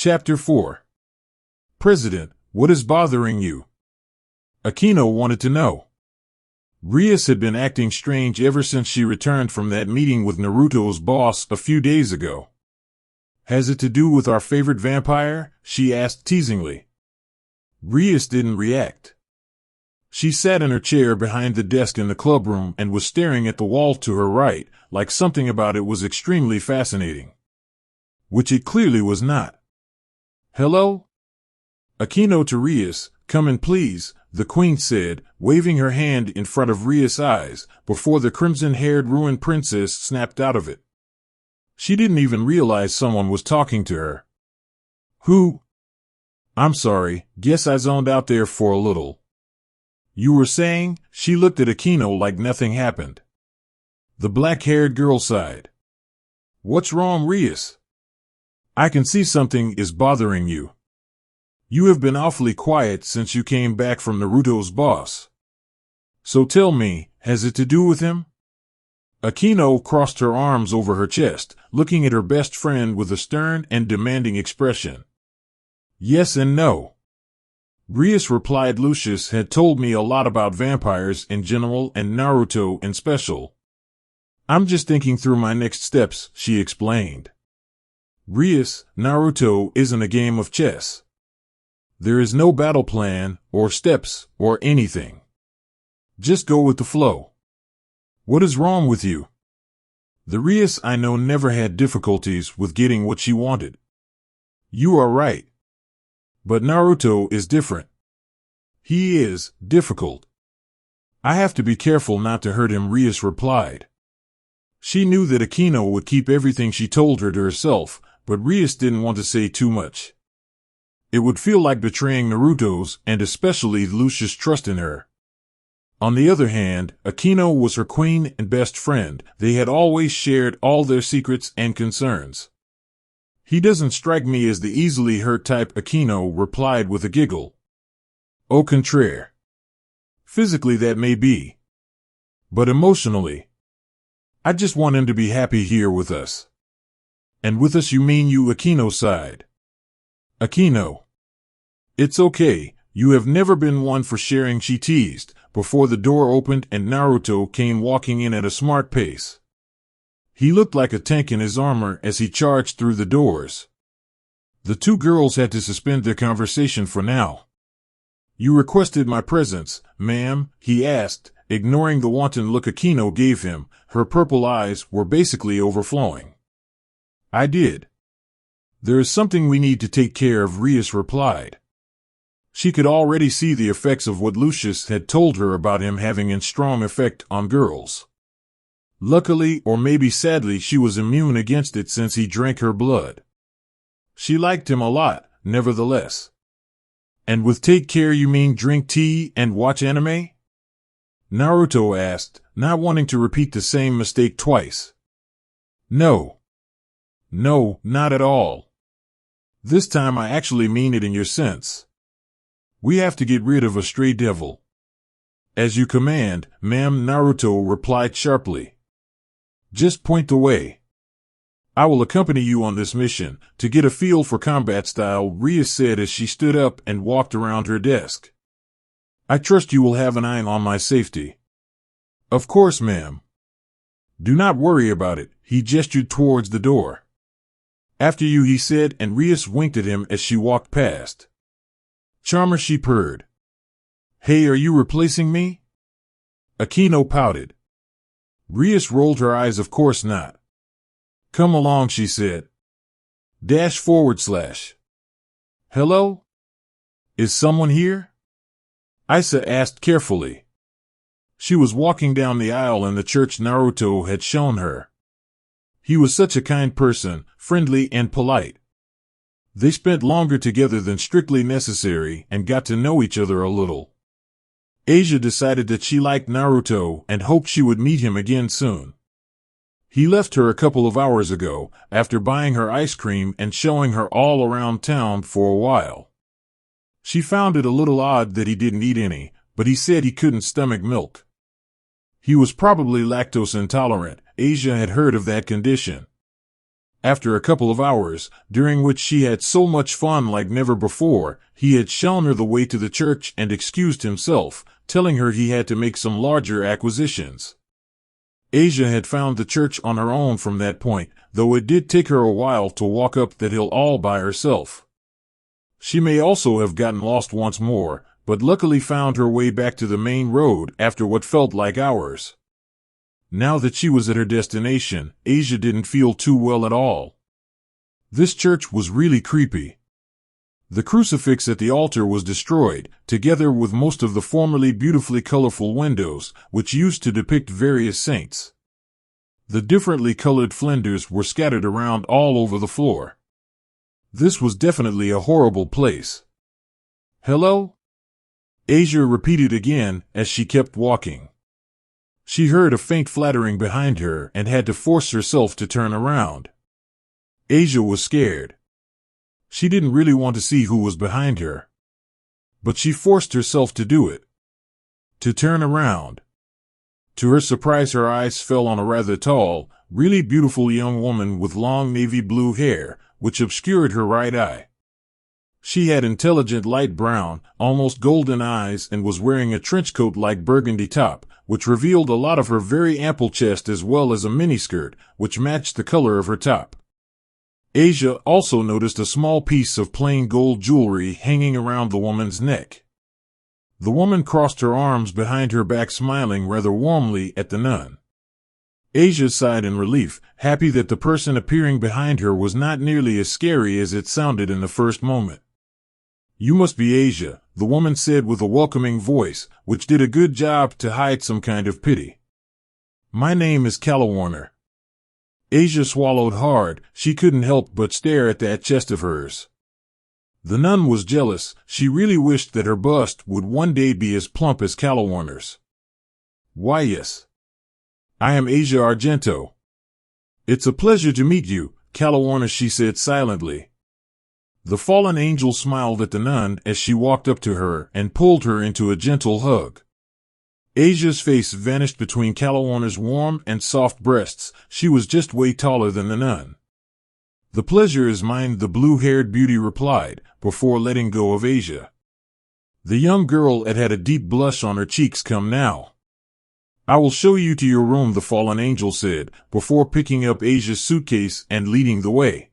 Chapter 4. President, what is bothering you? Aquino wanted to know. Rias had been acting strange ever since she returned from that meeting with Naruto's boss a few days ago. Has it to do with our favorite vampire? She asked teasingly. Rias didn't react. She sat in her chair behind the desk in the clubroom and was staring at the wall to her right, like something about it was extremely fascinating. Which it clearly was not. Hello? Aquino to Rias, come in please, the queen said, waving her hand in front of Rias' eyes, before the crimson-haired ruined princess snapped out of it. She didn't even realize someone was talking to her. Who? I'm sorry, guess I zoned out there for a little. You were saying? She looked at Aquino like nothing happened. The black-haired girl sighed. What's wrong, Rias? I can see something is bothering you. You have been awfully quiet since you came back from Naruto's boss. So tell me, has it to do with him? Aquino crossed her arms over her chest, looking at her best friend with a stern and demanding expression. Yes and no. Rias replied. Lucius had told me a lot about vampires in general and Naruto in special. I'm just thinking through my next steps, she explained. Rias, Naruto isn't a game of chess. There is no battle plan, or steps, or anything. Just go with the flow. What is wrong with you? The Rias I know never had difficulties with getting what she wanted. You are right. But Naruto is different. He is difficult. I have to be careful not to hurt him, Rias replied. She knew that Aquino would keep everything she told her to herself, but Rias didn't want to say too much. It would feel like betraying Naruto's and especially Lucius' trust in her. On the other hand, Aquino was her queen and best friend. They had always shared all their secrets and concerns. He doesn't strike me as the easily hurt type, Aquino replied with a giggle. Au contraire. Physically that may be. But emotionally, I just want him to be happy here with us. And with us you mean you, Aquino sighed. Aquino. It's okay, you have never been one for sharing, she teased, before the door opened and Naruto came walking in at a smart pace. He looked like a tank in his armor as he charged through the doors. The two girls had to suspend their conversation for now. You requested my presence, ma'am, he asked, ignoring the wanton look Aquino gave him. Her purple eyes were basically overflowing. I did. There is something we need to take care of, Rias replied. She could already see the effects of what Lucius had told her about him having a strong effect on girls. Luckily, or maybe sadly, she was immune against it since he drank her blood. She liked him a lot, nevertheless. And with take care you mean drink tea and watch anime? Naruto asked, not wanting to repeat the same mistake twice. No. No, not at all. This time I actually mean it in your sense. We have to get rid of a stray devil. As you command, ma'am, Naruto replied sharply. Just point the way. I will accompany you on this mission, to get a feel for combat style, Rias said as she stood up and walked around her desk. I trust you will have an eye on my safety. Of course, ma'am. Do not worry about it, he gestured towards the door. After you, he said, and Rias winked at him as she walked past. Charmer, she purred. Hey, are you replacing me? Aquino pouted. Rias rolled her eyes. Of course not. Come along, she said. // Hello? Is someone here? Isa asked carefully. She was walking down the aisle in the church Naruto had shown her. He was such a kind person, friendly and polite. They spent longer together than strictly necessary and got to know each other a little. Asia decided that she liked Naruto and hoped she would meet him again soon. He left her a couple of hours ago, after buying her ice cream and showing her all around town for a while. She found it a little odd that he didn't eat any, but he said he couldn't stomach milk. He was probably lactose intolerant. Asia had heard of that condition. After a couple of hours, during which she had so much fun like never before, he had shown her the way to the church and excused himself, telling her he had to make some larger acquisitions. Asia had found the church on her own from that point, though it did take her a while to walk up that hill all by herself. She may also have gotten lost once more, but luckily found her way back to the main road after what felt like hours. Now that she was at her destination, Asia didn't feel too well at all. This church was really creepy. The crucifix at the altar was destroyed, together with most of the formerly beautifully colorful windows, which used to depict various saints. The differently colored flinders were scattered around all over the floor. This was definitely a horrible place. "Hello?" Asia repeated again as she kept walking. She heard a faint flattering behind her and had to force herself to turn around. Asia was scared. She didn't really want to see who was behind her. But she forced herself to do it. To turn around. To her surprise, her eyes fell on a rather tall, really beautiful young woman with long navy blue hair, which obscured her right eye. She had intelligent light brown, almost golden eyes and was wearing a trench coat like burgundy top, which revealed a lot of her very ample chest as well as a miniskirt, which matched the color of her top. Asia also noticed a small piece of plain gold jewelry hanging around the woman's neck. The woman crossed her arms behind her back, smiling rather warmly at the nun. Asia sighed in relief, happy that the person appearing behind her was not nearly as scary as it sounded in the first moment. "You must be Asia," the woman said with a welcoming voice, which did a good job to hide some kind of pity. "My name is Calawarner." Asia swallowed hard. She couldn't help but stare at that chest of hers. The nun was jealous. She really wished that her bust would one day be as plump as Calawarner's. "Why, yes. I am Asia Argento." "It's a pleasure to meet you, Calawarner," she said silently. The fallen angel smiled at the nun as she walked up to her and pulled her into a gentle hug. Asia's face vanished between Calawarner's warm and soft breasts. She was just way taller than the nun. "The pleasure is mine," the blue-haired beauty replied, before letting go of Asia. The young girl had a deep blush on her cheeks. "Come now. I will show you to your room," the fallen angel said, before picking up Asia's suitcase and leading the way.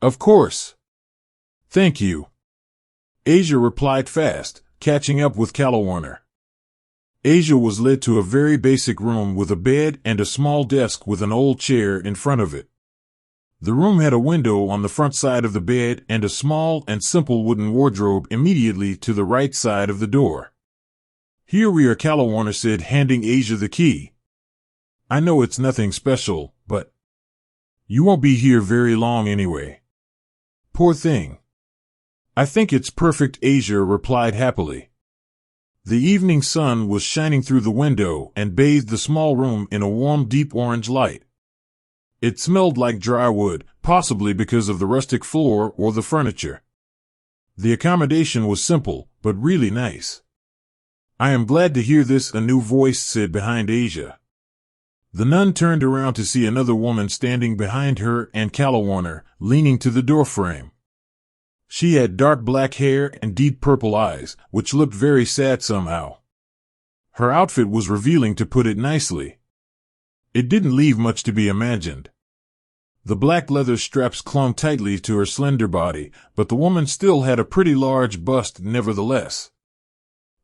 "Of course. Thank you," Asia replied fast, catching up with Calawarner. Asia was led to a very basic room with a bed and a small desk with an old chair in front of it. The room had a window on the front side of the bed and a small and simple wooden wardrobe immediately to the right side of the door. "Here we are," Calawarner said, handing Asia the key. "I know it's nothing special, but you won't be here very long anyway." "Poor thing." "I think it's perfect," Asia replied happily. The evening sun was shining through the window and bathed the small room in a warm, deep orange light. It smelled like dry wood, possibly because of the rustic floor or the furniture. The accommodation was simple, but really nice. "I am glad to hear this," a new voice said behind Asia. The nun turned around to see another woman standing behind her and Calawarner, leaning to the doorframe. She had dark black hair and deep purple eyes, which looked very sad somehow. Her outfit was revealing, to put it nicely. It didn't leave much to be imagined. The black leather straps clung tightly to her slender body, but the woman still had a pretty large bust nevertheless.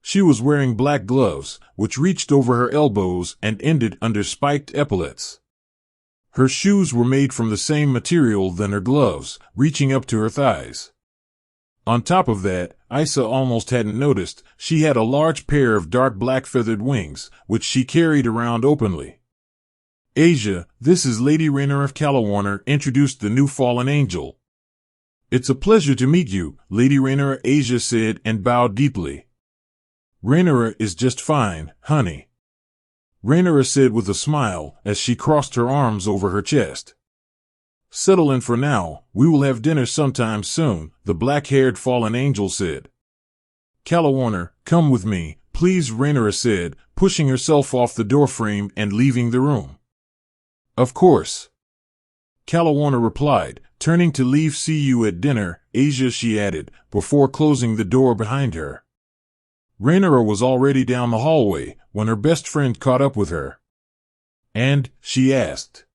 She was wearing black gloves, which reached over her elbows and ended under spiked epaulets. Her shoes were made from the same material than her gloves, reaching up to her thighs. On top of that, Isa almost hadn't noticed, she had a large pair of dark black feathered wings, which she carried around openly. "Asia, this is Lady Raynor of Calawarner," introduced the new fallen angel. "It's a pleasure to meet you, Lady Raynor," Asia said and bowed deeply. "Raynor is just fine, honey," Raynor said with a smile as she crossed her arms over her chest. "Settle in for now, we will have dinner sometime soon," the black-haired fallen angel said. "Calawarner, come with me, please," Raynor said, pushing herself off the doorframe and leaving the room. "Of course." Calawarna replied, turning to leave. See you at dinner, Asia, she added, before closing the door behind her. Rhaenyra was already down the hallway when her best friend caught up with her. And, she asked.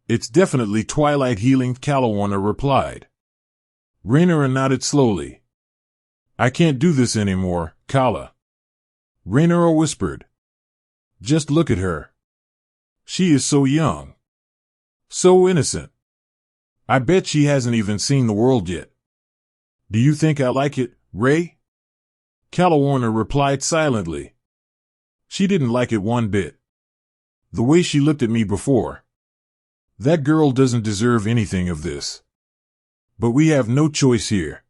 It's definitely twilight healing, Calawarna replied. Rhaenyra nodded slowly. I can't do this anymore, Cala. Rhaenyra whispered. Just look at her. She is so young. So innocent. I bet she hasn't even seen the world yet. Do you think I like it, Ray? Calawarna replied silently. She didn't like it one bit. The way she looked at me before. That girl doesn't deserve anything of this. But we have no choice here.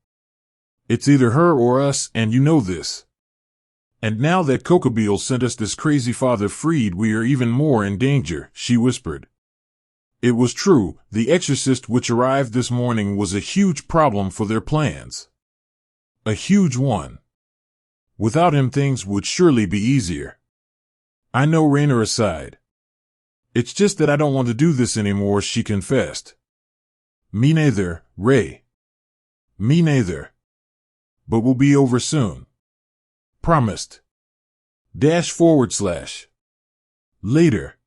It's either her or us, and you know this. And now that Kokobeel sent us this crazy father Freed, we are even more in danger, she whispered. It was true, the exorcist which arrived this morning was a huge problem for their plans. A huge one. Without him things would surely be easier. I know, Rhaenyra sighed. It's just that I don't want to do this anymore, she confessed. Me neither, Ray. Me neither. But we'll be over soon. Promised. Later.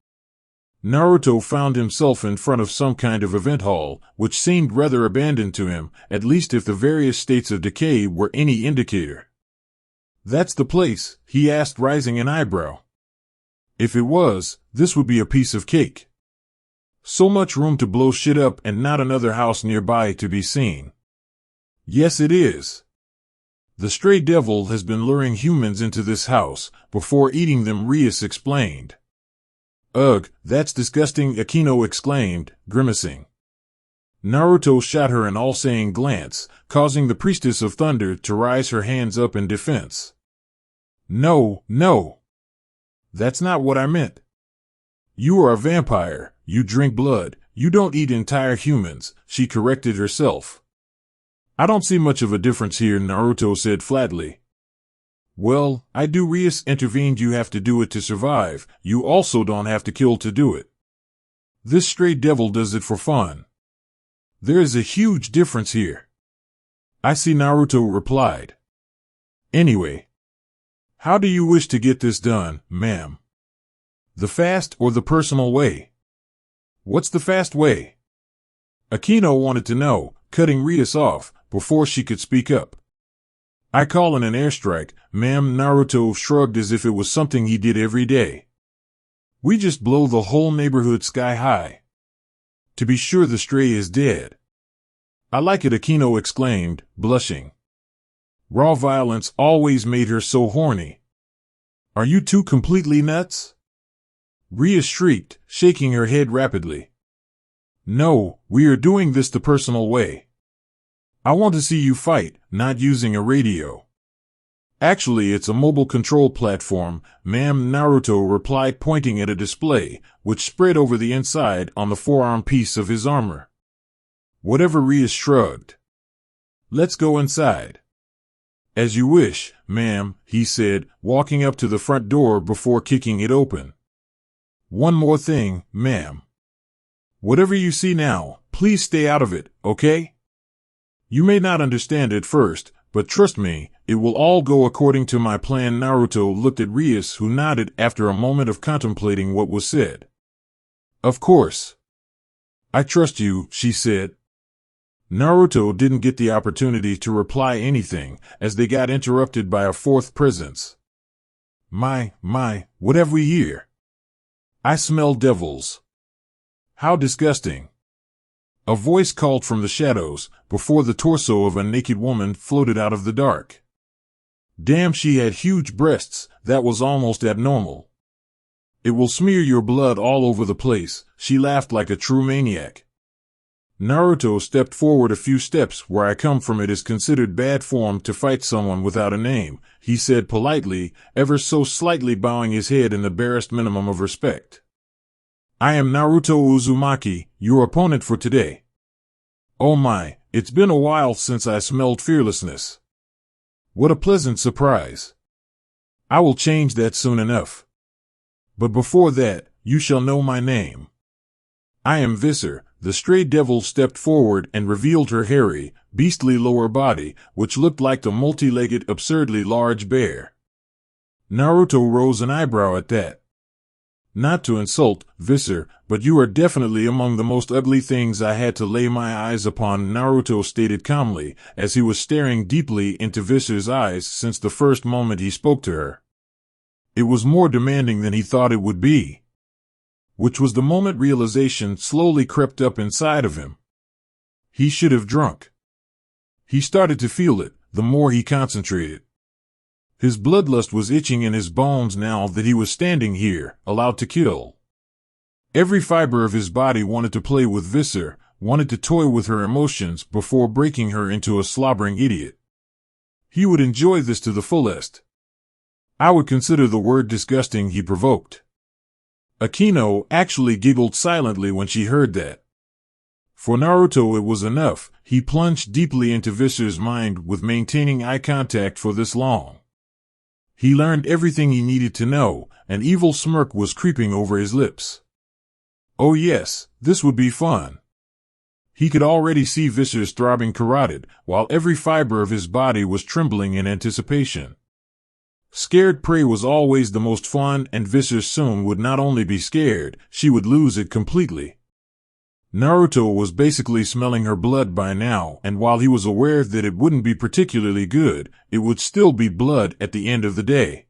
Naruto found himself in front of some kind of event hall, which seemed rather abandoned to him, at least if the various states of decay were any indicator. That's the place, he asked, raising an eyebrow. If it was, this would be a piece of cake. So much room to blow shit up and not another house nearby to be seen. Yes, it is. The stray devil has been luring humans into this house before eating them, Rias explained. Ugh, that's disgusting, Akino exclaimed, grimacing. Naruto shot her an all-saying glance, causing the priestess of thunder to rise her hands up in defense. No, no. That's not what I meant. You are a vampire, you drink blood, you don't eat entire humans, she corrected herself. I don't see much of a difference here, Naruto said flatly. Well, I do, Rias intervened. You have to do it to survive, you also don't have to kill to do it. This stray devil does it for fun. There is a huge difference here. I see, Naruto replied. Anyway. How do you wish to get this done, ma'am? The fast or the personal way? What's the fast way? Akino wanted to know, cutting Rias off before she could speak up. I call it an airstrike, ma'am. Naruto shrugged as if it was something he did every day. We just blow the whole neighborhood sky high. To be sure the stray is dead. I like it, Akino exclaimed, blushing. Raw violence always made her so horny. Are you two completely nuts? Rias shrieked, shaking her head rapidly. No, we are doing this the personal way. I want to see you fight, not using a radio. Actually, it's a mobile control platform, ma'am, Naruto replied, pointing at a display, which spread over the inside on the forearm piece of his armor. Whatever, Rias shrugged. Let's go inside. As you wish, ma'am, he said, walking up to the front door before kicking it open. One more thing, ma'am. Whatever you see now, please stay out of it, okay? You may not understand at first, but trust me, it will all go according to my plan. Naruto looked at Rias, who nodded after a moment of contemplating what was said. Of course. I trust you, she said. Naruto didn't get the opportunity to reply anything, as they got interrupted by a fourth presence. My, what have we here? I smell devils. How disgusting. A voice called from the shadows, before the torso of a naked woman floated out of the dark. Damn, she had huge breasts, that was almost abnormal. It will smear your blood all over the place, she laughed like a true maniac. Naruto stepped forward a few steps. Where I come from, it is considered bad form to fight someone without a name, he said politely, ever so slightly bowing his head in the barest minimum of respect. I am Naruto Uzumaki, your opponent for today. Oh my, it's been a while since I smelled fearlessness. What a pleasant surprise. I will change that soon enough. But before that, you shall know my name. I am Visser, The stray devil stepped forward and revealed her hairy, beastly lower body, which looked like the multi-legged, absurdly large bear. Naruto rose an eyebrow at that. Not to insult, Visser, but you are definitely among the most ugly things I had to lay my eyes upon, Naruto stated calmly, as he was staring deeply into Visser's eyes since the first moment he spoke to her. It was more demanding than he thought it would be. Which was the moment realization slowly crept up inside of him. He should have drunk. He started to feel it, the more he concentrated. His bloodlust was itching in his bones now that he was standing here, allowed to kill. Every fiber of his body wanted to play with Visser, wanted to toy with her emotions before breaking her into a slobbering idiot. He would enjoy this to the fullest. I would consider the word disgusting he provoked. Akino actually giggled silently when she heard that. For Naruto it was enough, he plunged deeply into Visser's mind with maintaining eye contact for this long. He learned everything he needed to know, an evil smirk was creeping over his lips. Oh yes, this would be fun. He could already see Visser's throbbing carotid, while every fiber of his body was trembling in anticipation. Scared prey was always the most fun, and Visser soon would not only be scared, she would lose it completely. Naruto was basically smelling her blood by now, and while he was aware that it wouldn't be particularly good, it would still be blood at the end of the day.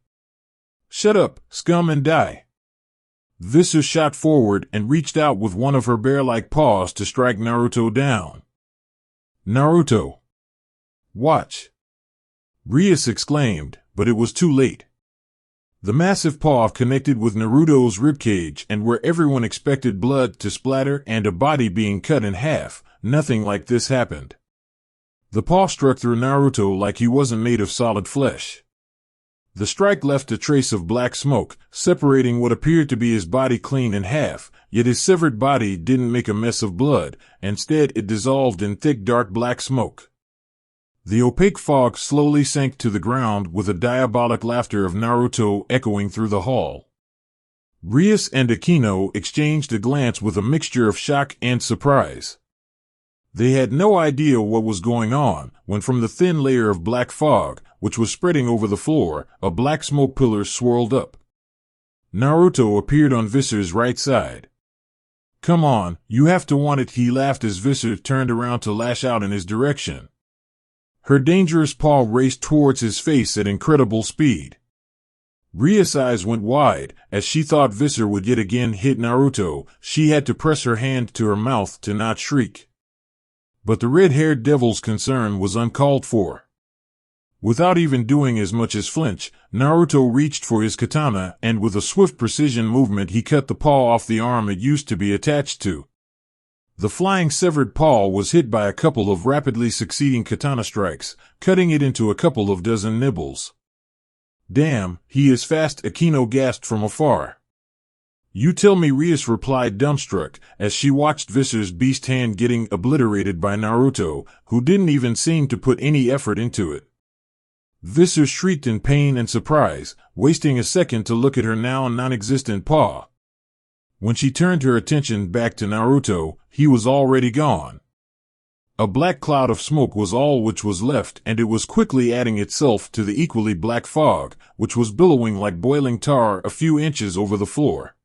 Shut up, scum, and die. Visser shot forward and reached out with one of her bear-like paws to strike Naruto down. Naruto! Watch! Rias exclaimed, but it was too late. The massive paw connected with Naruto's ribcage, and where everyone expected blood to splatter and a body being cut in half, nothing like this happened. The paw struck through Naruto like he wasn't made of solid flesh. The strike left a trace of black smoke, separating what appeared to be his body clean in half, yet his severed body didn't make a mess of blood, instead it dissolved in thick dark black smoke. The opaque fog slowly sank to the ground with a diabolic laughter of Naruto echoing through the hall. Rias and Akino exchanged a glance with a mixture of shock and surprise. They had no idea what was going on, when from the thin layer of black fog, which was spreading over the floor, a black smoke pillar swirled up. Naruto appeared on Visser's right side. Come on, you have to want it, he laughed as Visser turned around to lash out in his direction. Her dangerous paw raced towards his face at incredible speed. Ria's eyes went wide, as she thought Visser would yet again hit Naruto. She had to press her hand to her mouth to not shriek. But the red-haired devil's concern was uncalled for. Without even doing as much as flinch, Naruto reached for his katana, and with a swift precision movement he cut the paw off the arm it used to be attached to. The flying severed paw was hit by a couple of rapidly succeeding katana strikes, cutting it into a couple of dozen nibbles. Damn, he is fast, Akino gasped from afar. You tell me, Rias replied dumbstruck, as she watched Visser's beast hand getting obliterated by Naruto, who didn't even seem to put any effort into it. Visser shrieked in pain and surprise, wasting a second to look at her now non-existent paw. When she turned her attention back to Naruto, he was already gone. A black cloud of smoke was all which was left, and it was quickly adding itself to the equally black fog, which was billowing like boiling tar a few inches over the floor.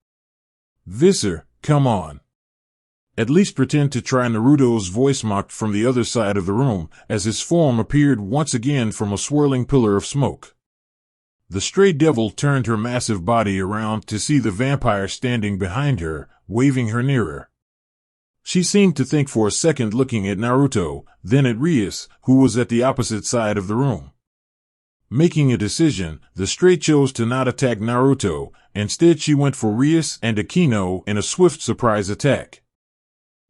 Visser, come on. At least pretend to try, Naruto's voice mocked from the other side of the room, as his form appeared once again from a swirling pillar of smoke. The stray devil turned her massive body around to see the vampire standing behind her, waving her nearer. She seemed to think for a second, looking at Naruto, then at Rias, who was at the opposite side of the room. Making a decision, the stray chose to not attack Naruto. Instead she went for Rias and Akino in a swift surprise attack.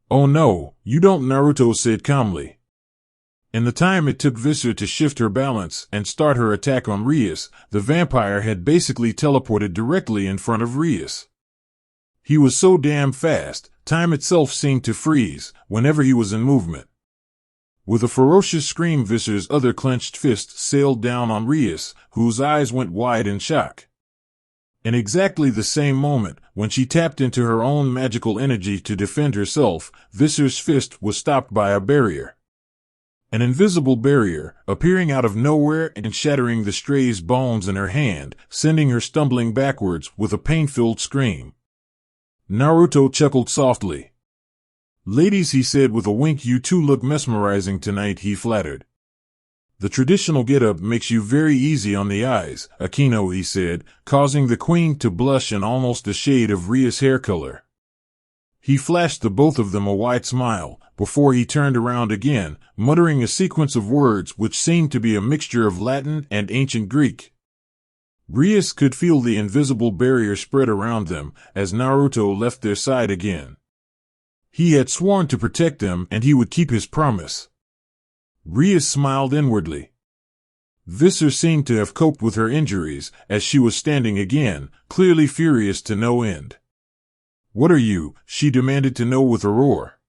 Oh no, you don't, Naruto said calmly. In the time it took Visser to shift her balance and start her attack on Rias, the vampire had basically teleported directly in front of Rias. He was so damn fast, time itself seemed to freeze whenever he was in movement. With a ferocious scream, Visser's other clenched fist sailed down on Rias, whose eyes went wide in shock. In exactly the same moment, when she tapped into her own magical energy to defend herself, Visser's fist was stopped by a barrier. An invisible barrier, appearing out of nowhere and shattering the stray's bones in her hand, sending her stumbling backwards with a pain-filled scream. Naruto chuckled softly. "Ladies," he said with a wink, "you two look mesmerizing tonight," he flattered. "The traditional get-up makes you very easy on the eyes, Akino," he said, causing the queen to blush in almost a shade of Ria's hair color. He flashed the both of them a wide smile, before he turned around again, muttering a sequence of words which seemed to be a mixture of Latin and ancient Greek. Rias could feel the invisible barrier spread around them as Naruto left their side again. He had sworn to protect them and he would keep his promise. Rias smiled inwardly. Visser seemed to have coped with her injuries as she was standing again, clearly furious to no end. "What are you?" she demanded to know with a roar.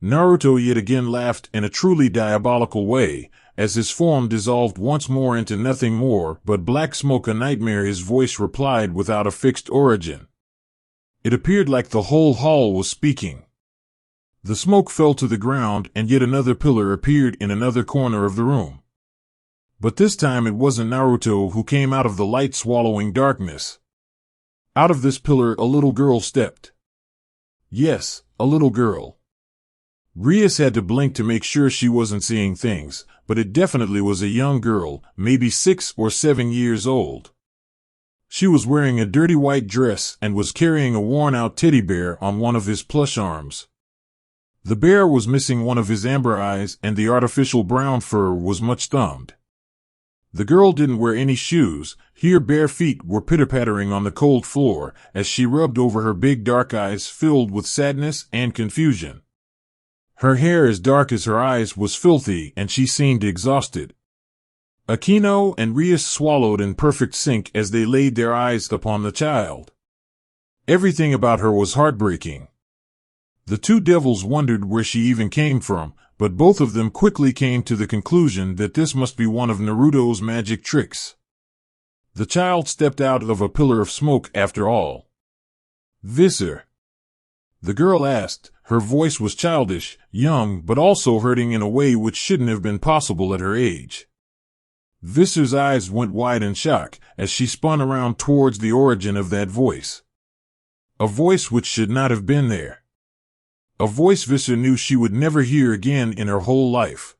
Naruto yet again laughed in a truly diabolical way, as his form dissolved once more into nothing more but black smoke, a nightmare. His voice replied without a fixed origin. It appeared like the whole hall was speaking. The smoke fell to the ground and yet another pillar appeared in another corner of the room. But this time it wasn't Naruto who came out of the light-swallowing darkness. Out of this pillar a little girl stepped. Yes, a little girl. Rias had to blink to make sure she wasn't seeing things, but it definitely was a young girl, maybe 6 or 7 years old. She was wearing a dirty white dress and was carrying a worn-out teddy bear on one of his plush arms. The bear was missing one of his amber eyes and the artificial brown fur was much thumbed. The girl didn't wear any shoes, her bare feet were pitter-pattering on the cold floor as she rubbed over her big dark eyes filled with sadness and confusion. Her hair, as dark as her eyes, was filthy and she seemed exhausted. Akino and Rias swallowed in perfect sync as they laid their eyes upon the child. Everything about her was heartbreaking. The two devils wondered where she even came from, but both of them quickly came to the conclusion that this must be one of Naruto's magic tricks. The child stepped out of a pillar of smoke after all. "Visser?" the girl asked. Her voice was childish, young, but also hurting in a way which shouldn't have been possible at her age. Visser's eyes went wide in shock as she spun around towards the origin of that voice. A voice which should not have been there. A voice Visser knew she would never hear again in her whole life.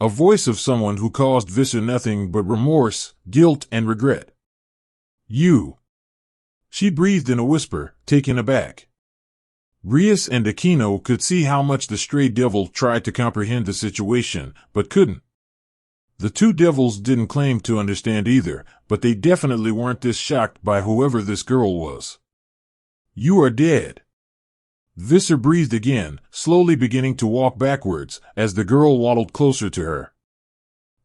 A voice of someone who caused Visser nothing but remorse, guilt, and regret. "You," she breathed in a whisper, taken aback. Rias and Akino could see how much the stray devil tried to comprehend the situation, but couldn't. The two devils didn't claim to understand either, but they definitely weren't this shocked by whoever this girl was. "You are dead." Visser breathed again, slowly beginning to walk backwards, as the girl waddled closer to her.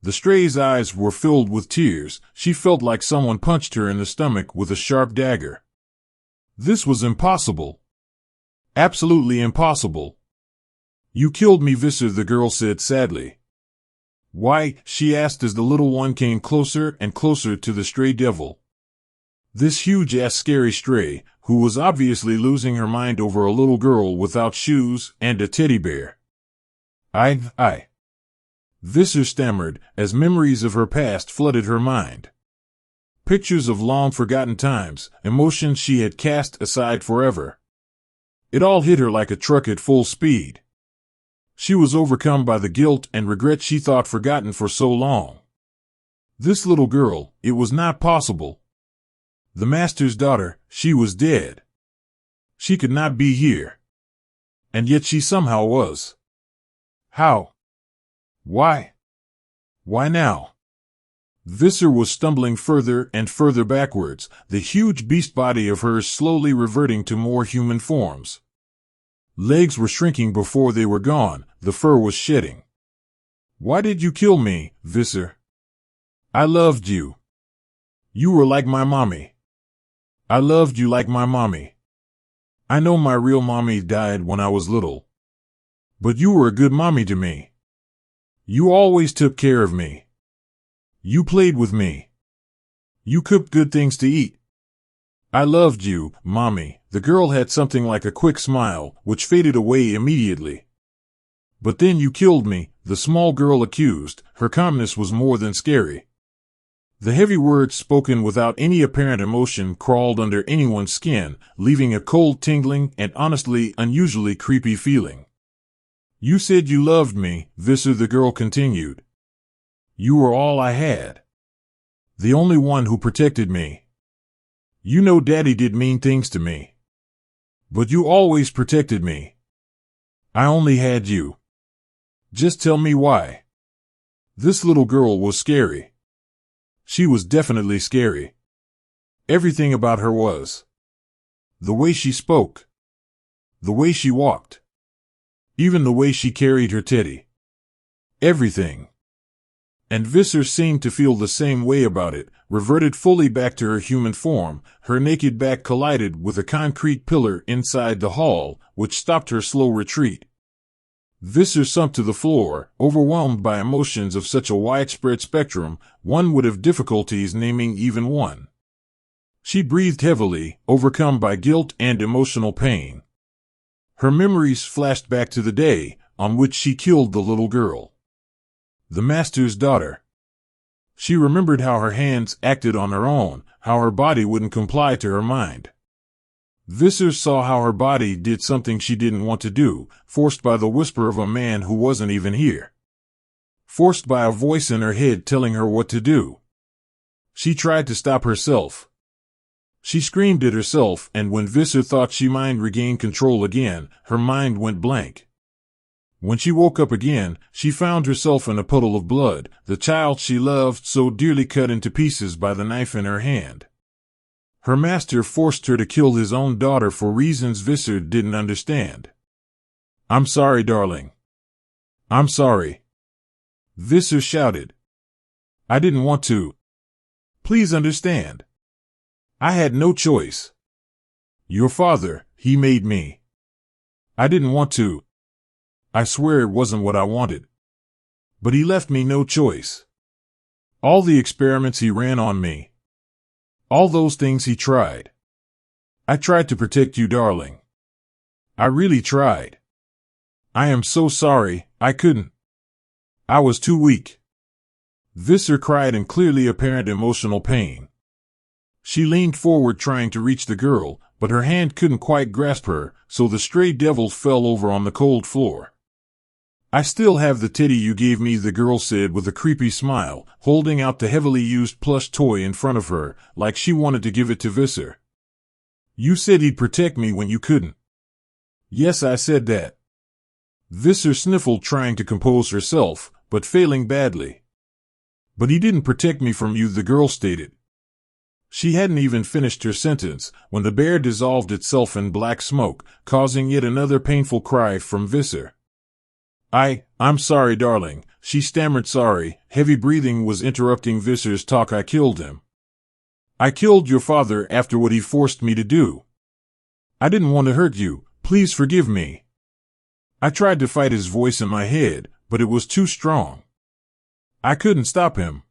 The stray's eyes were filled with tears. She felt like someone punched her in the stomach with a sharp dagger. This was impossible. Absolutely impossible. "You killed me, Visser," the girl said sadly. "Why?" she asked as the little one came closer and closer to the stray devil. This huge-ass scary stray, who was obviously losing her mind over a little girl without shoes and a teddy bear. I. Visser stammered, as memories of her past flooded her mind. Pictures of long-forgotten times, emotions she had cast aside forever. It all hit her like a truck at full speed. She was overcome by the guilt and regret she thought forgotten for so long. This little girl, it was not possible. The master's daughter, she was dead. She could not be here. And yet she somehow was. How? Why? Why now? Visser was stumbling further and further backwards, the huge beast body of hers slowly reverting to more human forms. Legs were shrinking before they were gone, the fur was shedding. "Why did you kill me, Visser? I loved you. You were like my mommy. I loved you like my mommy. I know my real mommy died when I was little. But you were a good mommy to me. You always took care of me. You played with me. You cooked good things to eat. I loved you, Mommy. The girl had something like a quick smile, which faded away immediately. But then you killed me, the small girl accused. Her calmness was more than scary. The heavy words spoken without any apparent emotion crawled under anyone's skin, leaving a cold tingling and honestly unusually creepy feeling. You said you loved me, Visser, the girl continued. You were all I had. The only one who protected me. You know Daddy did mean things to me. But you always protected me. I only had you. Just tell me why. This little girl was scary. She was definitely scary. Everything about her was. The way she spoke. The way she walked. Even the way she carried her teddy. Everything. And Visser seemed to feel the same way about it, reverted fully back to her human form. Her naked back collided with a concrete pillar inside the hall, which stopped her slow retreat. Visser sunk to the floor, overwhelmed by emotions of such a widespread spectrum, one would have difficulties naming even one. She breathed heavily, overcome by guilt and emotional pain. Her memories flashed back to the day on which she killed the little girl. The master's daughter. She remembered how her hands acted on her own, how her body wouldn't comply to her mind. Visser saw how her body did something she didn't want to do, forced by the whisper of a man who wasn't even here. Forced by a voice in her head telling her what to do. She tried to stop herself. She screamed at herself, and when Visser thought she might regain control again, her mind went blank. When she woke up again, she found herself in a puddle of blood, the child she loved so dearly cut into pieces by the knife in her hand. Her master forced her to kill his own daughter for reasons Visser didn't understand. I'm sorry, darling. I'm sorry. Visser shouted. I didn't want to. Please understand. I had no choice. Your father, he made me. I didn't want to. I swear it wasn't what I wanted. But he left me no choice. All the experiments he ran on me. All those things he tried. I tried to protect you, darling. I really tried. I am so sorry, I couldn't. I was too weak. Visser cried in clearly apparent emotional pain. She leaned forward trying to reach the girl, but her hand couldn't quite grasp her, so the stray devil fell over on the cold floor. I still have the teddy you gave me, the girl said with a creepy smile, holding out the heavily used plush toy in front of her, like she wanted to give it to Visser. You said he'd protect me when you couldn't. Yes, I said that. Visser sniffled, trying to compose herself, but failing badly. But he didn't protect me from you, the girl stated. She hadn't even finished her sentence when the bear dissolved itself in black smoke, causing yet another painful cry from Visser. I'm sorry, darling, she stammered. Sorry. Heavy breathing was interrupting Visser's talk. I killed him. I killed your father after what he forced me to do. I didn't want to hurt you. Please forgive me. I tried to fight his voice in my head, but it was too strong. I couldn't stop him.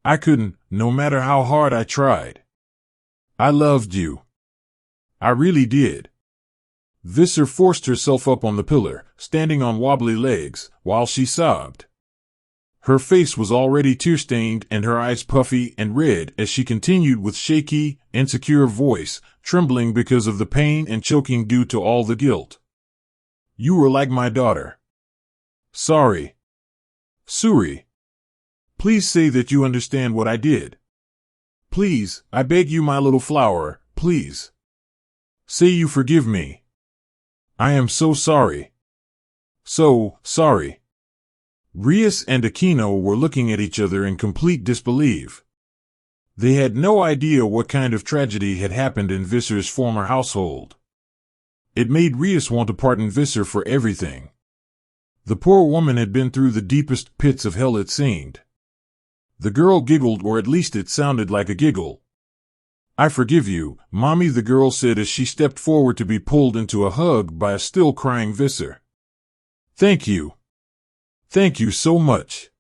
I couldn't, no matter how hard I tried. I loved you. I really did. Visser forced herself up on the pillar, standing on wobbly legs, while she sobbed. Her face was already tear-stained and her eyes puffy and red as she continued with shaky, insecure voice, trembling because of the pain and choking due to all the guilt. You were like my daughter. Sorry. Suri. Please say that you understand what I did. Please, I beg you, my little flower, please. Say you forgive me. I am so sorry. So sorry. Rias and Aquino were looking at each other in complete disbelief. They had no idea what kind of tragedy had happened in Visser's former household. It made Rias want to pardon Visser for everything. The poor woman had been through the deepest pits of hell, it seemed. The girl giggled, or at least it sounded like a giggle. I forgive you, Mommy, the girl said as she stepped forward to be pulled into a hug by a still crying Visser. Thank you. Thank you so much.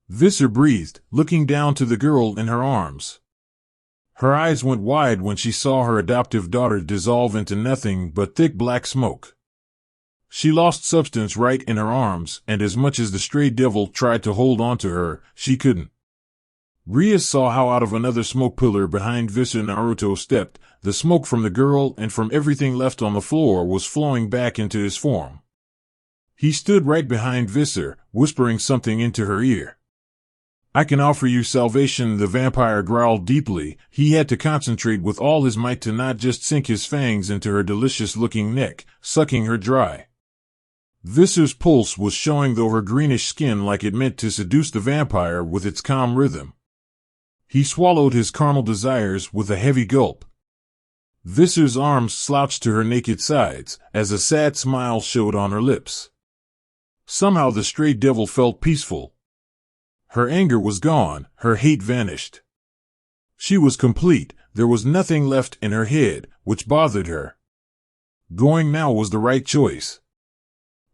Visser breathed, looking down to the girl in her arms. Her eyes went wide when she saw her adoptive daughter dissolve into nothing but thick black smoke. She lost substance right in her arms, and as much as the stray devil tried to hold on to her, she couldn't. Rias saw how out of another smoke pillar behind Visser Naruto stepped. The smoke from the girl and from everything left on the floor was flowing back into his form. He stood right behind Visser, whispering something into her ear. "I can offer you salvation," the vampire growled deeply. He had to concentrate with all his might to not just sink his fangs into her delicious-looking neck, sucking her dry. Visser's pulse was showing through her greenish skin like it meant to seduce the vampire with its calm rhythm. He swallowed his carnal desires with a heavy gulp. Visser's arms slouched to her naked sides, as a sad smile showed on her lips. Somehow the stray devil felt peaceful. Her anger was gone, her hate vanished. She was complete, there was nothing left in her head, which bothered her. Going now was the right choice.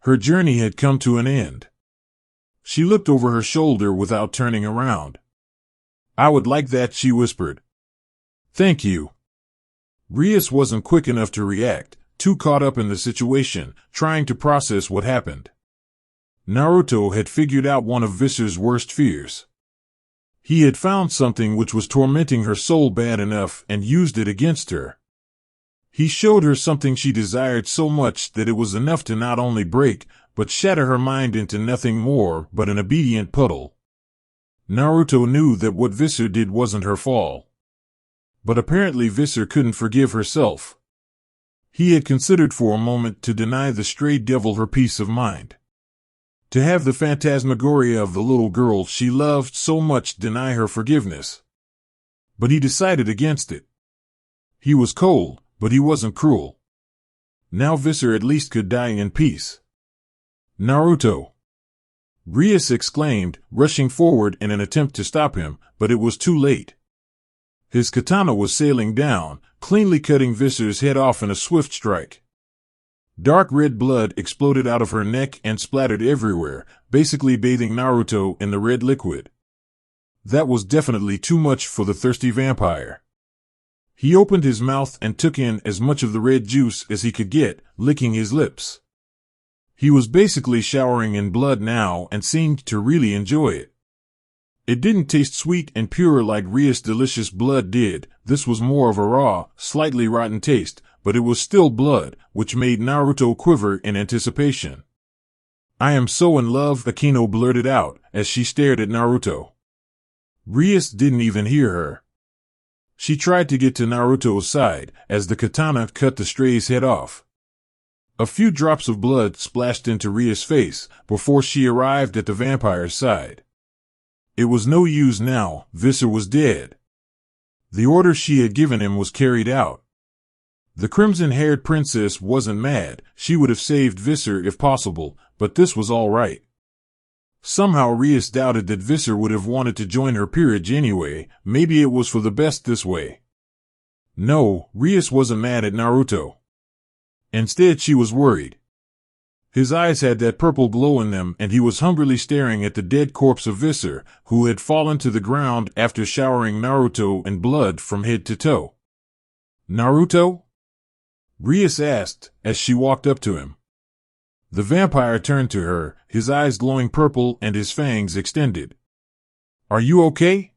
Her journey had come to an end. She looked over her shoulder without turning around. "I would like that," she whispered. "Thank you." Rias wasn't quick enough to react, too caught up in the situation, trying to process what happened. Naruto had figured out one of Visser's worst fears. He had found something which was tormenting her soul bad enough and used it against her. He showed her something she desired so much that it was enough to not only break, but shatter her mind into nothing more but an obedient puddle. Naruto knew that what Visser did wasn't her fault. But apparently Visser couldn't forgive herself. He had considered for a moment to deny the stray devil her peace of mind. To have the phantasmagoria of the little girl she loved so much deny her forgiveness. But he decided against it. He was cold, but he wasn't cruel. Now Visser at least could die in peace. "Naruto!" Rias exclaimed, rushing forward in an attempt to stop him, but it was too late. His katana was sailing down, cleanly cutting Visser's head off in a swift strike. Dark red blood exploded out of her neck and splattered everywhere, basically bathing Naruto in the red liquid. That was definitely too much for the thirsty vampire. He opened his mouth and took in as much of the red juice as he could get, licking his lips. He was basically showering in blood now and seemed to really enjoy it. It didn't taste sweet and pure like Rias' delicious blood did. This was more of a raw, slightly rotten taste, but it was still blood, which made Naruto quiver in anticipation. "I am so in love," Akino blurted out, as she stared at Naruto. Rias didn't even hear her. She tried to get to Naruto's side, as the katana cut the stray's head off. A few drops of blood splashed into Rias' face, before she arrived at the vampire's side. It was no use now, Visser was dead. The order she had given him was carried out. The crimson-haired princess wasn't mad, she would have saved Visser if possible, but this was all right. Somehow Rias doubted that Visser would have wanted to join her peerage anyway, maybe it was for the best this way. No, Rias wasn't mad at Naruto. Instead she was worried. His eyes had that purple glow in them and he was hungrily staring at the dead corpse of Visser, who had fallen to the ground after showering Naruto in blood from head to toe. "Naruto?" Rias asked, as she walked up to him. The vampire turned to her, his eyes glowing purple and his fangs extended. "Are you okay?"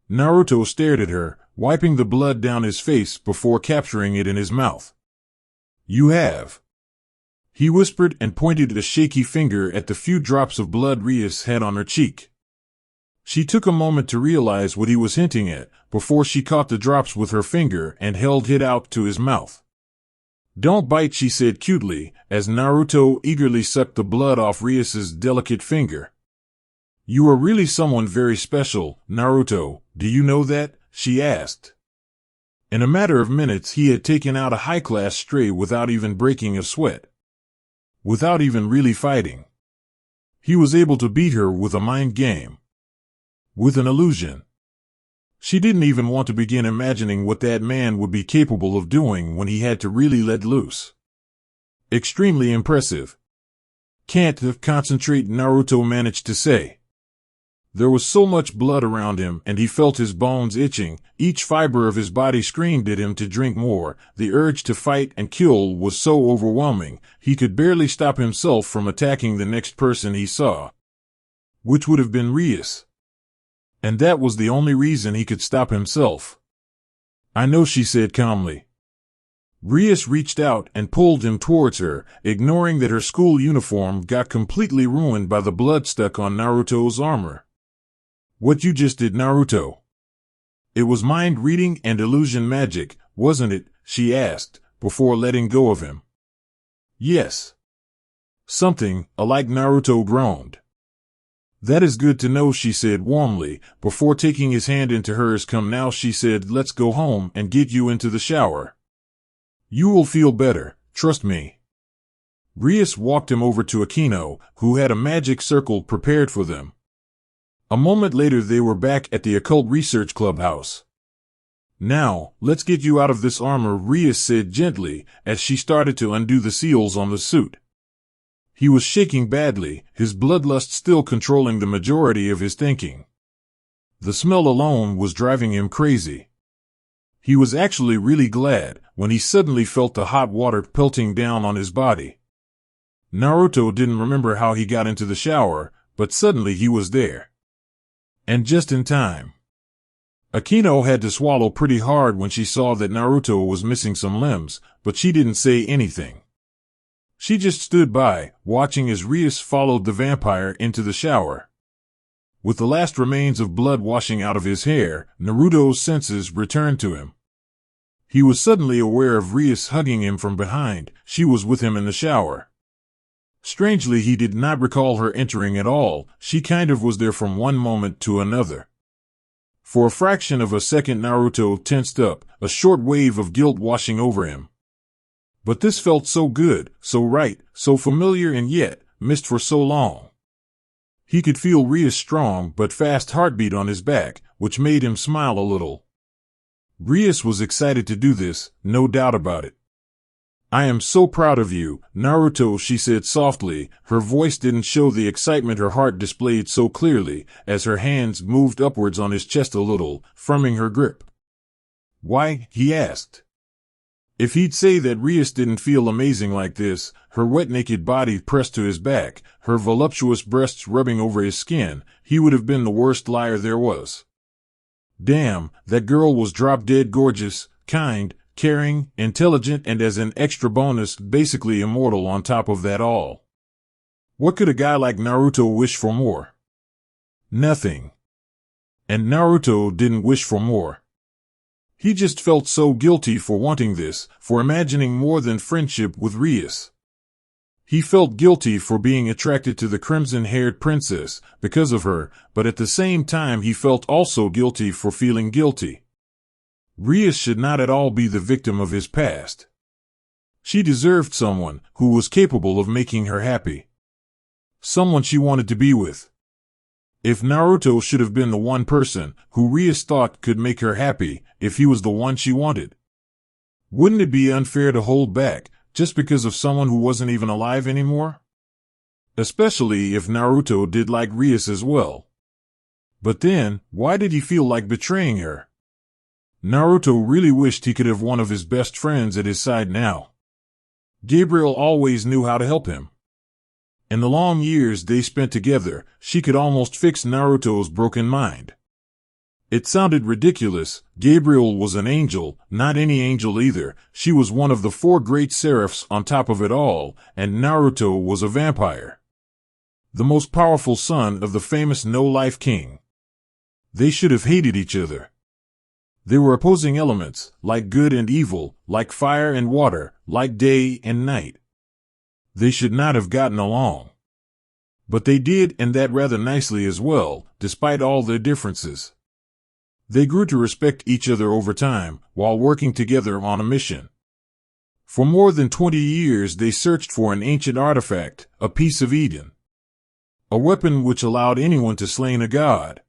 Naruto stared at her, wiping the blood down his face before capturing it in his mouth. "You have," he whispered and pointed a shaky finger at the few drops of blood Rias had on her cheek. She took a moment to realize what he was hinting at, before she caught the drops with her finger and held it out to his mouth. "Don't bite," she said cutely, as Naruto eagerly sucked the blood off Rias's delicate finger. "You are really someone very special, Naruto, do you know that?" she asked. In a matter of minutes he had taken out a high-class stray without even breaking a sweat. Without even really fighting. He was able to beat her with a mind game. With an illusion. She didn't even want to begin imagining what that man would be capable of doing when he had to really let loose. Extremely impressive. "Can't concentrate," Naruto managed to say. There was so much blood around him, and he felt his bones itching. Each fiber of his body screamed at him to drink more. The urge to fight and kill was so overwhelming, he could barely stop himself from attacking the next person he saw, which would have been Rias. And that was the only reason he could stop himself. "I know," she said calmly. Rias reached out and pulled him towards her, ignoring that her school uniform got completely ruined by the blood stuck on Naruto's armor. "What you just did, Naruto? It was mind reading and illusion magic, wasn't it?" she asked, before letting go of him. "Yes. Something alike," Naruto groaned. "That is good to know," she said warmly, before taking his hand into hers. "Come now," she said, "let's go home and get you into the shower. You will feel better, trust me." Rias walked him over to Akino, who had a magic circle prepared for them. A moment later they were back at the Occult Research Clubhouse. "Now, let's get you out of this armor," Rias said gently, as she started to undo the seals on the suit. He was shaking badly, his bloodlust still controlling the majority of his thinking. The smell alone was driving him crazy. He was actually really glad when he suddenly felt the hot water pelting down on his body. Naruto didn't remember how he got into the shower, but suddenly he was there. And just in time. Akino had to swallow pretty hard when she saw that Naruto was missing some limbs, but she didn't say anything. She just stood by, watching as Rias followed the vampire into the shower. With the last remains of blood washing out of his hair, Naruto's senses returned to him. He was suddenly aware of Rias hugging him from behind. She was with him in the shower. Strangely, he did not recall her entering at all. She kind of was there from one moment to another. For a fraction of a second Naruto tensed up, a short wave of guilt washing over him. But this felt so good, so right, so familiar, and yet missed for so long. He could feel Rias' strong but fast heartbeat on his back, which made him smile a little. Rias was excited to do this, no doubt about it. "I am so proud of you, Naruto," she said softly. Her voice didn't show the excitement her heart displayed so clearly, as her hands moved upwards on his chest a little, firming her grip. "Why?" he asked. If he'd say that Rias didn't feel amazing like this, her wet naked body pressed to his back, her voluptuous breasts rubbing over his skin, he would have been the worst liar there was. Damn, that girl was drop-dead gorgeous, kind, caring, intelligent, and as an extra bonus, basically immortal on top of that all. What could a guy like Naruto wish for more? Nothing. And Naruto didn't wish for more. He just felt so guilty for wanting this, for imagining more than friendship with Rias. He felt guilty for being attracted to the crimson-haired princess because of her, but at the same time he felt also guilty for feeling guilty. Rias should not at all be the victim of his past. She deserved someone who was capable of making her happy. Someone she wanted to be with. If Naruto should have been the one person who Rias thought could make her happy, if he was the one she wanted. Wouldn't it be unfair to hold back just because of someone who wasn't even alive anymore? Especially if Naruto did like Rias as well. But then, why did he feel like betraying her? Naruto really wished he could have one of his best friends at his side now. Gabriel always knew how to help him. In the long years they spent together, she could almost fix Naruto's broken mind. It sounded ridiculous. Gabriel was an angel, not any angel either. She was one of the 4 great seraphs on top of it all, and Naruto was a vampire. The most powerful son of the famous No-Life King. They should have hated each other. They were opposing elements, like good and evil, like fire and water, like day and night. They should not have gotten along. But they did, and that rather nicely as well, despite all their differences. They grew to respect each other over time, while working together on a mission. For more than 20 years they searched for an ancient artifact, a piece of Eden. A weapon which allowed anyone to slay a god.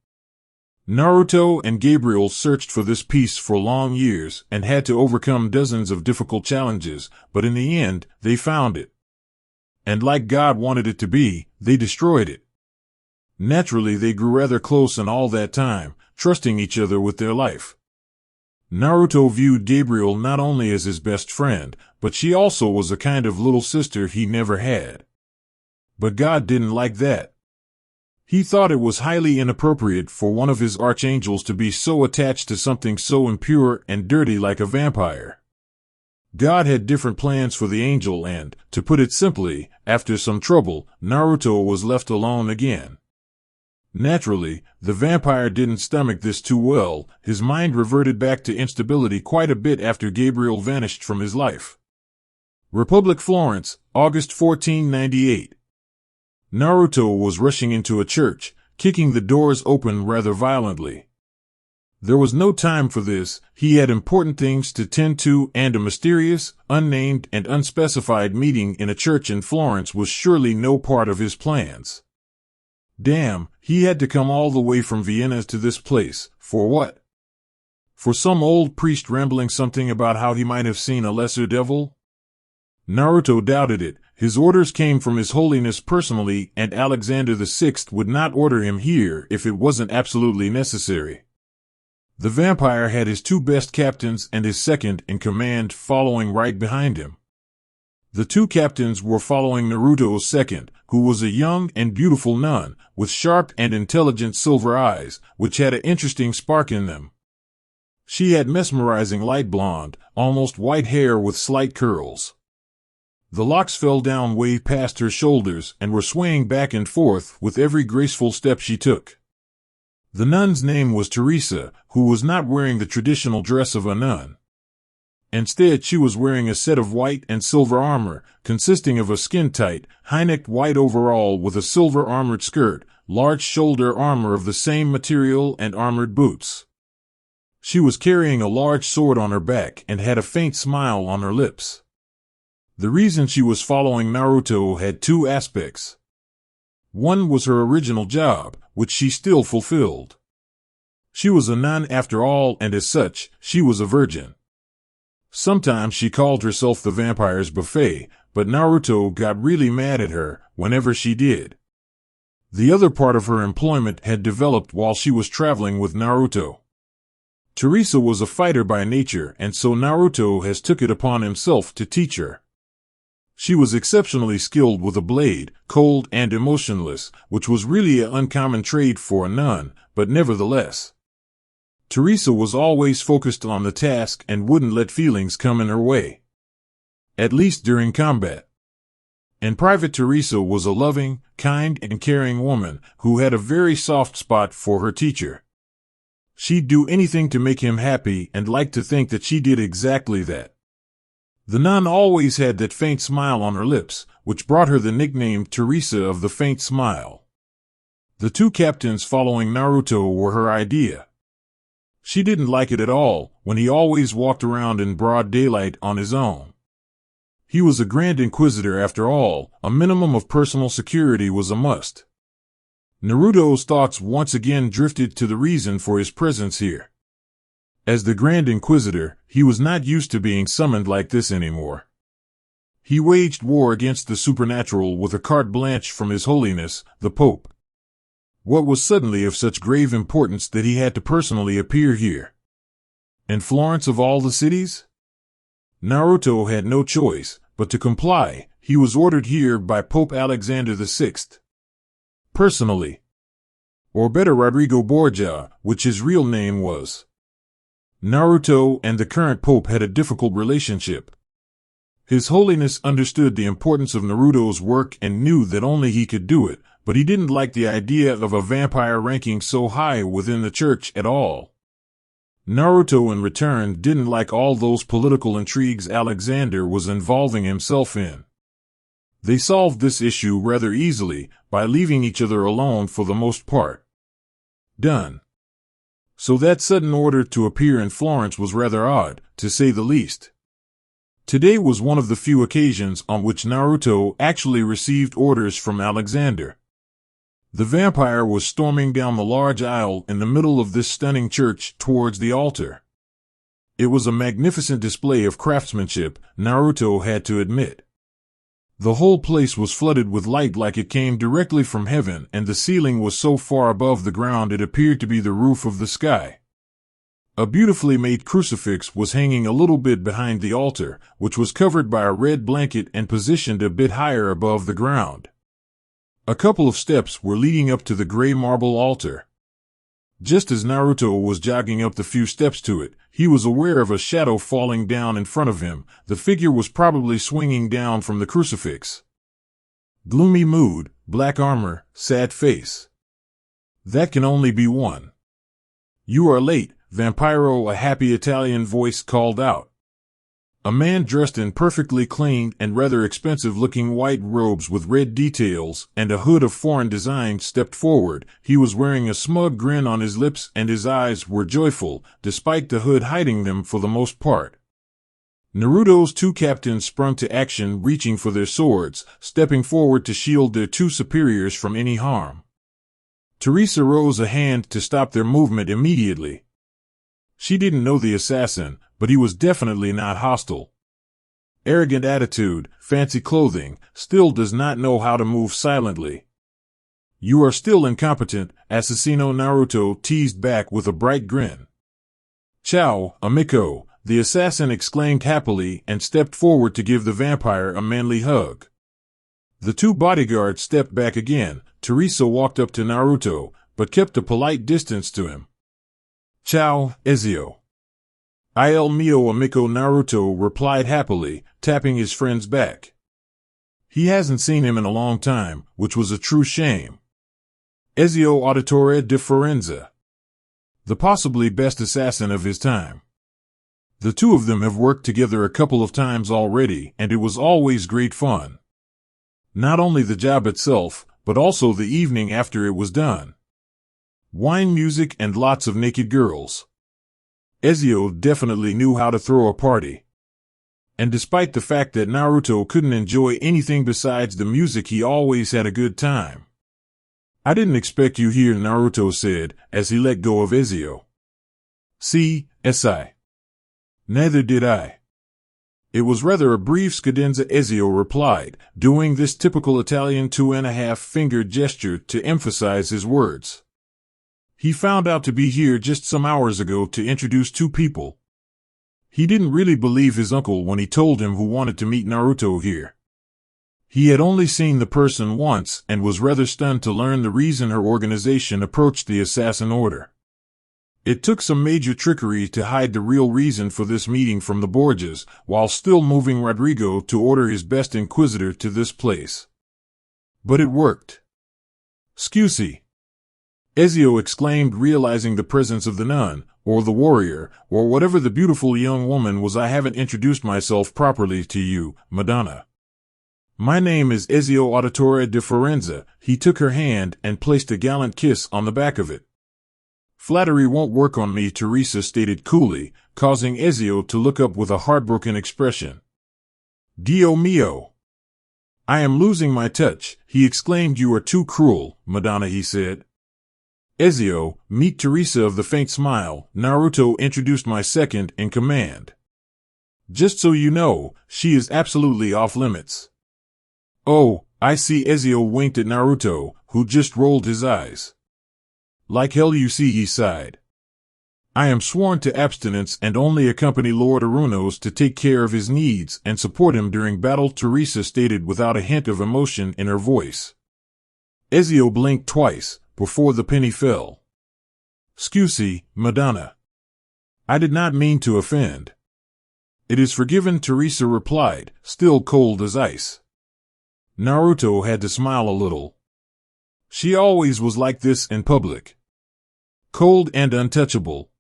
Naruto and Gabriel searched for this piece for long years and had to overcome dozens of difficult challenges, but in the end, they found it. And like God wanted it to be, they destroyed it. Naturally, they grew rather close in all that time, trusting each other with their life. Naruto viewed Gabriel not only as his best friend, but she also was a kind of little sister he never had. But God didn't like that. He thought it was highly inappropriate for one of his archangels to be so attached to something so impure and dirty like a vampire. God had different plans for the angel and, to put it simply, after some trouble, Naruto was left alone again. Naturally, the vampire didn't stomach this too well. His mind reverted back to instability quite a bit after Gabriel vanished from his life. Republic Florence, August 1498. Naruto was rushing into a church, kicking the doors open rather violently. There was no time for this. He had important things to tend to, and a mysterious, unnamed, and unspecified meeting in a church in Florence was surely no part of his plans. Damn, he had to come all the way from Vienna to this place. For what? For some old priest rambling something about how he might have seen a lesser devil? Naruto doubted it. His orders came from His Holiness personally, and Alexander VI would not order him here if it wasn't absolutely necessary. The vampire had his two best captains and his second in command following right behind him. The two captains were following Naruto's second, who was a young and beautiful nun, with sharp and intelligent silver eyes, which had an interesting spark in them. She had mesmerizing light blonde, almost white hair with slight curls. The locks fell down way past her shoulders and were swaying back and forth with every graceful step she took. The nun's name was Teresa, who was not wearing the traditional dress of a nun. Instead, she was wearing a set of white and silver armor, consisting of a skin-tight, high-necked white overall with a silver armored skirt, large shoulder armor of the same material, and armored boots. She was carrying a large sword on her back and had a faint smile on her lips. The reason she was following Naruto had two aspects. One was her original job, which she still fulfilled. She was a nun after all, and as such, she was a virgin. Sometimes she called herself the vampire's buffet, but Naruto got really mad at her whenever she did. The other part of her employment had developed while she was traveling with Naruto. Teresa was a fighter by nature, and so Naruto has took it upon himself to teach her. She was exceptionally skilled with a blade, cold and emotionless, which was really an uncommon trait for a nun, but nevertheless. Teresa was always focused on the task and wouldn't let feelings come in her way. At least during combat. In private, Teresa was a loving, kind, and caring woman who had a very soft spot for her teacher. She'd do anything to make him happy and liked to think that she did exactly that. The nun always had that faint smile on her lips, which brought her the nickname Teresa of the Faint Smile. The two captains following Naruto were her idea. She didn't like it at all when he always walked around in broad daylight on his own. He was a Grand Inquisitor after all. A minimum of personal security was a must. Naruto's thoughts once again drifted to the reason for his presence here. As the Grand Inquisitor, he was not used to being summoned like this anymore. He waged war against the supernatural with a carte blanche from His Holiness, the Pope. What was suddenly of such grave importance that he had to personally appear here? In Florence of all the cities? Naruto had no choice but to comply. He was ordered here by Pope Alexander VI. Personally. Or better, Rodrigo Borgia, which his real name was. Naruto and the current pope had a difficult relationship. His Holiness understood the importance of Naruto's work and knew that only he could do it, but he didn't like the idea of a vampire ranking so high within the church at all. Naruto, in return, didn't like all those political intrigues Alexander was involving himself in. They solved this issue rather easily by leaving each other alone for the most part. Done. So that sudden order to appear in Florence was rather odd, to say the least. Today was one of the few occasions on which Naruto actually received orders from Alexander. The vampire was storming down the large aisle in the middle of this stunning church towards the altar. It was a magnificent display of craftsmanship, Naruto had to admit. The whole place was flooded with light like it came directly from heaven, and the ceiling was so far above the ground it appeared to be the roof of the sky. A beautifully made crucifix was hanging a little bit behind the altar, which was covered by a red blanket and positioned a bit higher above the ground. A couple of steps were leading up to the gray marble altar. Just as Naruto was jogging up the few steps to it, he was aware of a shadow falling down in front of him. The figure was probably swinging down from the crucifix. Gloomy mood, black armor, sad face. That can only be one. You are late, Vampiro, a happy Italian voice called out. A man dressed in perfectly clean and rather expensive-looking white robes with red details and a hood of foreign design stepped forward. He was wearing a smug grin on his lips and his eyes were joyful, despite the hood hiding them for the most part. Naruto's two captains sprung to action, reaching for their swords, stepping forward to shield their two superiors from any harm. Teresa rose a hand to stop their movement immediately. She didn't know the assassin, but he was definitely not hostile. Arrogant attitude, fancy clothing, still does not know how to move silently. You are still incompetent, Assassino, Naruto teased back with a bright grin. Ciao, amico, the assassin exclaimed happily and stepped forward to give the vampire a manly hug. The two bodyguards stepped back again. Teresa walked up to Naruto, but kept a polite distance to him. Ciao, Ezio. Il mio amico, Naruto replied happily, tapping his friend's back. He hasn't seen him in a long time, which was a true shame. Ezio Auditore di Firenze. The possibly best assassin of his time. The two of them have worked together a couple of times already, and it was always great fun. Not only the job itself, but also the evening after it was done. Wine, music, and lots of naked girls. Ezio definitely knew how to throw a party. And despite the fact that Naruto couldn't enjoy anything besides the music, he always had a good time. I didn't expect you here, Naruto said, as he let go of Ezio. Si, neither did I. It was rather a brief scadenza, Ezio replied, doing this typical Italian 2.5-finger gesture to emphasize his words. He found out to be here just some hours ago to introduce two people. He didn't really believe his uncle when he told him who wanted to meet Naruto here. He had only seen the person once and was rather stunned to learn the reason her organization approached the assassin order. It took some major trickery to hide the real reason for this meeting from the Borgias, while still moving Rodrigo to order his best inquisitor to this place. But it worked. Scusi! Ezio exclaimed, realizing the presence of the nun, or the warrior, or whatever the beautiful young woman was. I haven't introduced myself properly to you, Madonna. My name is Ezio Auditore di Firenze. He took her hand and placed a gallant kiss on the back of it. Flattery won't work on me, Teresa stated coolly, causing Ezio to look up with a heartbroken expression. Dio mio! I am losing my touch, he exclaimed. You are too cruel, Madonna, he said. Ezio, meet Teresa of the faint smile. Naruto introduced my second in command. Just so you know, she is absolutely off limits. Oh, I see. Ezio winked at Naruto, who just rolled his eyes. Like hell you see, he sighed. I am sworn to abstinence and only accompany Lord Arunos to take care of his needs and support him during battle, Teresa stated without a hint of emotion in her voice. Ezio blinked twice before the penny fell. Scusi, Madonna. I did not mean to offend. It is forgiven, Teresa replied, still cold as ice. Naruto had to smile a little. She always was like this in public. Cold and untouchable.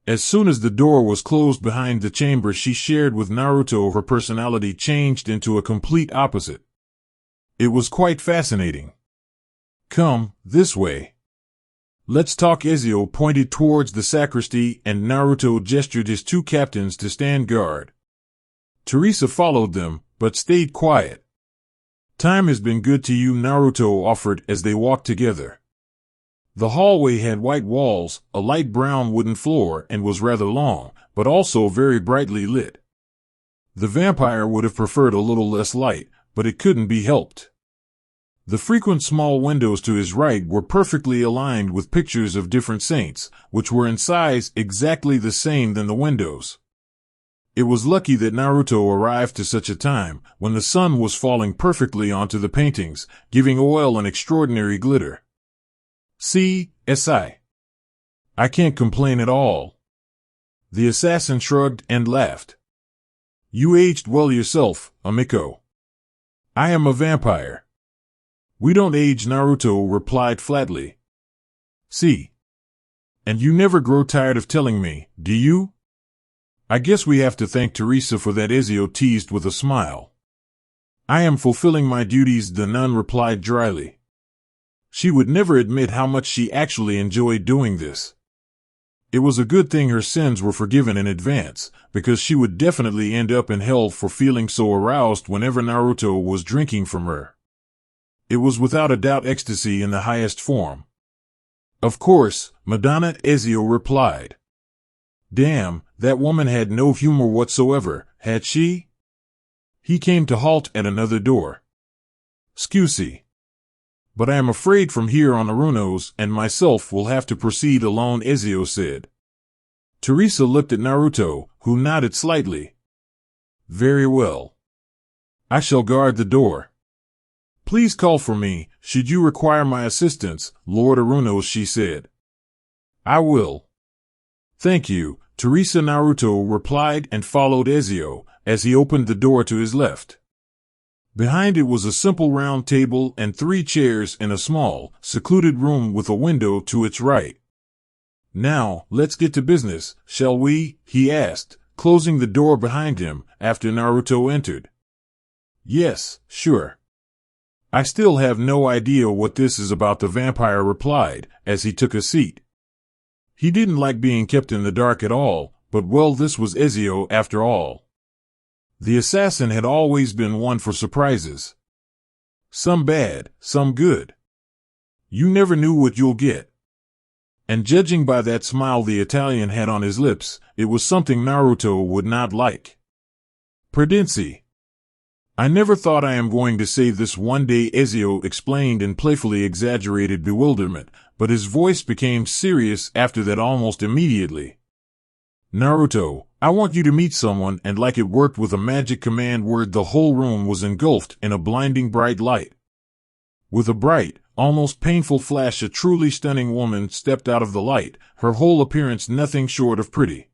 As soon as the door was closed behind the chamber she shared with Naruto, her personality changed into a complete opposite. It was quite fascinating. Come, this way. Let's talk. Ezio pointed towards the sacristy and Naruto gestured his two captains to stand guard. Teresa followed them, but stayed quiet. Time has been good to you, Naruto offered as they walked together. The hallway had white walls, a light brown wooden floor, and was rather long, but also very brightly lit. The vampire would have preferred a little less light, but it couldn't be helped. The frequent small windows to his right were perfectly aligned with pictures of different saints, which were in size exactly the same than the windows. It was lucky that Naruto arrived to such a time, when the sun was falling perfectly onto the paintings, giving oil an extraordinary glitter. See, S.I. I can't complain at all. The assassin shrugged and laughed. You aged well yourself, Amiko. I am a vampire. We don't age, Naruto replied flatly. See. And you never grow tired of telling me, do you? I guess we have to thank Teresa for that, Ezio teased with a smile. I am fulfilling my duties, the nun replied dryly. She would never admit how much she actually enjoyed doing this. It was a good thing her sins were forgiven in advance, because she would definitely end up in hell for feeling so aroused whenever Naruto was drinking from her. It was without a doubt ecstasy in the highest form. Of course, Madonna, Ezio replied. Damn, that woman had no humor whatsoever, had she? He came to halt at another door. Scusi. But I am afraid from here on Aruno's and myself will have to proceed alone, Ezio said. Teresa looked at Naruto, who nodded slightly. Very well. I shall guard the door. Please call for me, should you require my assistance, Lord Aruno, she said. I will. Thank you, Teresa. Naruto replied and followed Ezio, as he opened the door to his left. Behind it was a simple round table and 3 chairs in a small, secluded room with a window to its right. Now, let's get to business, shall we? He asked, closing the door behind him after Naruto entered. Yes, sure. I still have no idea what this is about, the vampire replied, as he took a seat. He didn't like being kept in the dark at all, but well, this was Ezio after all. The assassin had always been one for surprises. Some bad, some good. You never knew what you'll get. And judging by that smile the Italian had on his lips, it was something Naruto would not like. Prudency. I never thought I am going to say this one day, Ezio explained in playfully exaggerated bewilderment, but his voice became serious after that almost immediately. Naruto, I want you to meet someone, and like it worked with a magic command word, the whole room was engulfed in a blinding bright light. With a bright, almost painful flash, a truly stunning woman stepped out of the light, her whole appearance nothing short of pretty.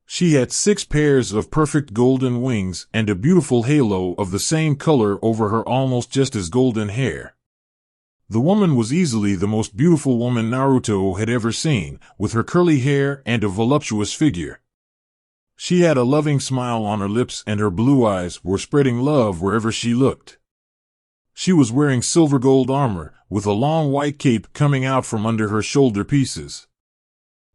She had 6 pairs of perfect golden wings and a beautiful halo of the same color over her almost just as golden hair. The woman was easily the most beautiful woman Naruto had ever seen, with her curly hair and a voluptuous figure. She had a loving smile on her lips and her blue eyes were spreading love wherever she looked. She was wearing silver gold armor, with a long white cape coming out from under her shoulder pieces.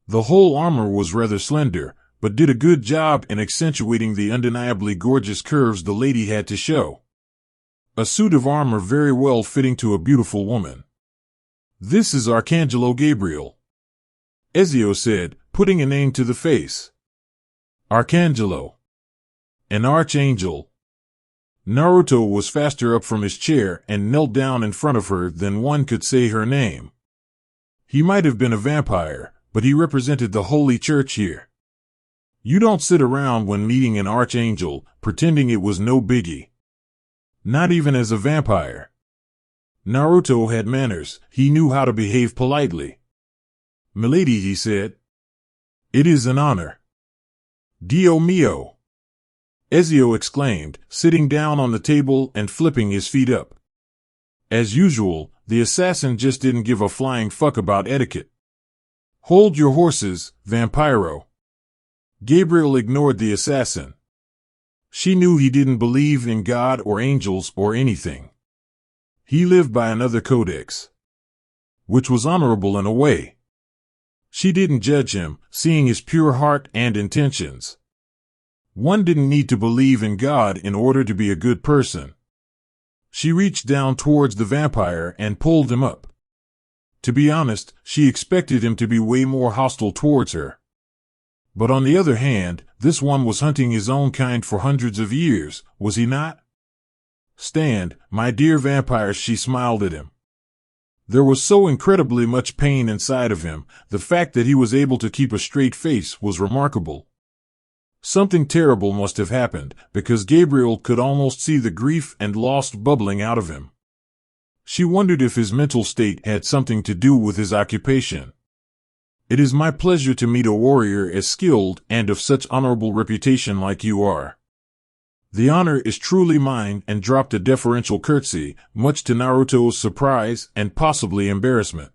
The whole armor was rather slender, but did a good job in accentuating the undeniably gorgeous curves the lady had to show. A suit of armor very well fitting to a beautiful woman. This is Arcangelo Gabriel, Ezio said, putting a name to the face. Arcangelo. An archangel. Naruto was faster up from his chair and knelt down in front of her than one could say her name. He might have been a vampire, but he represented the Holy Church here. You don't sit around when meeting an archangel, pretending it was no biggie. Not even as a vampire. Naruto had manners, he knew how to behave politely. Milady, he said. It is an honor. Dio mio! Ezio exclaimed, sitting down on the table and flipping his feet up. As usual, the assassin just didn't give a flying fuck about etiquette. Hold your horses, Vampiro. Gabriel ignored the assassin. She knew he didn't believe in God or angels or anything. He lived by another codex, which was honorable in a way. She didn't judge him, seeing his pure heart and intentions. One didn't need to believe in God in order to be a good person. She reached down towards the vampire and pulled him up. To be honest, she expected him to be way more hostile towards her. But on the other hand, this one was hunting his own kind for hundreds of years, was he not? "Stand, my dear vampire," she smiled at him. There was so incredibly much pain inside of him, the fact that he was able to keep a straight face was remarkable. Something terrible must have happened, because Gabriel could almost see the grief and loss bubbling out of him. She wondered if his mental state had something to do with his occupation. "It is my pleasure to meet a warrior as skilled and of such honorable reputation like you are. The honor is truly mine," and dropped a deferential curtsy, much to Naruto's surprise and possibly embarrassment.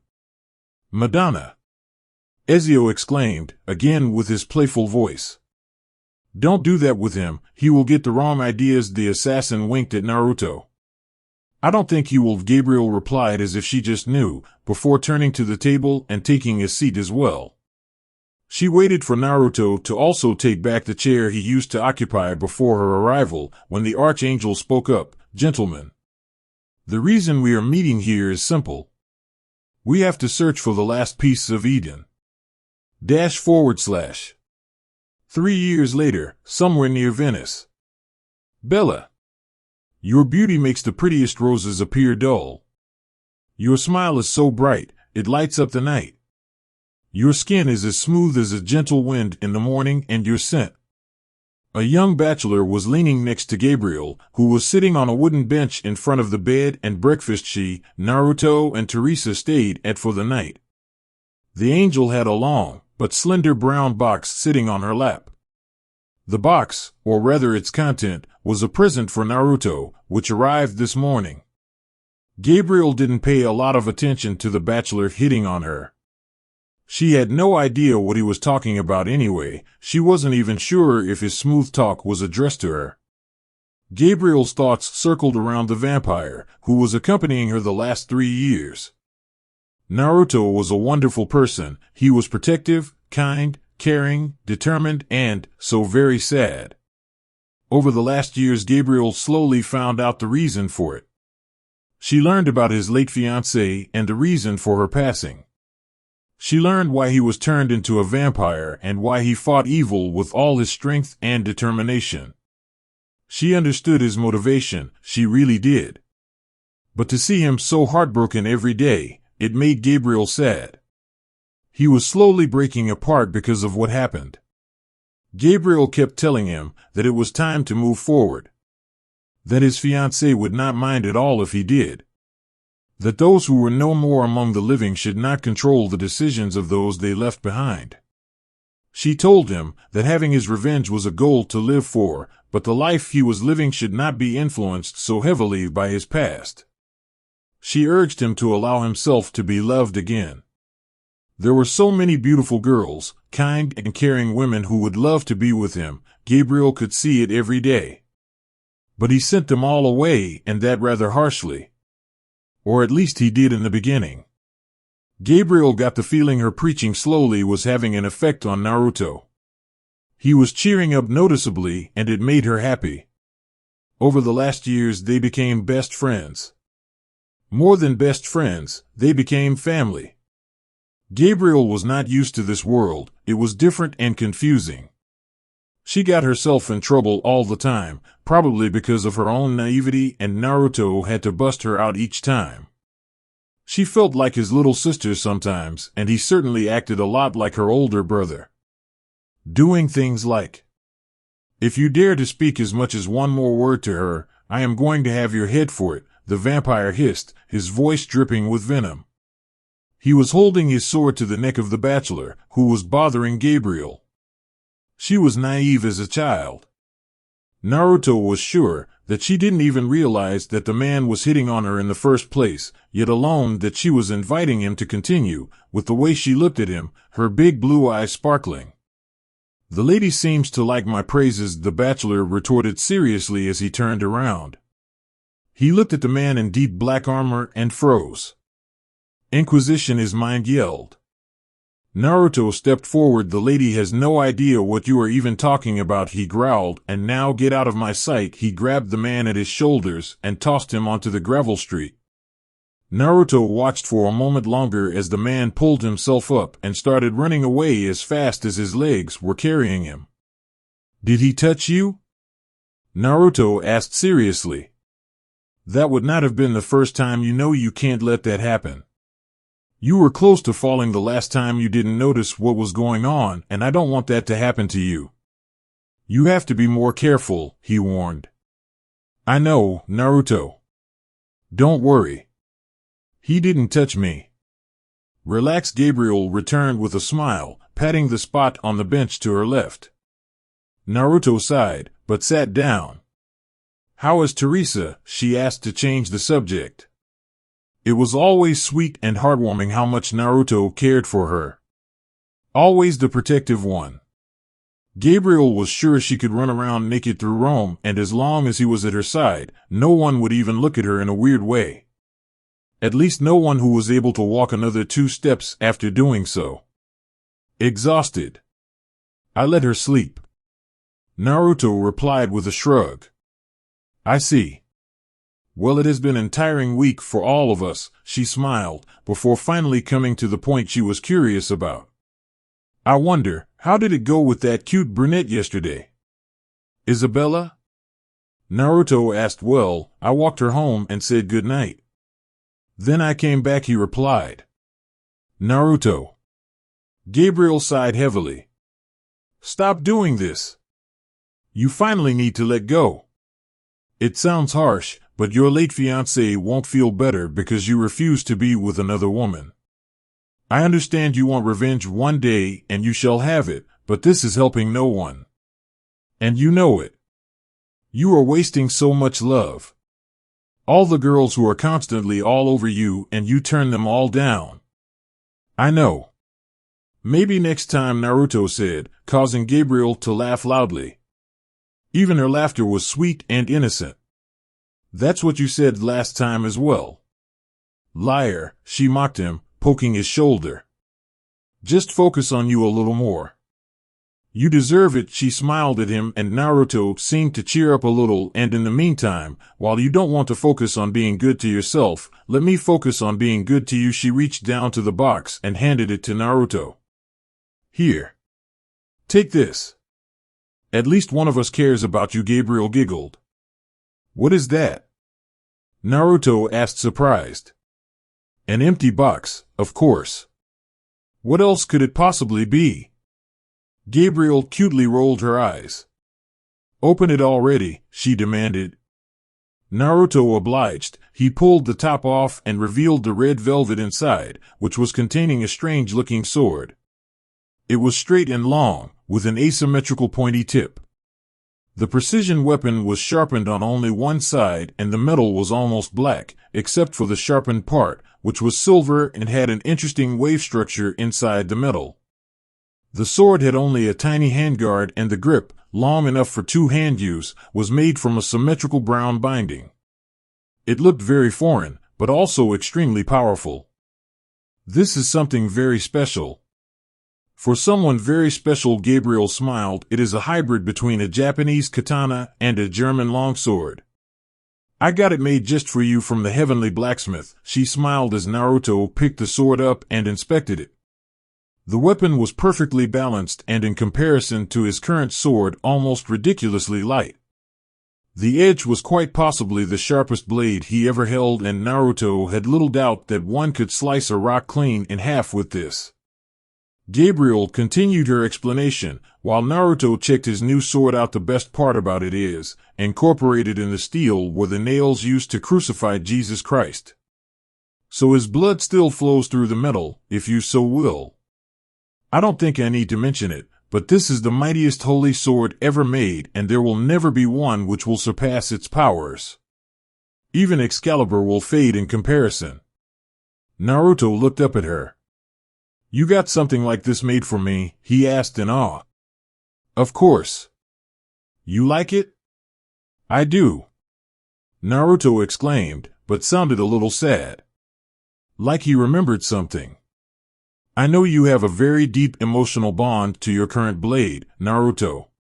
"Madonna!" Ezio exclaimed, again with his playful voice. "Don't do that with him, he will get the wrong ideas." The assassin winked at Naruto. "I don't think he will," Gabriel replied as if she just knew, before turning to the table and taking a seat as well. She waited for Naruto to also take back the chair he used to occupy before her arrival, when the Archangel spoke up. "Gentlemen, the reason we are meeting here is simple. We have to search for the last piece of Eden. / 3 years later, somewhere near Venice. Bella, your beauty makes the prettiest roses appear dull. Your smile is so bright, it lights up the night. Your skin is as smooth as a gentle wind in the morning, and your scent." A young bachelor was leaning next to Gabriel, who was sitting on a wooden bench in front of the bed and breakfast she, Naruto, and Teresa stayed at for the night. The angel had a long, but slender brown box sitting on her lap. The box, or rather its content, was a present for Naruto, which arrived this morning. Gabriel didn't pay a lot of attention to the bachelor hitting on her. She had no idea what he was talking about anyway. She wasn't even sure if his smooth talk was addressed to her. Gabriel's thoughts circled around the vampire, who was accompanying her the last 3 years. Naruto was a wonderful person. He was protective, kind, caring, determined, and so very sad. Over the last years, Gabriel slowly found out the reason for it. She learned about his late fiancée and the reason for her passing. She learned why he was turned into a vampire and why he fought evil with all his strength and determination. She understood his motivation, she really did. But to see him so heartbroken every day, it made Gabriel sad. He was slowly breaking apart because of what happened. Gabriel kept telling him that it was time to move forward. That his fiancée would not mind at all if he did. That those who were no more among the living should not control the decisions of those they left behind. She told him that having his revenge was a goal to live for, but the life he was living should not be influenced so heavily by his past. She urged him to allow himself to be loved again. There were so many beautiful girls, kind and caring women who would love to be with him. Gabriel could see it every day. But he sent them all away, and that rather harshly. Or at least he did in the beginning. Gabriel got the feeling her preaching slowly was having an effect on Naruto. He was cheering up noticeably, and it made her happy. Over the last years they became best friends. More than best friends, they became family. Gabriel was not used to this world. It was different and confusing. She got herself in trouble all the time, probably because of her own naivety, and Naruto had to bust her out each time. She felt like his little sister sometimes, and he certainly acted a lot like her older brother. Doing things like, "If you dare to speak as much as one more word to her, I am going to have your head for it," the vampire hissed, his voice dripping with venom. He was holding his sword to the neck of the bachelor, who was bothering Gabriel. She was naive as a child. Naruto was sure that she didn't even realize that the man was hitting on her in the first place, yet alone that she was inviting him to continue, with the way she looked at him, her big blue eyes sparkling. "The lady seems to like my praises," the bachelor retorted seriously as he turned around. He looked at the man in deep black armor and froze. "Inquisition is mine," yelled. Naruto stepped forward. "The lady has no idea what you are even talking about," he growled, "and now get out of my sight." He grabbed the man at his shoulders and tossed him onto the gravel street. Naruto watched for a moment longer as the man pulled himself up and started running away as fast as his legs were carrying him. "Did he touch you?" Naruto asked seriously. That would not have been the first time. You can't let that happen. You were close to falling the last time you didn't notice what was going on, and I don't want that to happen to you. You have to be more careful, he warned. I know, Naruto. Don't worry. He didn't touch me. Relax. Gabriel returned with a smile, patting the spot on the bench to her left. Naruto sighed, but sat down. How is Teresa? She asked to change the subject. It was always sweet and heartwarming how much Naruto cared for her. Always the protective one. Gabriel was sure she could run around naked through Rome, and as long as he was at her side, no one would even look at her in a weird way. At least no one who was able to walk another 2 steps after doing so. Exhausted. I let her sleep. Naruto replied with a shrug. I see. Well, it has been a tiring week for all of us, she smiled, before finally coming to the point she was curious about. I wonder, how did it go with that cute brunette yesterday? Isabella? Naruto asked. Well, I walked her home and said good night. Then I came back, he replied. Naruto. Gabriel sighed heavily. Stop doing this. You finally need to let go. It sounds harsh, but your late fiancé won't feel better because you refuse to be with another woman. I understand you want revenge one day, and you shall have it, but this is helping no one. And you know it. You are wasting so much love. All the girls who are constantly all over you, and you turn them all down. I know. Maybe next time, Naruto said, causing Gabriel to laugh loudly. Even her laughter was sweet and innocent. That's what you said last time as well. Liar, she mocked him, poking his shoulder. Just focus on you a little more. You deserve it, she smiled at him, and Naruto seemed to cheer up a little. And in the meantime, while you don't want to focus on being good to yourself, let me focus on being good to you. She reached down to the box and handed it to Naruto. Here. Take this. At least one of us cares about you, Gabriel giggled. What is that? Naruto asked, surprised. An empty box, of course. What else could it possibly be? Gabriel cutely rolled her eyes. Open it already, she demanded. Naruto obliged. He pulled the top off and revealed the red velvet inside, which was containing a strange-looking sword. It was straight and long, with an asymmetrical pointy tip. The precision weapon was sharpened on only one side, and the metal was almost black, except for the sharpened part, which was silver and had an interesting wave structure inside the metal. The sword had only a tiny handguard, and the grip, long enough for 2-hand use, was made from a symmetrical brown binding. It looked very foreign, but also extremely powerful. This is something very special. For someone very special, Gabriel smiled. It is a hybrid between a Japanese katana and a German longsword. I got it made just for you from the heavenly blacksmith, she smiled as Naruto picked the sword up and inspected it. The weapon was perfectly balanced and, in comparison to his current sword, almost ridiculously light. The edge was quite possibly the sharpest blade he ever held, and Naruto had little doubt that one could slice a rock clean in half with this. Gabriel continued her explanation, while Naruto checked his new sword out. The best part about it is, incorporated in the steel were the nails used to crucify Jesus Christ. So his blood still flows through the metal, if you so will. I don't think I need to mention it, but this is the mightiest holy sword ever made, and there will never be one which will surpass its powers. Even Excalibur will fade in comparison. Naruto looked up at her. You got something like this made for me? He asked in awe. Of course. You like it? I do. Naruto exclaimed, but sounded a little sad. Like he remembered something. I know you have a very deep emotional bond to your current blade, Naruto.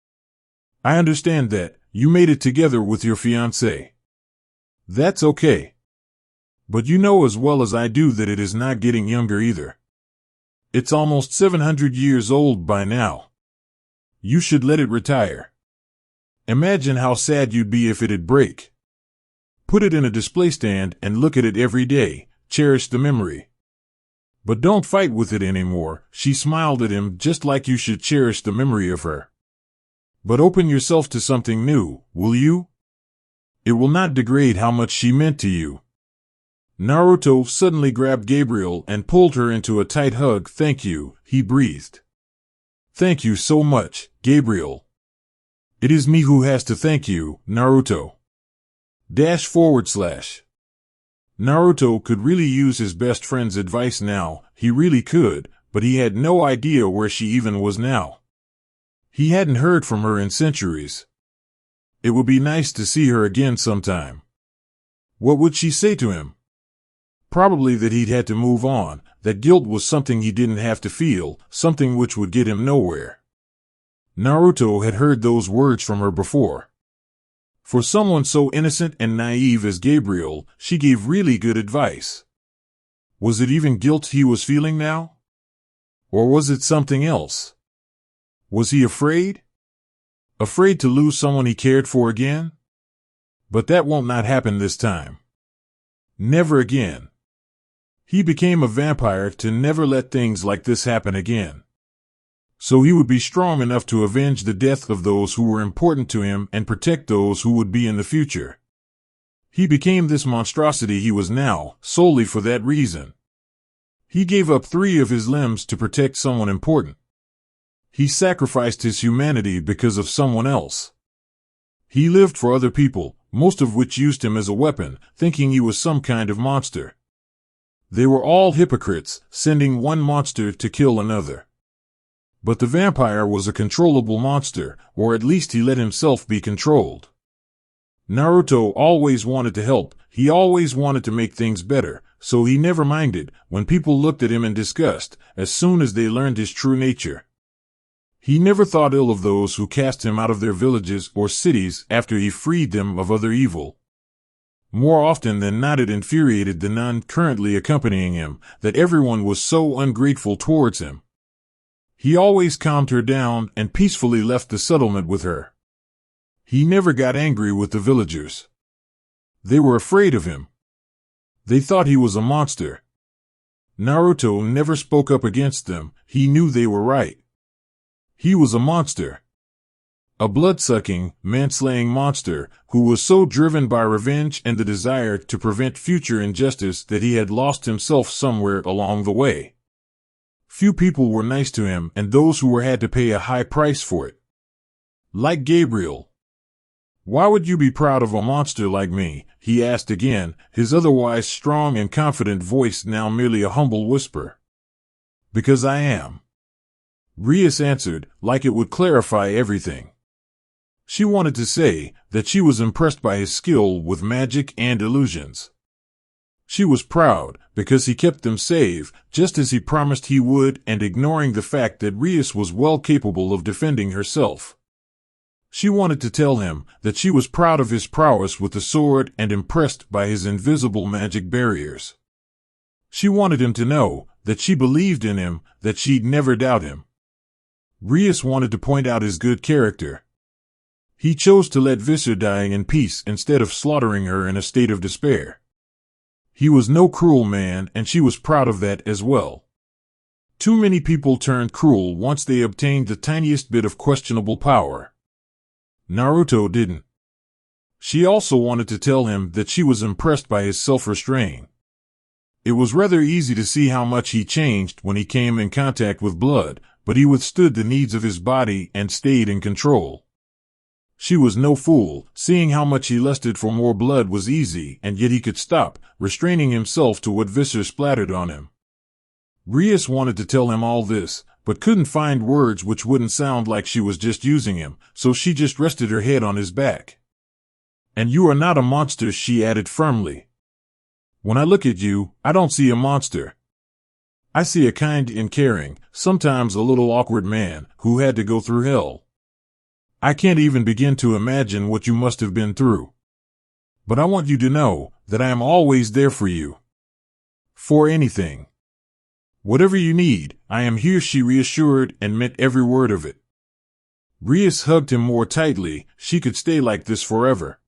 I understand that. You made it together with your fiancé. That's okay. But you know as well as I do that it is not getting younger either. It's almost 700 years old by now. You should let it retire. Imagine how sad you'd be if it'd break. Put it in a display stand and look at it every day. Cherish the memory. But don't fight with it anymore. She smiled at him, just like you should cherish the memory of her. But open yourself to something new, will you? It will not degrade how much she meant to you. Naruto suddenly grabbed Gabriel and pulled her into a tight hug. Thank you, he breathed. Thank you so much, Gabriel. It is me who has to thank you, Naruto. // Naruto could really use his best friend's advice now, he really could, but he had no idea where she even was now. He hadn't heard from her in centuries. It would be nice to see her again sometime. What would she say to him? Probably that he'd had to move on, that guilt was something he didn't have to feel, something which would get him nowhere. Naruto had heard those words from her before. For someone so innocent and naive as Gabriel, she gave really good advice. Was it even guilt he was feeling now? Or was it something else? Was he afraid? Afraid to lose someone he cared for again? But that won't not happen this time. Never again. He became a vampire to never let things like this happen again. So he would be strong enough to avenge the death of those who were important to him and protect those who would be in the future. He became this monstrosity he was now, solely for that reason. He gave up 3 of his limbs to protect someone important. He sacrificed his humanity because of someone else. He lived for other people, most of which used him as a weapon, thinking he was some kind of monster. They were all hypocrites, sending one monster to kill another. But the vampire was a controllable monster, or at least he let himself be controlled. Naruto always wanted to help, he always wanted to make things better, so he never minded when people looked at him in disgust, as soon as they learned his true nature. He never thought ill of those who cast him out of their villages or cities after he freed them of other evil. More often than not, it infuriated the nun currently accompanying him that everyone was so ungrateful towards him. He always calmed her down and peacefully left the settlement with her. He never got angry with the villagers. They were afraid of him. They thought he was a monster. Naruto never spoke up against them, he knew they were right. He was a monster. A blood-sucking, man-slaying monster who was so driven by revenge and the desire to prevent future injustice that he had lost himself somewhere along the way. Few people were nice to him, and those who were had to pay a high price for it. Like Gabriel. Why would you be proud of a monster like me? He asked again, his otherwise strong and confident voice now merely a humble whisper. Because I am. Rias answered, like it would clarify everything. She wanted to say that she was impressed by his skill with magic and illusions. She was proud, because he kept them safe, just as he promised he would, and ignoring the fact that Rias was well capable of defending herself. She wanted to tell him that she was proud of his prowess with the sword and impressed by his invisible magic barriers. She wanted him to know that she believed in him, that she'd never doubt him. Rias wanted to point out his good character. He chose to let Visser die in peace instead of slaughtering her in a state of despair. He was no cruel man, and she was proud of that as well. Too many people turned cruel once they obtained the tiniest bit of questionable power. Naruto didn't. She also wanted to tell him that she was impressed by his self-restraint. It was rather easy to see how much he changed when he came in contact with blood, but he withstood the needs of his body and stayed in control. She was no fool, seeing how much he lusted for more blood was easy, and yet he could stop, restraining himself to what Visser splattered on him. Rias wanted to tell him all this, but couldn't find words which wouldn't sound like she was just using him, so she just rested her head on his back. And you are not a monster, she added firmly. When I look at you, I don't see a monster. I see a kind and caring, sometimes a little awkward man, who had to go through hell. I can't even begin to imagine what you must have been through. But I want you to know that I am always there for you. For anything. Whatever you need, I am here, she reassured and meant every word of it. Rias hugged him more tightly, she could stay like this forever.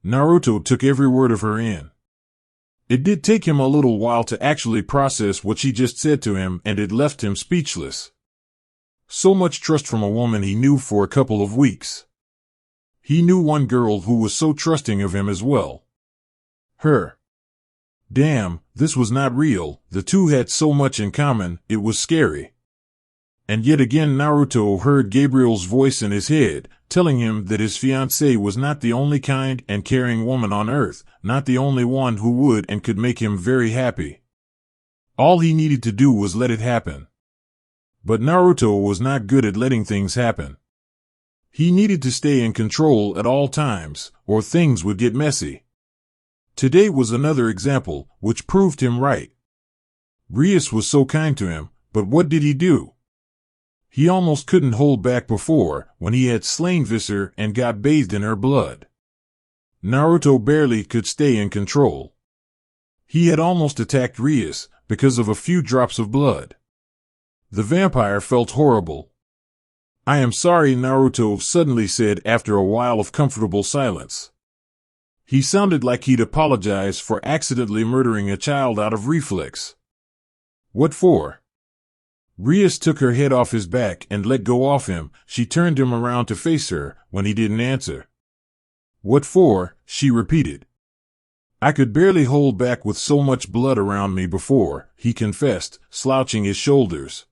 Naruto took every word of her in. It did take him a little while to actually process what she just said to him, and it left him speechless. So much trust from a woman he knew for a couple of weeks. He knew one girl who was so trusting of him as well. Her. Damn, this was not real. The two had so much in common, it was scary. And yet again Naruto heard Gabriel's voice in his head, telling him that his fiancée was not the only kind and caring woman on earth, not the only one who would and could make him very happy. All he needed to do was let it happen. But Naruto was not good at letting things happen. He needed to stay in control at all times, or things would get messy. Today was another example, which proved him right. Rias was so kind to him, but what did he do? He almost couldn't hold back before, when he had slain Visser and got bathed in her blood. Naruto barely could stay in control. He had almost attacked Rias, because of a few drops of blood. The vampire felt horrible. "I am sorry," Naruto suddenly said after a while of comfortable silence. He sounded like he'd apologize for accidentally murdering a child out of reflex. "What for?" Rias took her head off his back and let go of him. She turned him around to face her when he didn't answer. "What for?" she repeated. "I could barely hold back with so much blood around me before," he confessed, slouching his shoulders.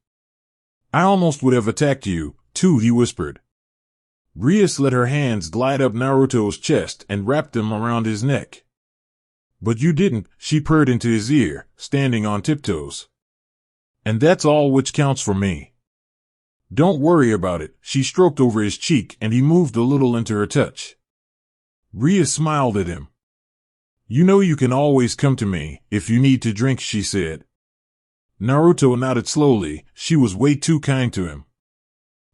"I almost would have attacked you, too," he whispered. Rias let her hands glide up Naruto's chest and wrapped them around his neck. "But you didn't," she purred into his ear, standing on tiptoes. "And that's all which counts for me. Don't worry about it." She stroked over his cheek and he moved a little into her touch. Rias smiled at him. "You know you can always come to me if you need to drink," she said. Naruto nodded slowly. She was way too kind to him.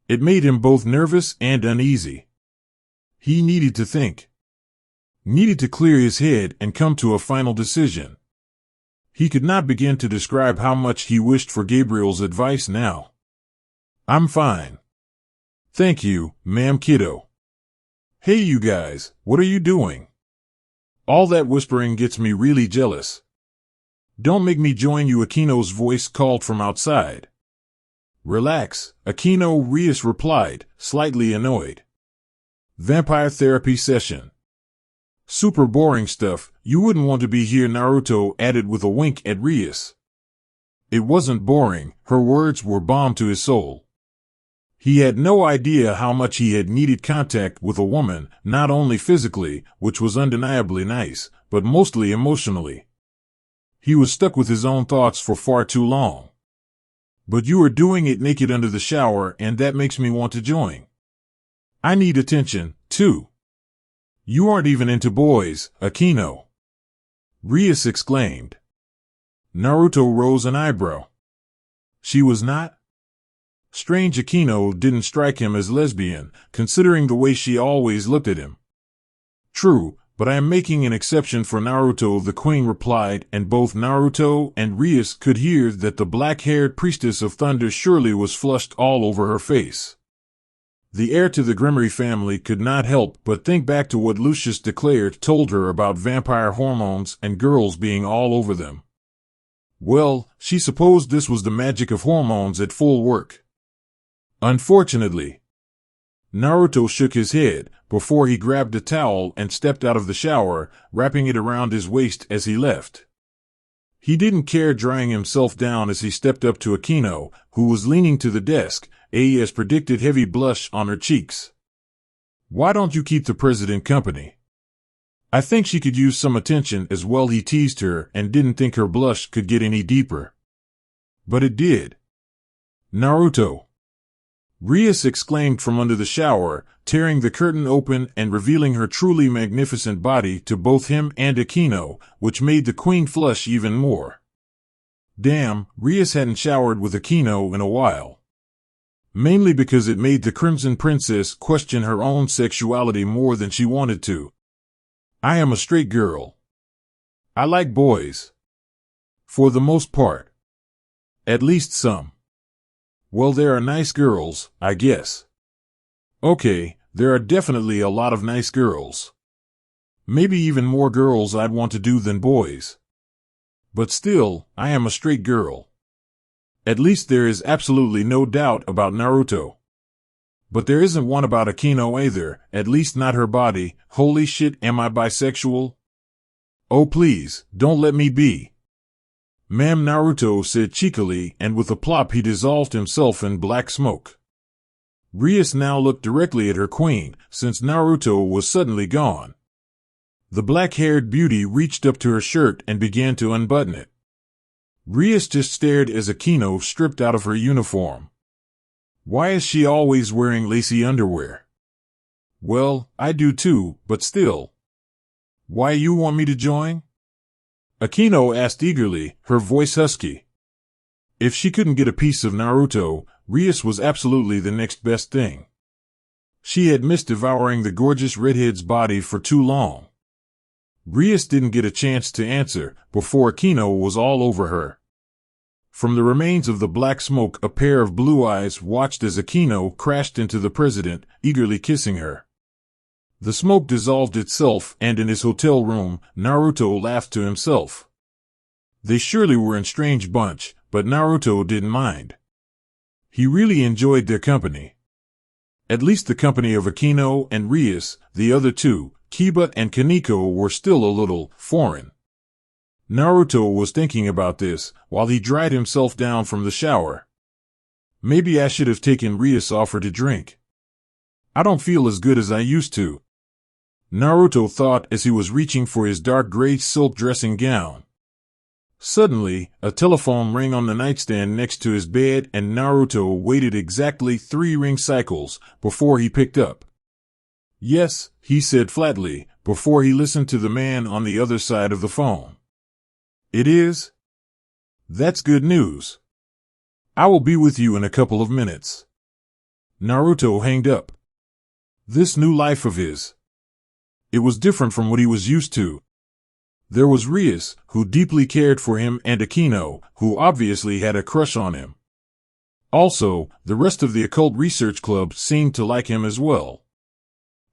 It made him both nervous and uneasy. He needed to think. Needed to clear his head and come to a final decision. He could not begin to describe how much he wished for Gabriel's advice now. "I'm fine. Thank you, ma'am kiddo." "Hey you guys, what are you doing? All that whispering gets me really jealous." "Don't make me join you," Akino's voice called from outside. "Relax, Akino," Rias replied, slightly annoyed. "Vampire therapy session. Super boring stuff, you wouldn't want to be here," Naruto added with a wink at Rias. It wasn't boring, her words were balm to his soul. He had no idea how much he had needed contact with a woman, not only physically, which was undeniably nice, but mostly emotionally. He was stuck with his own thoughts for far too long. "But you are doing it naked under the shower, and that makes me want to join. I need attention, too." "You aren't even into boys, Akino," Rias exclaimed. Naruto rose an eyebrow. She was not? Strange, Akino didn't strike him as lesbian, considering the way she always looked at him. "True, but I am making an exception for Naruto," the queen replied, and both Naruto and Rias could hear that the black-haired priestess of thunder surely was flushed all over her face. The heir to the Grimmery family could not help but think back to what Lucius declared told her about vampire hormones and girls being all over them. Well, she supposed this was the magic of hormones at full work. Unfortunately. Naruto shook his head before he grabbed a towel and stepped out of the shower, wrapping it around his waist as he left. He didn't care drying himself down as he stepped up to Akino, who was leaning to the desk, as predicted, heavy blush on her cheeks. "Why don't you keep the president company? I think she could use some attention as well," he teased her, and didn't think her blush could get any deeper. But it did. "Naruto!" Rias exclaimed from under the shower, tearing the curtain open and revealing her truly magnificent body to both him and Akino, which made the queen flush even more. Damn, Rias hadn't showered with Akino in a while. Mainly because it made the Crimson Princess question her own sexuality more than she wanted to. "I am a straight girl. I like boys. For the most part. At least some. Well, there are nice girls, I guess. Okay, there are definitely a lot of nice girls. Maybe even more girls I'd want to do than boys. But still, I am a straight girl. At least there is absolutely no doubt about Naruto. But there isn't one about Akino either, at least not her body. Holy shit, am I bisexual? Oh please, don't let me be. Ma'am, Naruto said cheekily, and with a plop he dissolved himself in black smoke. Rias now looked directly at her queen, since Naruto was suddenly gone. The black-haired beauty reached up to her shirt and began to unbutton it. Rias just stared as Akino stripped out of her uniform. Why is she always wearing lacy underwear? Well, I do too, but still. Why you want me to join? Akino asked eagerly, her voice husky. If she couldn't get a piece of Naruto, Rias was absolutely the next best thing. She had missed devouring the gorgeous redhead's body for too long. Rias didn't get a chance to answer before Akino was all over her. From the remains of the black smoke, a pair of blue eyes watched as Akino crashed into the president, eagerly kissing her. The smoke dissolved itself, and in his hotel room, Naruto laughed to himself. They surely were an strange bunch, but Naruto didn't mind. He really enjoyed their company. At least the company of Akino and Rias. The other two, Kiba and Kaneko, were still a little foreign. Naruto was thinking about this while he dried himself down from the shower. Maybe I should have taken Rias' offer to drink. I don't feel as good as I used to, Naruto thought as he was reaching for his dark gray silk dressing gown. Suddenly, a telephone rang on the nightstand next to his bed, and Naruto waited exactly 3 ring cycles before he picked up. Yes, he said flatly, before he listened to the man on the other side of the phone. It is? That's good news. I will be with you in a couple of minutes. Naruto hanged up. This new life of his. It was different from what he was used to. There was Rias, who deeply cared for him, and Akino, who obviously had a crush on him. Also, the rest of the occult research club seemed to like him as well.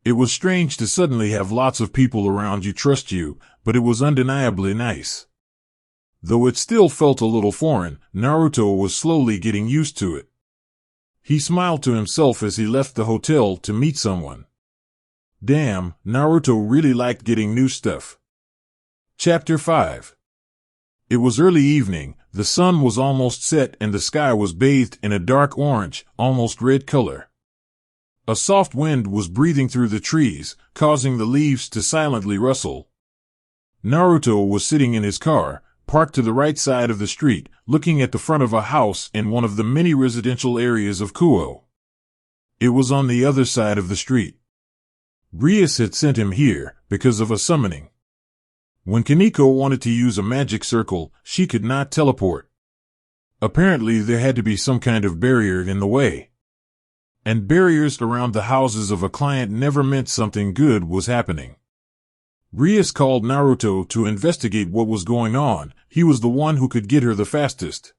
It was strange to suddenly have lots of people around you trust you, but it was undeniably nice. Though it still felt a little foreign, Naruto was slowly getting used to it. He smiled to himself as he left the hotel to meet someone. Damn, Naruto really liked getting new stuff. Chapter 5. It was early evening, the sun was almost set and the sky was bathed in a dark orange, almost red color. A soft wind was breathing through the trees, causing the leaves to silently rustle. Naruto was sitting in his car, parked to the right side of the street, looking at the front of a house in one of the many residential areas of Kuo. It was on the other side of the street. Rias had sent him here because of a summoning. When Kaneko wanted to use a magic circle, she could not teleport. Apparently there had to be some kind of barrier in the way. And barriers around the houses of a client never meant something good was happening. Rias called Naruto to investigate what was going on. He was the one who could get her the fastest.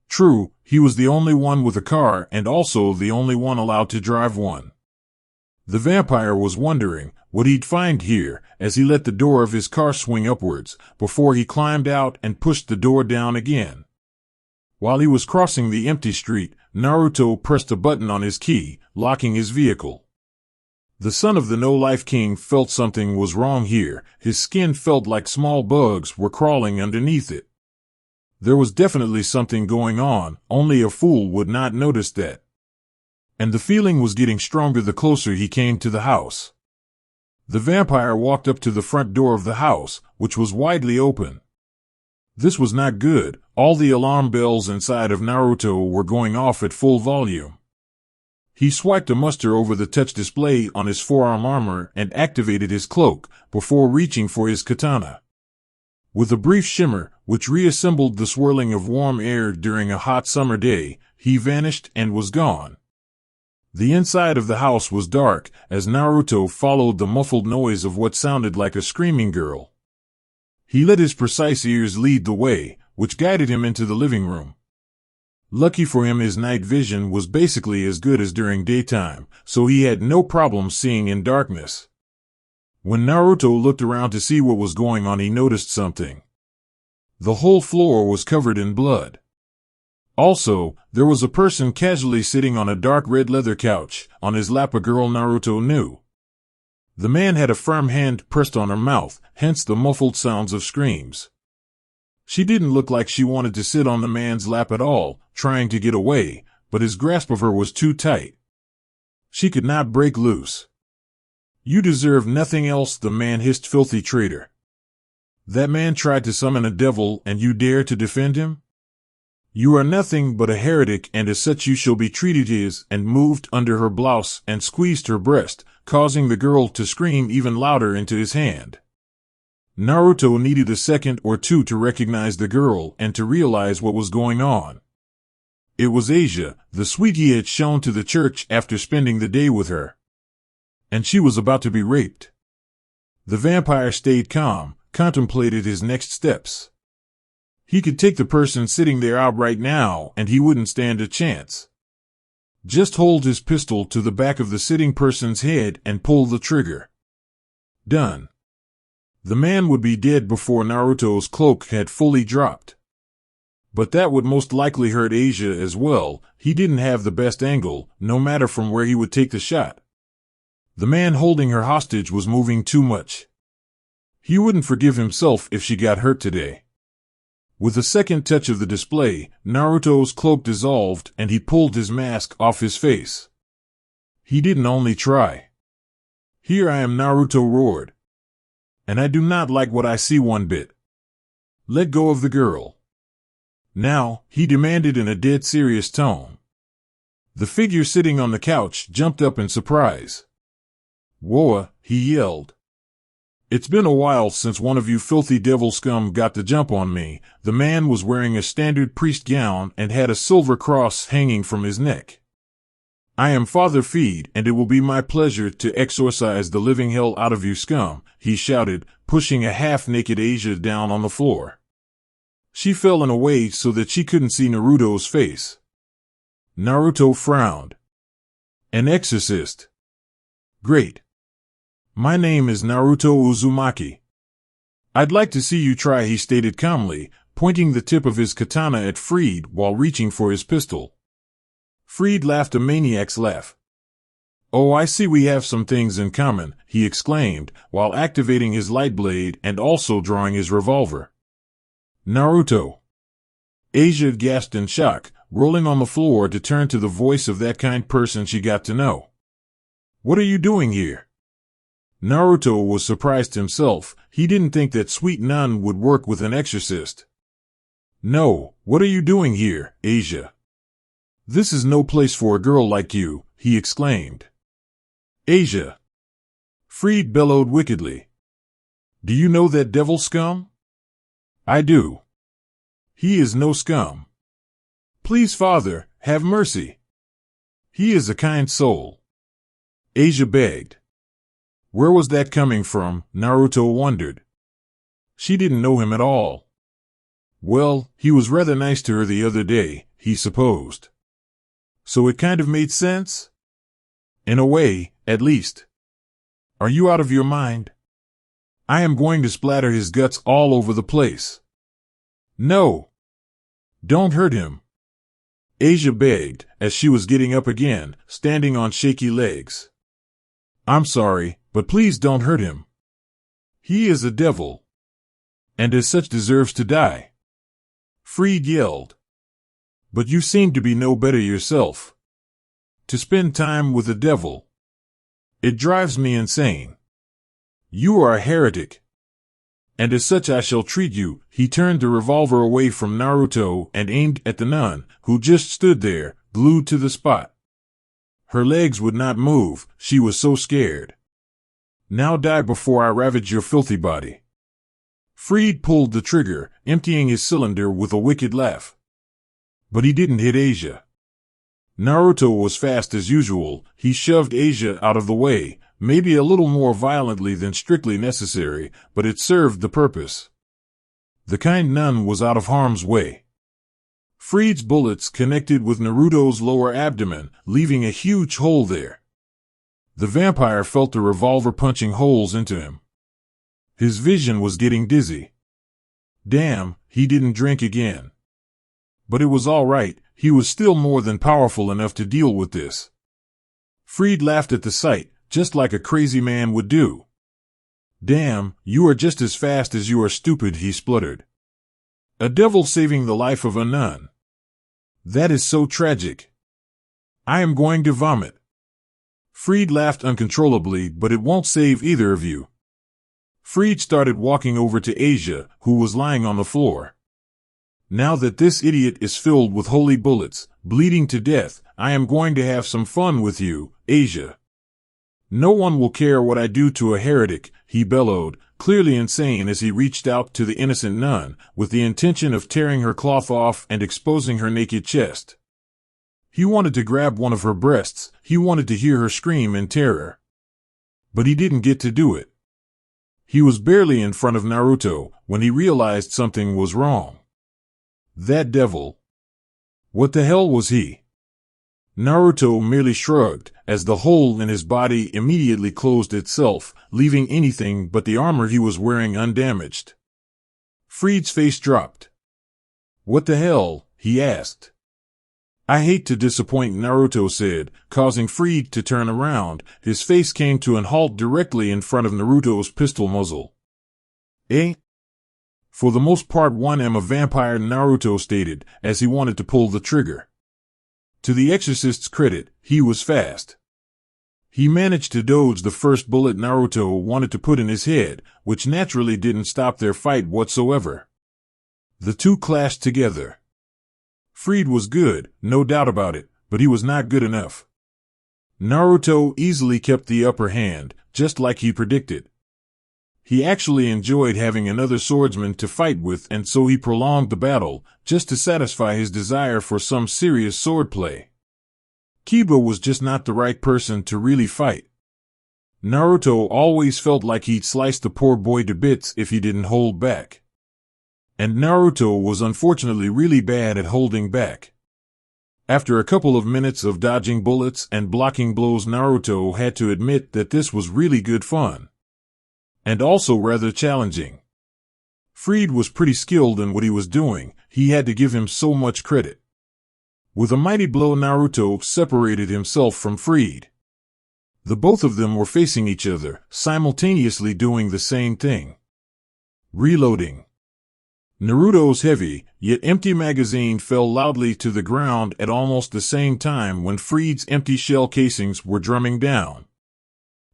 True, he was the only one with a car and also the only one allowed to drive one. The vampire was wondering what he'd find here as he let the door of his car swing upwards before he climbed out and pushed the door down again. While he was crossing the empty street, Naruto pressed a button on his key, locking his vehicle. The son of the No-Life King felt something was wrong here. His skin felt like small bugs were crawling underneath it. There was definitely something going on, only a fool would not notice that. And the feeling was getting stronger the closer he came to the house. The vampire walked up to the front door of the house, which was widely open. This was not good. All the alarm bells inside of Naruto were going off at full volume. He swiped a muster over the touch display on his forearm armor and activated his cloak before reaching for his katana. With a brief shimmer, which reassembled the swirling of warm air during a hot summer day, he vanished and was gone. The inside of the house was dark as Naruto followed the muffled noise of what sounded like a screaming girl. He let his precise ears lead the way, which guided him into the living room. Lucky for him, his night vision was basically as good as during daytime, so he had no problem seeing in darkness. When Naruto looked around to see what was going on, he noticed something. The whole floor was covered in blood. Also, there was a person casually sitting on a dark red leather couch, on his lap a girl Naruto knew. The man had a firm hand pressed on her mouth, hence the muffled sounds of screams. She didn't look like she wanted to sit on the man's lap at all, trying to get away, but his grasp of her was too tight. She could not break loose. "You deserve nothing else," the man hissed, "filthy traitor. That man tried to summon a devil and you dare to defend him? You are nothing but a heretic, and as such you shall be treated as," and moved under her blouse and squeezed her breast, causing the girl to scream even louder into his hand. Naruto needed a second or two to recognize the girl and to realize what was going on. It was Asia, the sweet he had shown to the church after spending the day with her. And she was about to be raped. The vampire stayed calm, contemplated his next steps. He could take the person sitting there out right now and he wouldn't stand a chance. Just hold his pistol to the back of the sitting person's head and pull the trigger. Done. The man would be dead before Naruto's cloak had fully dropped. But that would most likely hurt Asia as well. He didn't have the best angle, no matter from where he would take the shot. The man holding her hostage was moving too much. He wouldn't forgive himself if she got hurt today. With a second touch of the display, Naruto's cloak dissolved and he pulled his mask off his face. He didn't only try. "Here I am," Naruto roared. "And I do not like what I see one bit. Let go of the girl." "Now," he demanded in a dead serious tone. The figure sitting on the couch jumped up in surprise. "Whoa," he yelled. "It's been a while since one of you filthy devil scum got the jump on me." The man was wearing a standard priest gown and had a silver cross hanging from his neck. "I am Father Feed, and it will be my pleasure to exorcise the living hell out of you scum," he shouted, pushing a half-naked Asia down on the floor. She fell in a way so that she couldn't see Naruto's face. Naruto frowned. "An exorcist? Great. My name is Naruto Uzumaki. I'd like to see you try," he stated calmly, pointing the tip of his katana at Freed while reaching for his pistol. Freed laughed a maniac's laugh. "Oh, I see we have some things in common," he exclaimed, while activating his light blade and also drawing his revolver. "Naruto." Asia gasped in shock, rolling on the floor to turn to the voice of that kind person she got to know. "What are you doing here?" Naruto was surprised himself. He didn't think that sweet nun would work with an exorcist. "No, what are you doing here, Asia? This is no place for a girl like you," he exclaimed. "Asia!" Freed bellowed wickedly. "Do you know that devil scum?" "I do." "He is no scum. Please, Father, have mercy. He is a kind soul," Asia begged. Where was that coming from, Naruto wondered. She didn't know him at all. Well, he was rather nice to her the other day, he supposed. So it kind of made sense? In a way, at least. "Are you out of your mind? I am going to splatter his guts all over the place." "No. Don't hurt him," Asia begged, as she was getting up again, standing on shaky legs. "I'm sorry, but please don't hurt him. He is a devil, and as such deserves to die," Freed yelled. "But you seem to be no better yourself. To spend time with a devil. It drives me insane. You are a heretic, and as such I shall treat you." He turned the revolver away from Naruto and aimed at the nun, who just stood there, glued to the spot. Her legs would not move, she was so scared. "Now die before I ravage your filthy body." Freed pulled the trigger, emptying his cylinder with a wicked laugh. But he didn't hit Asia. Naruto was fast as usual. He shoved Asia out of the way, maybe a little more violently than strictly necessary, but it served the purpose. The kind nun was out of harm's way. Freed's bullets connected with Naruto's lower abdomen, leaving a huge hole there. The vampire felt the revolver punching holes into him. His vision was getting dizzy. Damn, he didn't drink again. But it was all right, he was still more than powerful enough to deal with this. Freed laughed at the sight, just like a crazy man would do. Damn, you are just as fast as you are stupid, he spluttered. A devil saving the life of a nun. That is so tragic. I am going to vomit. Freed laughed uncontrollably, but it won't save either of you. Freed started walking over to Asia, who was lying on the floor. Now that this idiot is filled with holy bullets, bleeding to death, I am going to have some fun with you, Asia. No one will care what I do to a heretic, he bellowed, clearly insane as he reached out to the innocent nun, with the intention of tearing her cloth off and exposing her naked chest. He wanted to grab one of her breasts, he wanted to hear her scream in terror. But he didn't get to do it. He was barely in front of Naruto when he realized something was wrong. That devil. What the hell was he? Naruto merely shrugged, as the hole in his body immediately closed itself, leaving anything but the armor he was wearing undamaged. Freed's face dropped. What the hell? He asked. I hate to disappoint, Naruto said, causing Freed to turn around. His face came to an halt directly in front of Naruto's pistol muzzle. Eh? For the most part, I am a vampire, Naruto stated, as he wanted to pull the trigger. To the exorcist's credit, he was fast. He managed to dodge the first bullet Naruto wanted to put in his head, which naturally didn't stop their fight whatsoever. The two clashed together. Freed was good, no doubt about it, but he was not good enough. Naruto easily kept the upper hand, just like he predicted. He actually enjoyed having another swordsman to fight with, and so he prolonged the battle, just to satisfy his desire for some serious swordplay. Kiba was just not the right person to really fight. Naruto always felt like he'd slice the poor boy to bits if he didn't hold back. And Naruto was unfortunately really bad at holding back. After a couple of minutes of dodging bullets and blocking blows, Naruto had to admit that this was really good fun. And also rather challenging. Freed was pretty skilled in what he was doing, he had to give him so much credit. With a mighty blow, Naruto separated himself from Freed. The both of them were facing each other, simultaneously doing the same thing. Reloading. Naruto's heavy, yet empty magazine fell loudly to the ground at almost the same time when Freed's empty shell casings were drumming down.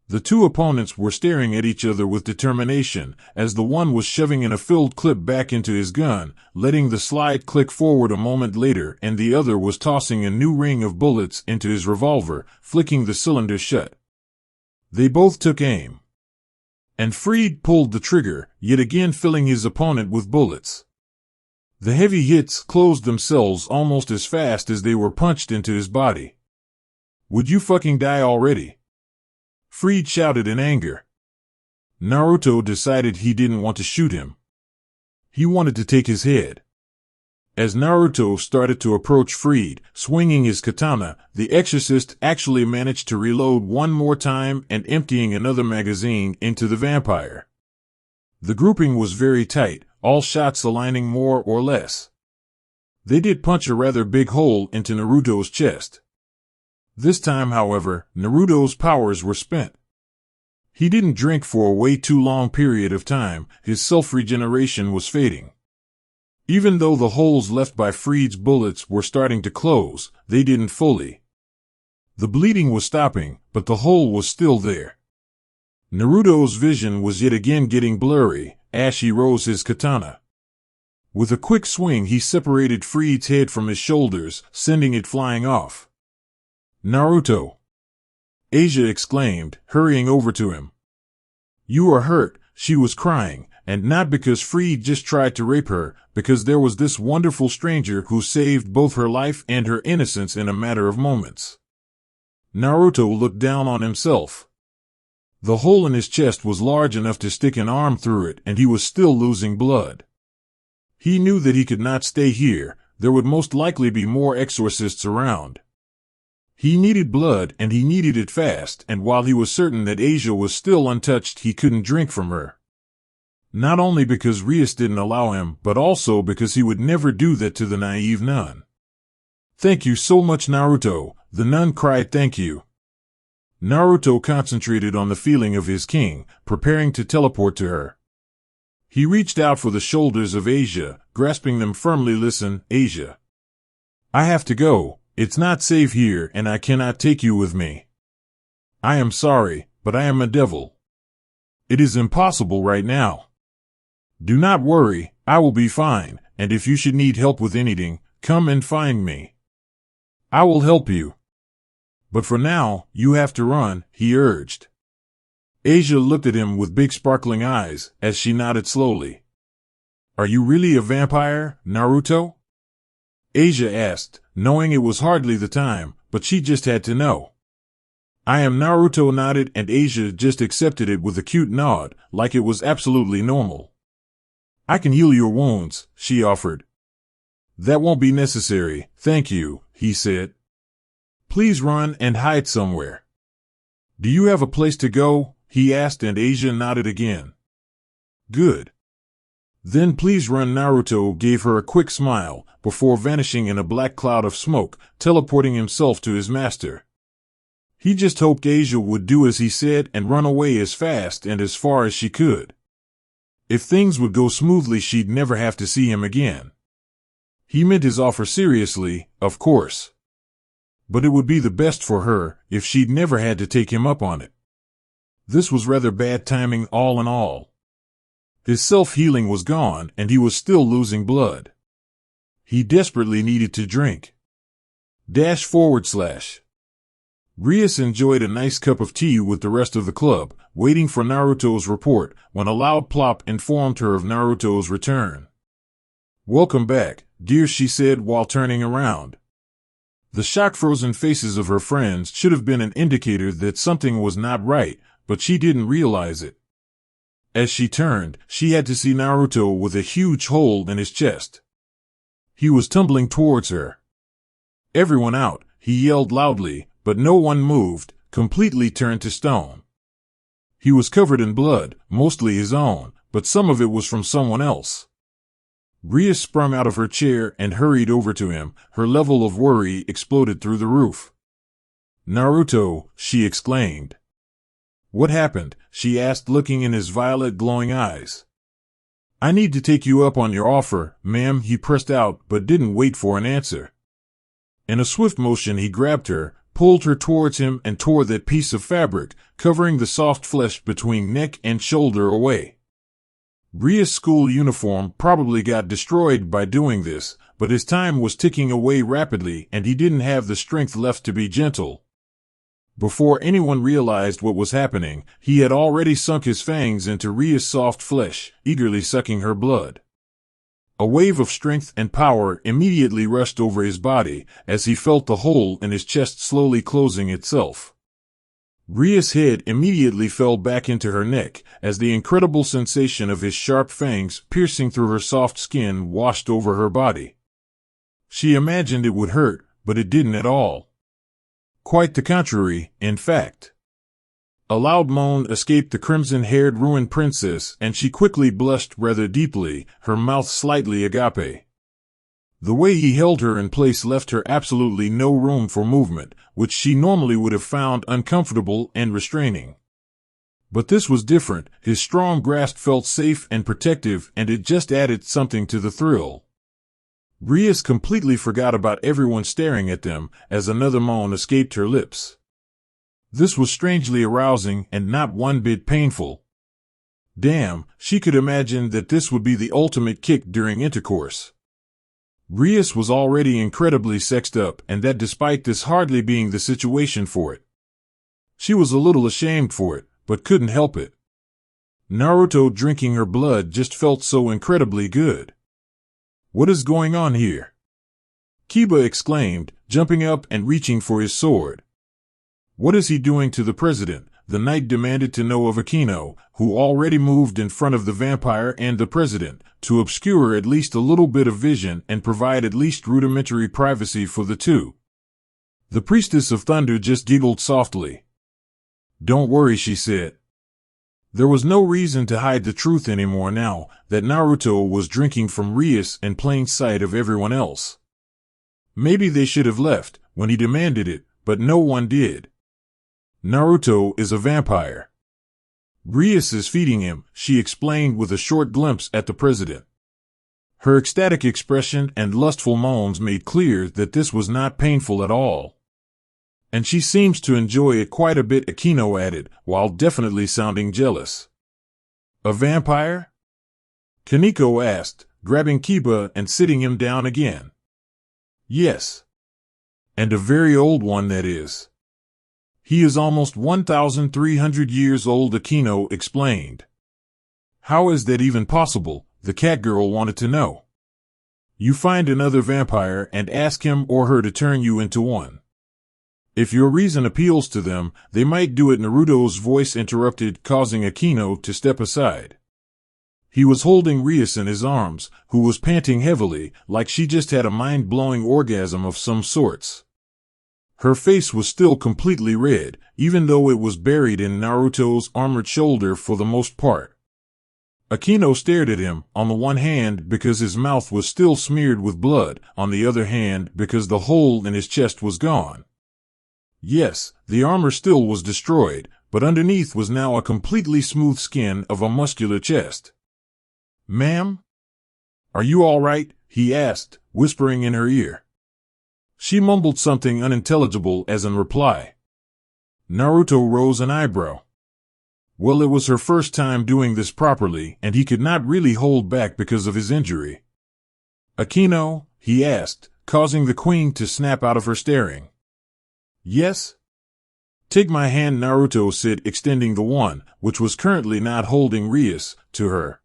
The two opponents were staring at each other with determination, as the one was shoving in a filled clip back into his gun, letting the slide click forward a moment later, and the other was tossing a new ring of bullets into his revolver, flicking the cylinder shut. They both took aim. And Freed pulled the trigger, yet again filling his opponent with bullets. The heavy hits closed themselves almost as fast as they were punched into his body. Would you fucking die already? Freed shouted in anger. Naruto decided he didn't want to shoot him. He wanted to take his head. As Naruto started to approach Freed, swinging his katana, the exorcist actually managed to reload one more time and emptying another magazine into the vampire. The grouping was very tight, all shots aligning more or less. They did punch a rather big hole into Naruto's chest. This time, however, Naruto's powers were spent. He didn't drink for a way too long period of time, his self-regeneration was fading. Even though the holes left by Freed's bullets were starting to close, they didn't fully. The bleeding was stopping, but the hole was still there. Naruto's vision was yet again getting blurry, as he rose his katana. With a quick swing, he separated Freed's head from his shoulders, sending it flying off. Naruto! Asia exclaimed, hurrying over to him. You are hurt, she was crying, and not because Freed just tried to rape her, because there was this wonderful stranger who saved both her life and her innocence in a matter of moments. Naruto looked down on himself. The hole in his chest was large enough to stick an arm through it, and he was still losing blood. He knew that he could not stay here, there would most likely be more exorcists around. He needed blood, and he needed it fast, and while he was certain that Asia was still untouched, he couldn't drink from her. Not only because Rias didn't allow him, but also because he would never do that to the naive nun. "Thank you so much, Naruto," the nun cried. "Thank you." Naruto concentrated on the feeling of his king, preparing to teleport to her. He reached out for the shoulders of Asia, grasping them firmly. "Listen, Asia. I have to go. It's not safe here, and I cannot take you with me. I am sorry, but I am a devil. It is impossible right now. Do not worry, I will be fine, and if you should need help with anything, come and find me. I will help you. But for now, you have to run," he urged. Asia looked at him with big sparkling eyes, as she nodded slowly. "Are you really a vampire, Naruto?" Asia asked, knowing it was hardly the time, but she just had to know. "I am." Naruto nodded, and Asia just accepted it with a cute nod, like it was absolutely normal. "I can heal your wounds," she offered. "That won't be necessary, thank you," he said. "Please run and hide somewhere." "Do you have a place to go?" he asked, and Asia nodded again. "Good. Then please run." Naruto gave her a quick smile, before vanishing in a black cloud of smoke, teleporting himself to his master. He just hoped Asia would do as he said and run away as fast and as far as she could. If things would go smoothly, she'd never have to see him again. He meant his offer seriously, of course. But it would be the best for her if she'd never had to take him up on it. This was rather bad timing all in all. His self-healing was gone, and he was still losing blood. He desperately needed to drink. Rias enjoyed a nice cup of tea with the rest of the club, waiting for Naruto's report, when a loud plop informed her of Naruto's return. "Welcome back, dear," she said while turning around. The shock-frozen faces of her friends should have been an indicator that something was not right, but she didn't realize it. As she turned, she had to see Naruto with a huge hole in his chest. He was tumbling towards her. "Everyone out," he yelled loudly, but no one moved, completely turned to stone. He was covered in blood, mostly his own, but some of it was from someone else. Rias sprung out of her chair and hurried over to him. Her level of worry exploded through the roof. "Naruto," she exclaimed. "What happened?" she asked, looking in his violet glowing eyes. "I need to take you up on your offer, ma'am," he pressed out, but didn't wait for an answer. In a swift motion he grabbed her, pulled her towards him, and tore that piece of fabric, covering the soft flesh between neck and shoulder, away. Ria's school uniform probably got destroyed by doing this, but his time was ticking away rapidly and he didn't have the strength left to be gentle. Before anyone realized what was happening, he had already sunk his fangs into Ria's soft flesh, eagerly sucking her blood. A wave of strength and power immediately rushed over his body as he felt the hole in his chest slowly closing itself. Ria's head immediately fell back into her neck as the incredible sensation of his sharp fangs piercing through her soft skin washed over her body. She imagined it would hurt, but it didn't at all. Quite the contrary, in fact. A loud moan escaped the crimson-haired ruined princess, and she quickly blushed rather deeply, her mouth slightly agape. The way he held her in place left her absolutely no room for movement, which she normally would have found uncomfortable and restraining. But this was different. His strong grasp felt safe and protective, and it just added something to the thrill. Rias completely forgot about everyone staring at them as another moan escaped her lips. This was strangely arousing and not one bit painful. Damn, she could imagine that this would be the ultimate kick during intercourse. Rias was already incredibly sexed up, and that despite this hardly being the situation for it. She was a little ashamed for it, but couldn't help it. Naruto drinking her blood just felt so incredibly good. "What is going on here?" Kiba exclaimed, jumping up and reaching for his sword. "What is he doing to the president?" the knight demanded to know of Aquino, who already moved in front of the vampire and the president, to obscure at least a little bit of vision and provide at least rudimentary privacy for the two. The priestess of thunder just giggled softly. Don't worry, she said. There was no reason to hide the truth anymore now that Naruto was drinking from Rias in plain sight of everyone else. Maybe they should have left when he demanded it, but no one did. Naruto is a vampire. Rias is feeding him, she explained with a short glimpse at the president. Her ecstatic expression and lustful moans made clear that this was not painful at all. And she seems to enjoy it quite a bit, Akino added, while definitely sounding jealous. A vampire? Kaneko asked, grabbing Kiba and sitting him down again. Yes. And a very old one, that is. He is almost 1,300 years old, Akino explained. How is that even possible? The cat girl wanted to know. You find another vampire and ask him or her to turn you into one. If your reason appeals to them, they might do it. Naruto's voice interrupted, causing Akino to step aside. He was holding Rias in his arms, who was panting heavily, like she just had a mind-blowing orgasm of some sorts. Her face was still completely red, even though it was buried in Naruto's armored shoulder for the most part. Akino stared at him, on the one hand because his mouth was still smeared with blood, on the other hand because the hole in his chest was gone. Yes, the armor still was destroyed, but underneath was now a completely smooth skin of a muscular chest. Ma'am? Are you all right? He asked, whispering in her ear. She mumbled something unintelligible as in reply. Naruto rose an eyebrow. Well, it was her first time doing this properly, and he could not really hold back because of his injury. Akino? He asked, causing the queen to snap out of her staring. Yes? Take my hand, Naruto said, extending the one, which was currently not holding Rias, to her.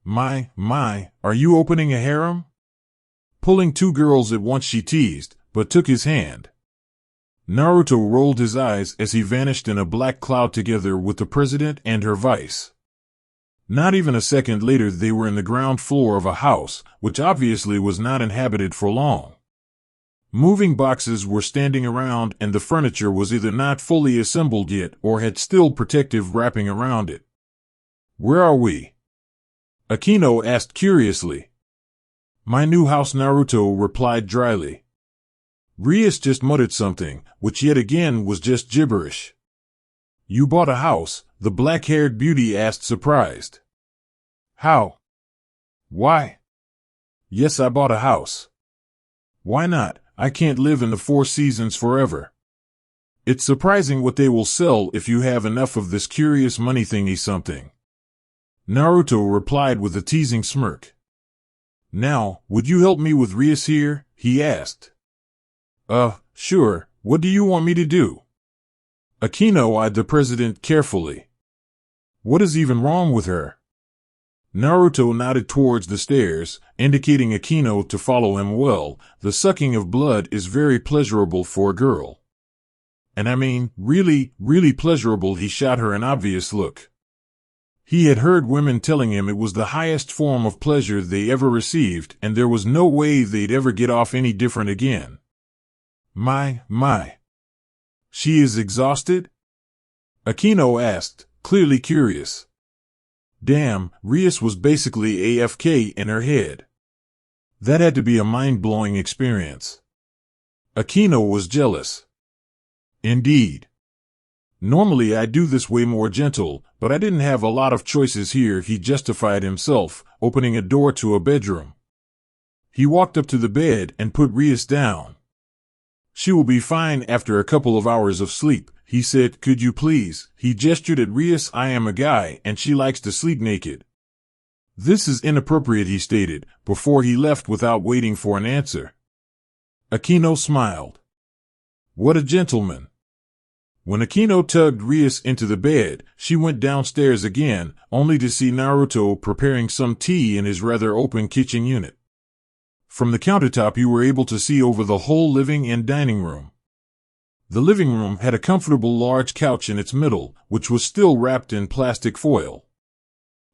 My, are you opening a harem? Pulling two girls at once, she teased, but took his hand. Naruto rolled his eyes as he vanished in a black cloud together with the president and her vice. Not even a second later they were in the ground floor of a house, which obviously was not inhabited for long. Moving boxes were standing around and the furniture was either not fully assembled yet or had still protective wrapping around it. Where are we? Akino asked curiously. My new house, Naruto replied dryly. Rias just muttered something, which yet again was just gibberish. You bought a house? The black-haired beauty asked, surprised. How? Why? Yes, I bought a house. Why not? I can't live in the Four Seasons forever. It's surprising what they will sell if you have enough of this curious money thingy something. Naruto replied with a teasing smirk. Now, would you help me with Rias here? He asked. Sure, what do you want me to do? Akino eyed the president carefully. What is even wrong with her? Naruto nodded towards the stairs, indicating Akino to follow him. Well, the sucking of blood is very pleasurable for a girl. And I mean, really, really pleasurable. He shot her an obvious look. He had heard women telling him it was the highest form of pleasure they ever received, and there was no way they'd ever get off any different again. My. She is exhausted? Akino asked, clearly curious. Damn, Rias was basically AFK in her head. That had to be a mind-blowing experience. Akino was jealous. Indeed. Normally I do this way more gentle, but I didn't have a lot of choices here, he justified himself, opening a door to a bedroom. He walked up to the bed and put Rias down. She will be fine after a couple of hours of sleep, he said. Could you please? He gestured at Rias. I am a guy and she likes to sleep naked. This is inappropriate, he stated, before he left without waiting for an answer. Akino smiled. What a gentleman. When Akino tugged Rias into the bed, she went downstairs again, only to see Naruto preparing some tea in his rather open kitchen unit. From the countertop you were able to see over the whole living and dining room. The living room had a comfortable large couch in its middle, which was still wrapped in plastic foil.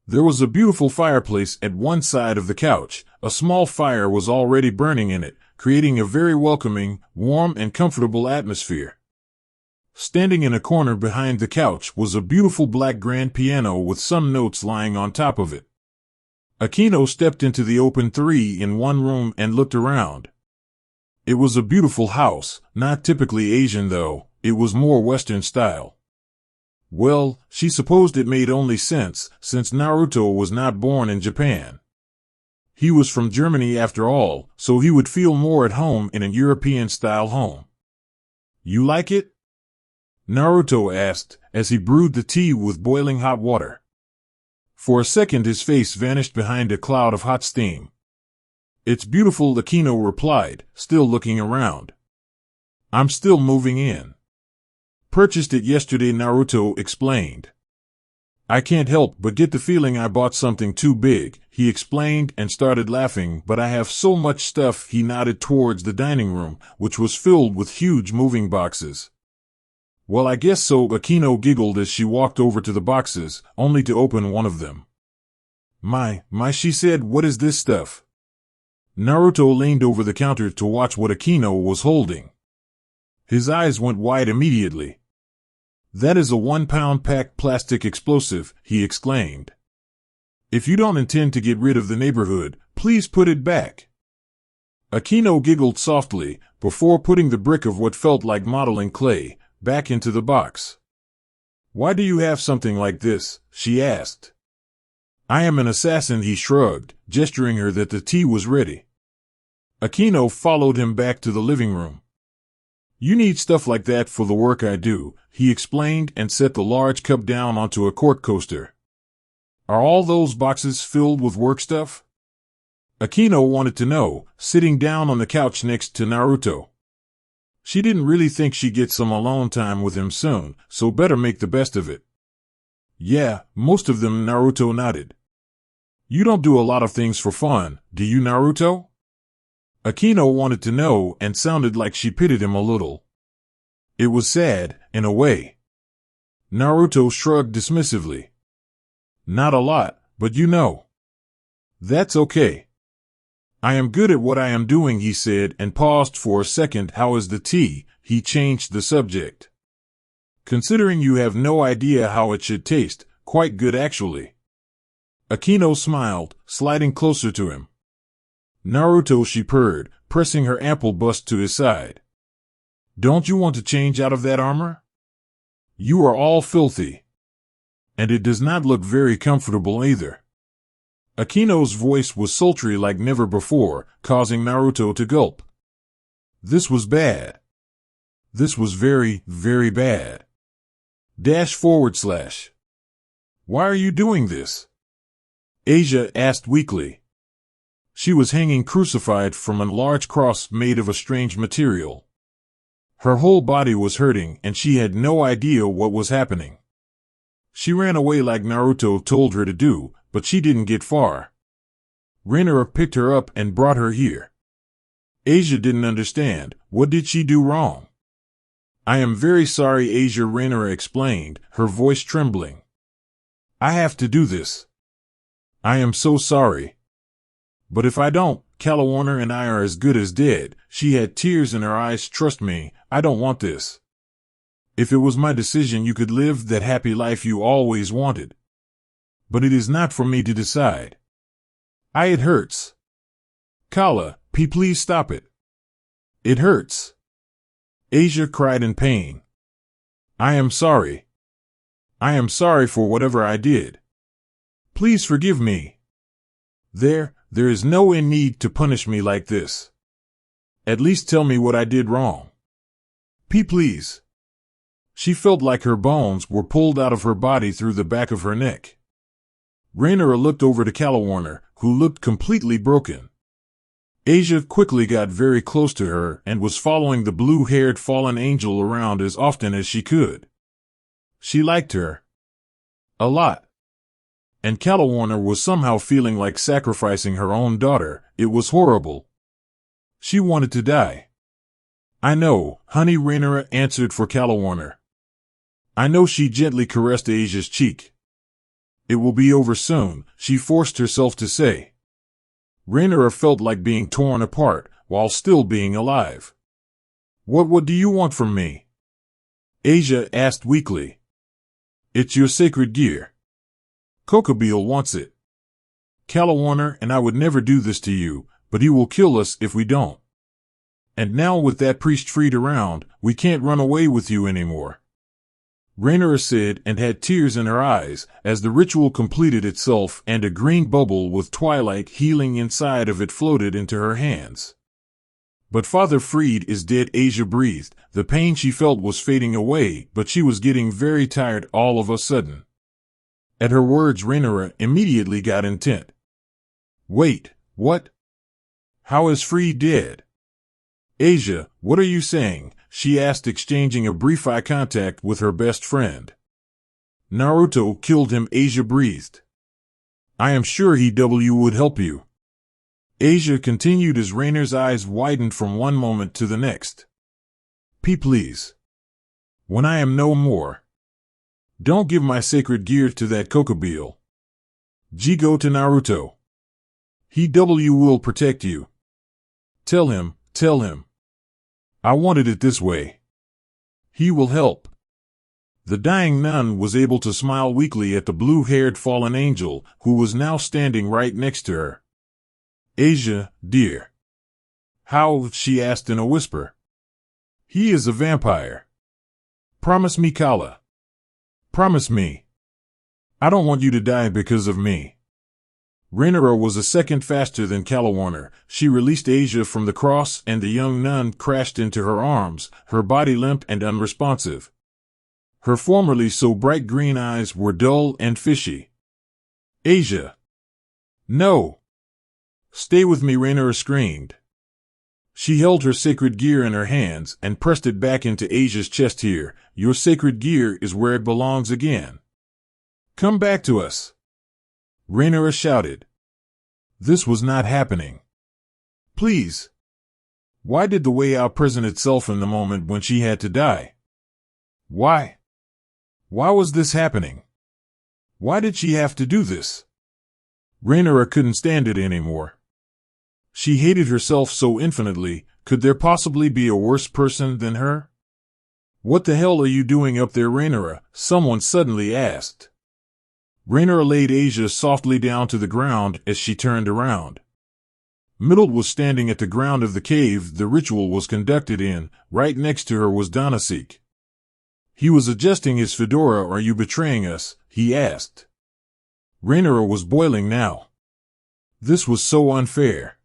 There was a beautiful fireplace at one side of the couch. A small fire was already burning in it, creating a very welcoming, warm, and comfortable atmosphere. Standing in a corner behind the couch was a beautiful black grand piano with some notes lying on top of it. Aquino stepped into the open 3-in-1 room and looked around. It was a beautiful house, not typically Asian though, it was more Western style. Well, she supposed it made only sense, since Naruto was not born in Japan. He was from Germany after all, so he would feel more at home in a European-style home. "You like it?" Naruto asked, as he brewed the tea with boiling hot water. For a second his face vanished behind a cloud of hot steam. "It's beautiful," Aquino replied, still looking around. "I'm still moving in." "Purchased it yesterday," Naruto explained. "I can't help but get the feeling I bought something too big," he explained and started laughing. "But I have so much stuff." He nodded towards the dining room, which was filled with huge moving boxes. "Well, I guess so," Aquino giggled as she walked over to the boxes, only to open one of them. My, she said, "what is this stuff?" Naruto leaned over the counter to watch what Aquino was holding. His eyes went wide immediately. "That is a 1-pound packed plastic explosive," he exclaimed. "If you don't intend to get rid of the neighborhood, please put it back." Aquino giggled softly, before putting the brick of what felt like modeling clay back into the box. "Why do you have something like this?" she asked. "I am an assassin," he shrugged, gesturing her that the tea was ready. Aquino followed him back to the living room. "You need stuff like that for the work I do," he explained and set the large cup down onto a cork coaster. "Are all those boxes filled with work stuff?" Aquino wanted to know, sitting down on the couch next to Naruto. She didn't really think she'd get some alone time with him soon, so better make the best of it. "Yeah, most of them," Naruto nodded. "You don't do a lot of things for fun, do you, Naruto?" Aquino wanted to know and sounded like she pitied him a little. It was sad, in a way. Naruto shrugged dismissively. "Not a lot, but you know. That's okay. I am good at what I am doing," he said and paused for a second. "How is the tea?" He changed the subject. "Considering you have no idea how it should taste, quite good actually." Aquino smiled, sliding closer to him. "Naruto," she purred, pressing her ample bust to his side. "Don't you want to change out of that armor? You are all filthy. And it does not look very comfortable either." Aquino's voice was sultry like never before, causing Naruto to gulp. This was bad. This was very, very bad. // "Why are you doing this?" Asia asked weakly. She was hanging crucified from a large cross made of a strange material. Her whole body was hurting and she had no idea what was happening. She ran away like Naruto told her to do, but she didn't get far. Reiner picked her up and brought her here. Asia didn't understand. What did she do wrong? "I am very sorry," Asia, Reiner explained, her voice trembling. "I have to do this. I am so sorry. But if I don't, Calawarner and I are as good as dead." She had tears in her eyes. "Trust me, I don't want this. If it was my decision, you could live that happy life you always wanted. But it is not for me to decide. It hurts. Kala, please stop it. It hurts." Asia cried in pain. "I am sorry. I am sorry for whatever I did. Please forgive me. There is no need to punish me like this. At least tell me what I did wrong. Please." She felt like her bones were pulled out of her body through the back of her neck. Reiner looked over to Calawarner, who looked completely broken. Asia quickly got very close to her and was following the blue-haired fallen angel around as often as she could. She liked her. A lot. And Calawarner was somehow feeling like sacrificing her own daughter. It was horrible. She wanted to die. "I know, honey," Reiner answered for Calawarner. "I know." She gently caressed Asia's cheek. "It will be over soon," she forced herself to say. Reiner felt like being torn apart, while still being alive. What do you want from me? Asia asked weakly. It's your sacred gear. Kokobeel wants it. Calawarner and I would never do this to you, but he will kill us if we don't. And now with that priest freed around, we can't run away with you anymore. Rhaenyra said and had tears in her eyes as the ritual completed itself and a green bubble with twilight healing inside of it floated into her hands. But Father Freed is dead, Asia breathed. The pain she felt was fading away, but she was getting very tired all of a sudden. At her words, Rhaenyra immediately got intent. Wait, what? How is Freed dead? Asia, what are you saying? She asked, exchanging a brief eye contact with her best friend. Naruto killed him, Asia breathed. I am sure he would help you. Asia continued as Rhaenyra's eyes widened from one moment to the next. Please. When I am no more. Don't give my sacred gear to that Kokobeel. Go to Naruto. He will protect you. Tell him. I wanted it this way. He will help. The dying nun was able to smile weakly at the blue-haired fallen angel, who was now standing right next to her. Asia, dear. How? She asked in a whisper. He is a vampire. Promise me, Kala. Promise me. I don't want you to die because of me. Rhaenyra was a second faster than Calawarner. She released Asia from the cross and the young nun crashed into her arms, her body limp and unresponsive. Her formerly so bright green eyes were dull and fishy. Asia. No. Stay with me, Rhaenyra screamed. She held her sacred gear in her hands and pressed it back into Asia's chest. Here, your sacred gear is where it belongs again. Come back to us. Rhaenyra shouted. This was not happening. Please. Why did the way out present itself in the moment when she had to die? Why? Why was this happening? Why did she have to do this? Rhaenyra couldn't stand it anymore. She hated herself so infinitely. Could there possibly be a worse person than her? What the hell are you doing up there, Rhaenyra? Someone suddenly asked. Rhaenyra laid Asia softly down to the ground as she turned around. Middle was standing at the ground of the cave the ritual was conducted in. Right next to her was Donasek. He was adjusting his fedora. Are you betraying us? He asked. Rhaenyra was boiling now. This was so unfair.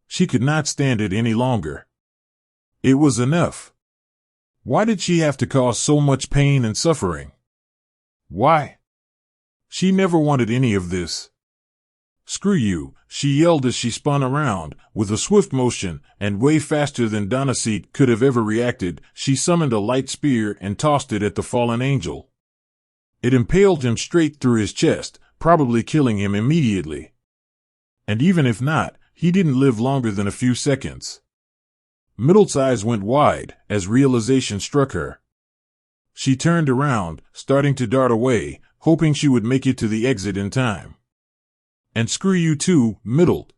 She could not stand it any longer. It was enough. Why did she have to cause so much pain and suffering? Why? She never wanted any of this. Screw you, she yelled as she spun around. With a swift motion, and way faster than Donasek could have ever reacted, she summoned a light spear and tossed it at the fallen angel. It impaled him straight through his chest, probably killing him immediately. And even if not, he didn't live longer than a few seconds. Middle's eyes went wide as realization struck her. She turned around, starting to dart away, hoping she would make it to the exit in time. And screw you too, Middle.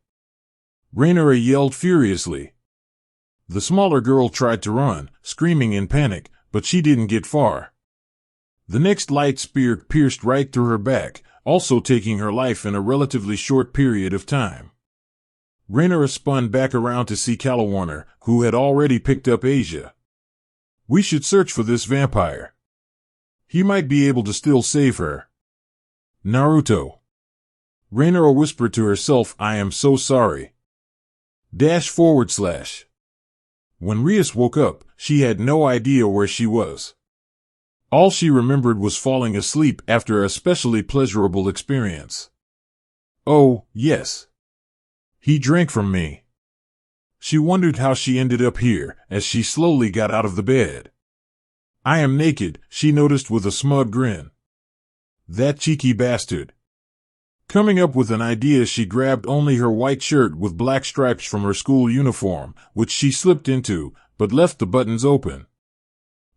Rhaenyra yelled furiously. The smaller girl tried to run, screaming in panic, but she didn't get far. The next light spear pierced right through her back, also taking her life in a relatively short period of time. Rhaenyra spun back around to see Calawarner, who had already picked up Asia. We should search for this vampire. He might be able to still save her. Naruto. Rhaenyra whispered to herself, I am so sorry. // When Rias woke up, she had no idea where she was. All she remembered was falling asleep after a especially pleasurable experience. Oh, yes. He drank from me. She wondered how she ended up here as she slowly got out of the bed. I am naked, she noticed with a smug grin. That cheeky bastard. Coming up with an idea, she grabbed only her white shirt with black stripes from her school uniform, which she slipped into, but left the buttons open.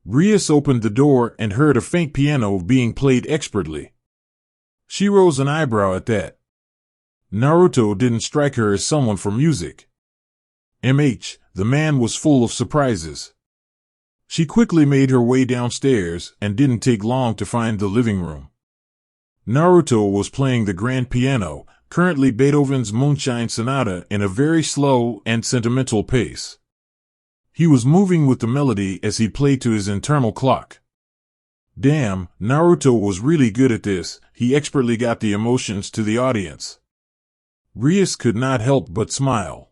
Rias opened the door and heard a faint piano being played expertly. She rose an eyebrow at that. Naruto didn't strike her as someone for music. The man was full of surprises. She quickly made her way downstairs and didn't take long to find the living room. Naruto was playing the grand piano, currently Beethoven's Moonshine Sonata, in a very slow and sentimental pace. He was moving with the melody as he played to his internal clock. Damn, Naruto was really good at this. He expertly got the emotions to the audience. Rias could not help but smile.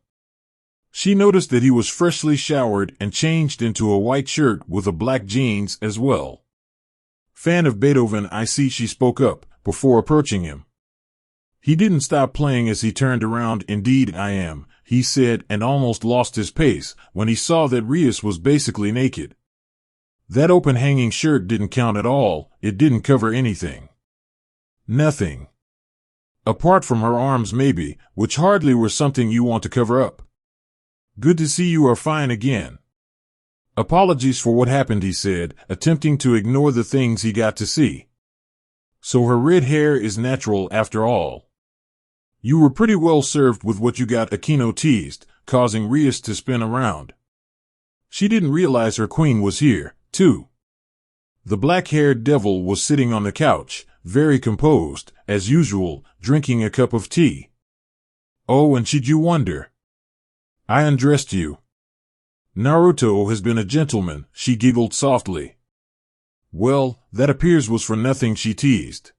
She noticed that he was freshly showered and changed into a white shirt with a black jeans as well. Fan of Beethoven, I see, she spoke up, before approaching him. He didn't stop playing as he turned around. Indeed I am, he said, and almost lost his pace when he saw that Rias was basically naked. That open hanging shirt didn't count at all. It didn't cover anything. Nothing. Apart from her arms maybe, which hardly were something you want to cover up. Good to see you are fine again. Apologies for what happened, he said, attempting to ignore the things he got to see. So her red hair is natural after all. You were pretty well served with what you got, Akino teased, causing Rias to spin around. She didn't realize her queen was here, too. The black-haired devil was sitting on the couch, very composed, as usual, drinking a cup of tea. Oh, and should you wonder? I undressed you. Naruto has been a gentleman, she giggled softly. Well, that appears was for nothing, she teased.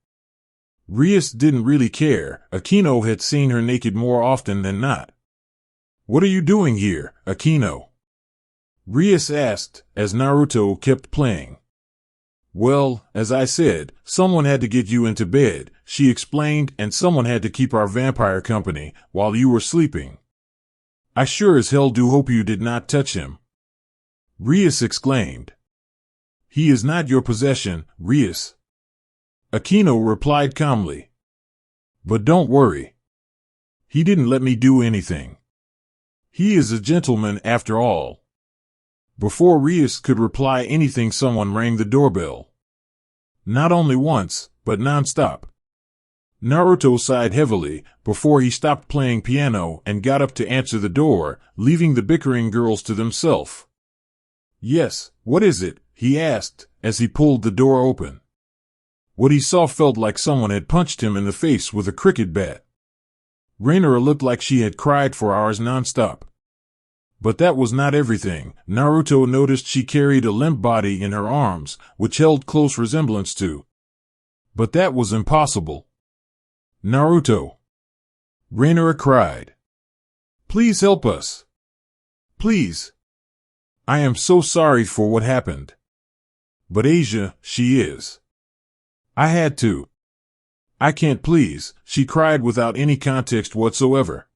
Rias didn't really care. Akino had seen her naked more often than not. What are you doing here, Akino? Rias asked, as Naruto kept playing. Well, as I said, someone had to get you into bed, she explained, and someone had to keep our vampire company while you were sleeping. I sure as hell do hope you did not touch him. Rias exclaimed. He is not your possession, Rias. Akino replied calmly. But don't worry. He didn't let me do anything. He is a gentleman after all. Before Rias could reply anything, someone rang the doorbell. Not only once, but non-stop. Naruto sighed heavily before he stopped playing piano and got up to answer the door, leaving the bickering girls to themselves. Yes, what is it? He asked as he pulled the door open. What he saw felt like someone had punched him in the face with a cricket bat. Rainara looked like she had cried for hours non-stop. But that was not everything. Naruto noticed she carried a limp body in her arms, which held close resemblance to. But that was impossible. Naruto! Rainara cried. Please help us. Please. I am so sorry for what happened. But Asia, she is. I had to. I can't, please, she cried without any context whatsoever.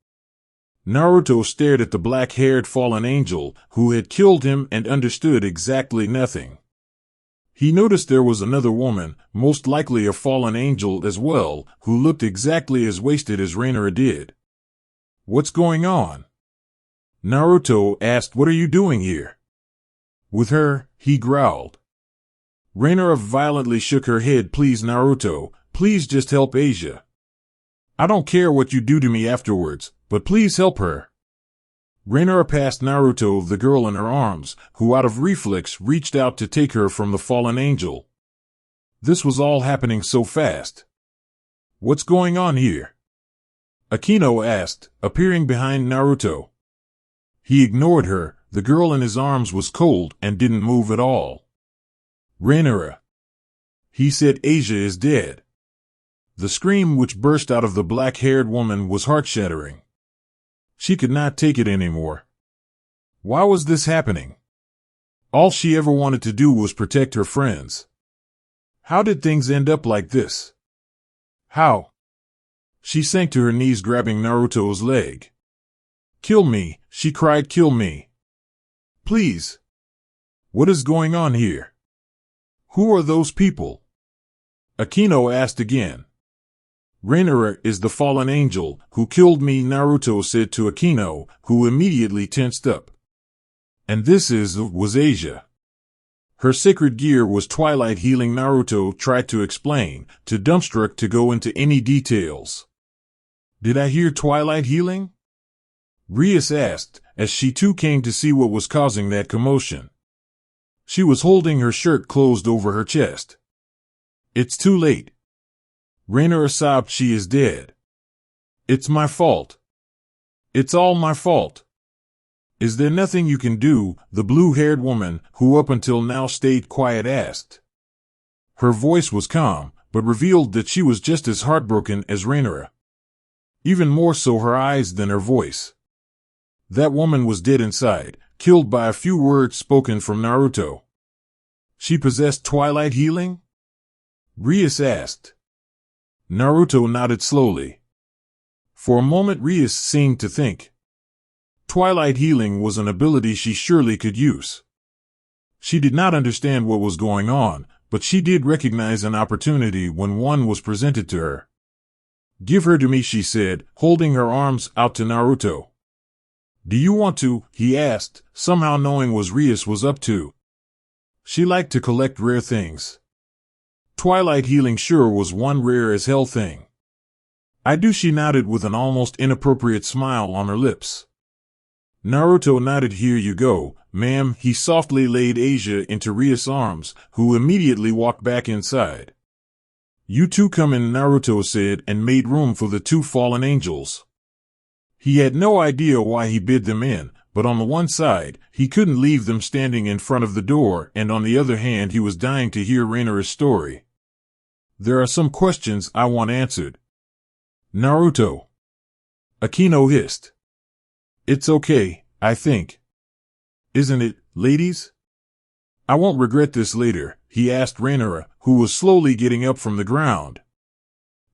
Naruto stared at the black-haired fallen angel who had killed him and understood exactly nothing. He noticed there was another woman, most likely a fallen angel as well, who looked exactly as wasted as Rainara did. What's going on? Naruto asked. What are you doing here? With her, he growled. Rainara violently shook her head. Please, Naruto, please just help Asia. I don't care what you do to me afterwards, but please help her. Rainara passed Naruto the girl in her arms, who out of reflex reached out to take her from the fallen angel. This was all happening so fast. What's going on here? Akino asked, appearing behind Naruto. He ignored her. The girl in his arms was cold and didn't move at all. Rainara. He said, Asia is dead. The scream which burst out of the black-haired woman was heart-shattering. She could not take it anymore. Why was this happening? All she ever wanted to do was protect her friends. How did things end up like this? How? She sank to her knees, grabbing Naruto's leg. Kill me, she cried, kill me. Please. What is going on here? Who are those people? Akino asked again. Rainara is the fallen angel who killed me, Naruto said to Akino, who immediately tensed up. And this was Asia. Her sacred gear was twilight healing, Naruto tried to explain, too dumbstruck to go into any details. Did I hear twilight healing? Rias asked, as she too came to see what was causing that commotion. She was holding her shirt closed over her chest. It's too late. Rhaenyra sobbed. She is dead. It's my fault. It's all my fault. Is there nothing you can do? The blue-haired woman, who up until now stayed quiet, asked. Her voice was calm, but revealed that she was just as heartbroken as Rhaenyra. Even more so her eyes than her voice. That woman was dead inside, killed by a few words spoken from Naruto. She possessed twilight healing? Rias asked. Naruto nodded slowly. For a moment Rias seemed to think. Twilight healing was an ability she surely could use. She did not understand what was going on, but she did recognize an opportunity when one was presented to her. Give her to me, she said, holding her arms out to Naruto. Do you want to? He asked, somehow knowing what Rias was up to. She liked to collect rare things. Twilight healing sure was one rare as hell thing. I do, she nodded with an almost inappropriate smile on her lips. Naruto nodded. Here you go, ma'am. He softly laid Asia into Rias' arms, who immediately walked back inside. You two come in, Naruto said, and made room for the two fallen angels. He had no idea why he bid them in, but on the one side, he couldn't leave them standing in front of the door, and on the other hand he was dying to hear Rhaenyra's story. There are some questions I want answered. Naruto. Akino hissed. It's okay, I think. Isn't it, ladies? I won't regret this later, he asked Rhaenyra, who was slowly getting up from the ground.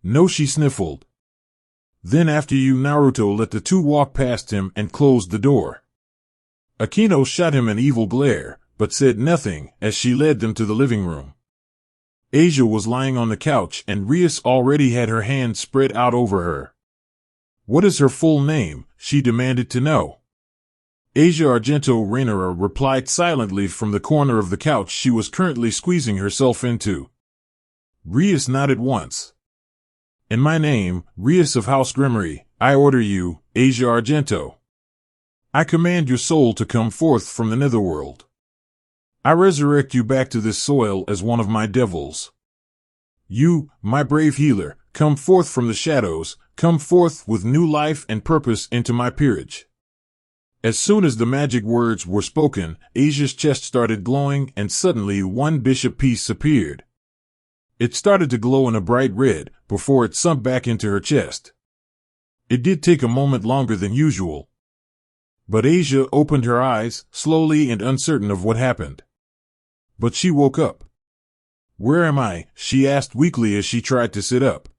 No, she sniffled. Then after you, Naruto let the two walk past him and closed the door. Akino shot him an evil glare, but said nothing as she led them to the living room. Asia was lying on the couch and Rias already had her hand spread out over her. What is her full name? She demanded to know. Asia Argento. Rhaenyra replied silently from the corner of the couch she was currently squeezing herself into. Rias nodded once. In my name, Rias of House Grimmery, I order you, Asia Argento. I command your soul to come forth from the netherworld. I resurrect you back to this soil as one of my devils. You, my brave healer, come forth from the shadows, come forth with new life and purpose into my peerage. As soon as the magic words were spoken, Asia's chest started glowing and suddenly one bishop piece appeared. It started to glow in a bright red before it sunk back into her chest. It did take a moment longer than usual. But Asia opened her eyes, slowly and uncertain of what happened. But she woke up. Where am I? She asked weakly as she tried to sit up.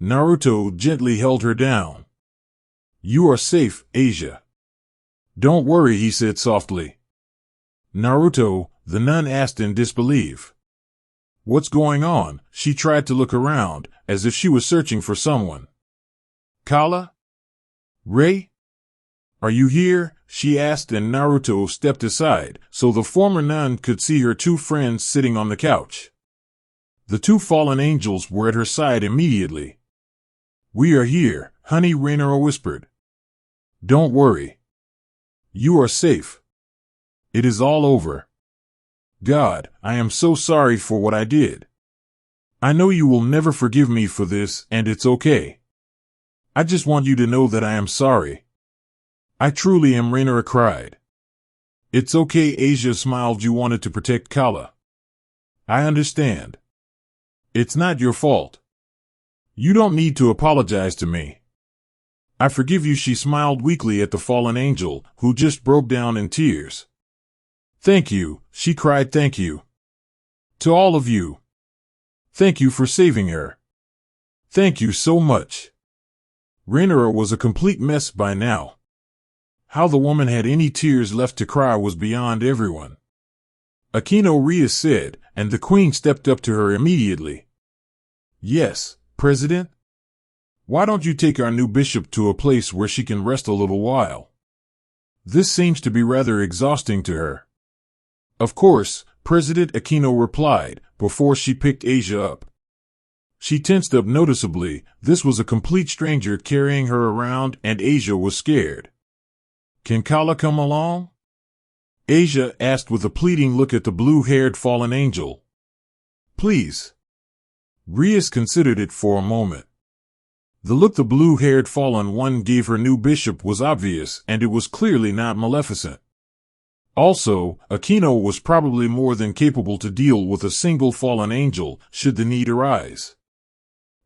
Naruto gently held her down. You are safe, Asia. Don't worry, he said softly. Naruto, the nun asked in disbelief. What's going on? She tried to look around, as if she was searching for someone. Kala? Rei? Are you here? She asked, and Naruto stepped aside, so the former nun could see her two friends sitting on the couch. The two fallen angels were at her side immediately. We are here, honey, Rhaenyra whispered. Don't worry. You are safe. It is all over. God, I am so sorry for what I did. I know you will never forgive me for this, and it's okay. I just want you to know that I am sorry. I truly am, Rhaenyra cried. It's okay, Asia smiled. You wanted to protect Kala. I understand. It's not your fault. You don't need to apologize to me. I forgive you, she smiled weakly at the fallen angel, who just broke down in tears. Thank you, she cried, thank you. To all of you. Thank you for saving her. Thank you so much. Rhaenyra was a complete mess by now. How the woman had any tears left to cry was beyond everyone. Akino Rias said, and the queen stepped up to her immediately. Yes, President? Why don't you take our new bishop to a place where she can rest a little while? This seems to be rather exhausting to her. Of course, President Akino replied, before she picked Asia up. She tensed up noticeably. This was a complete stranger carrying her around, and Asia was scared. Can Kala come along? Asia asked with a pleading look at the blue-haired fallen angel. Please. Rias considered it for a moment. The look the blue-haired fallen one gave her new bishop was obvious, and it was clearly not maleficent. Also, Aquino was probably more than capable to deal with a single fallen angel, should the need arise.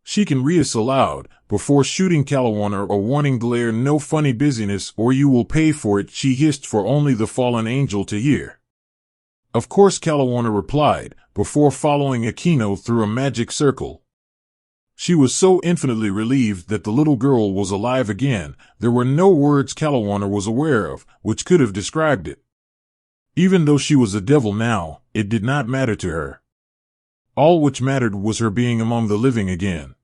She can Rias aloud, before shooting Kalawana a warning glare, no funny busyness or you will pay for it, she hissed for only the fallen angel to hear. Of course Kalawana replied, before following Aquino through a magic circle. She was so infinitely relieved that the little girl was alive again, there were no words Kalawana was aware of, which could have described it. Even though she was a devil now, it did not matter to her. All which mattered was her being among the living again.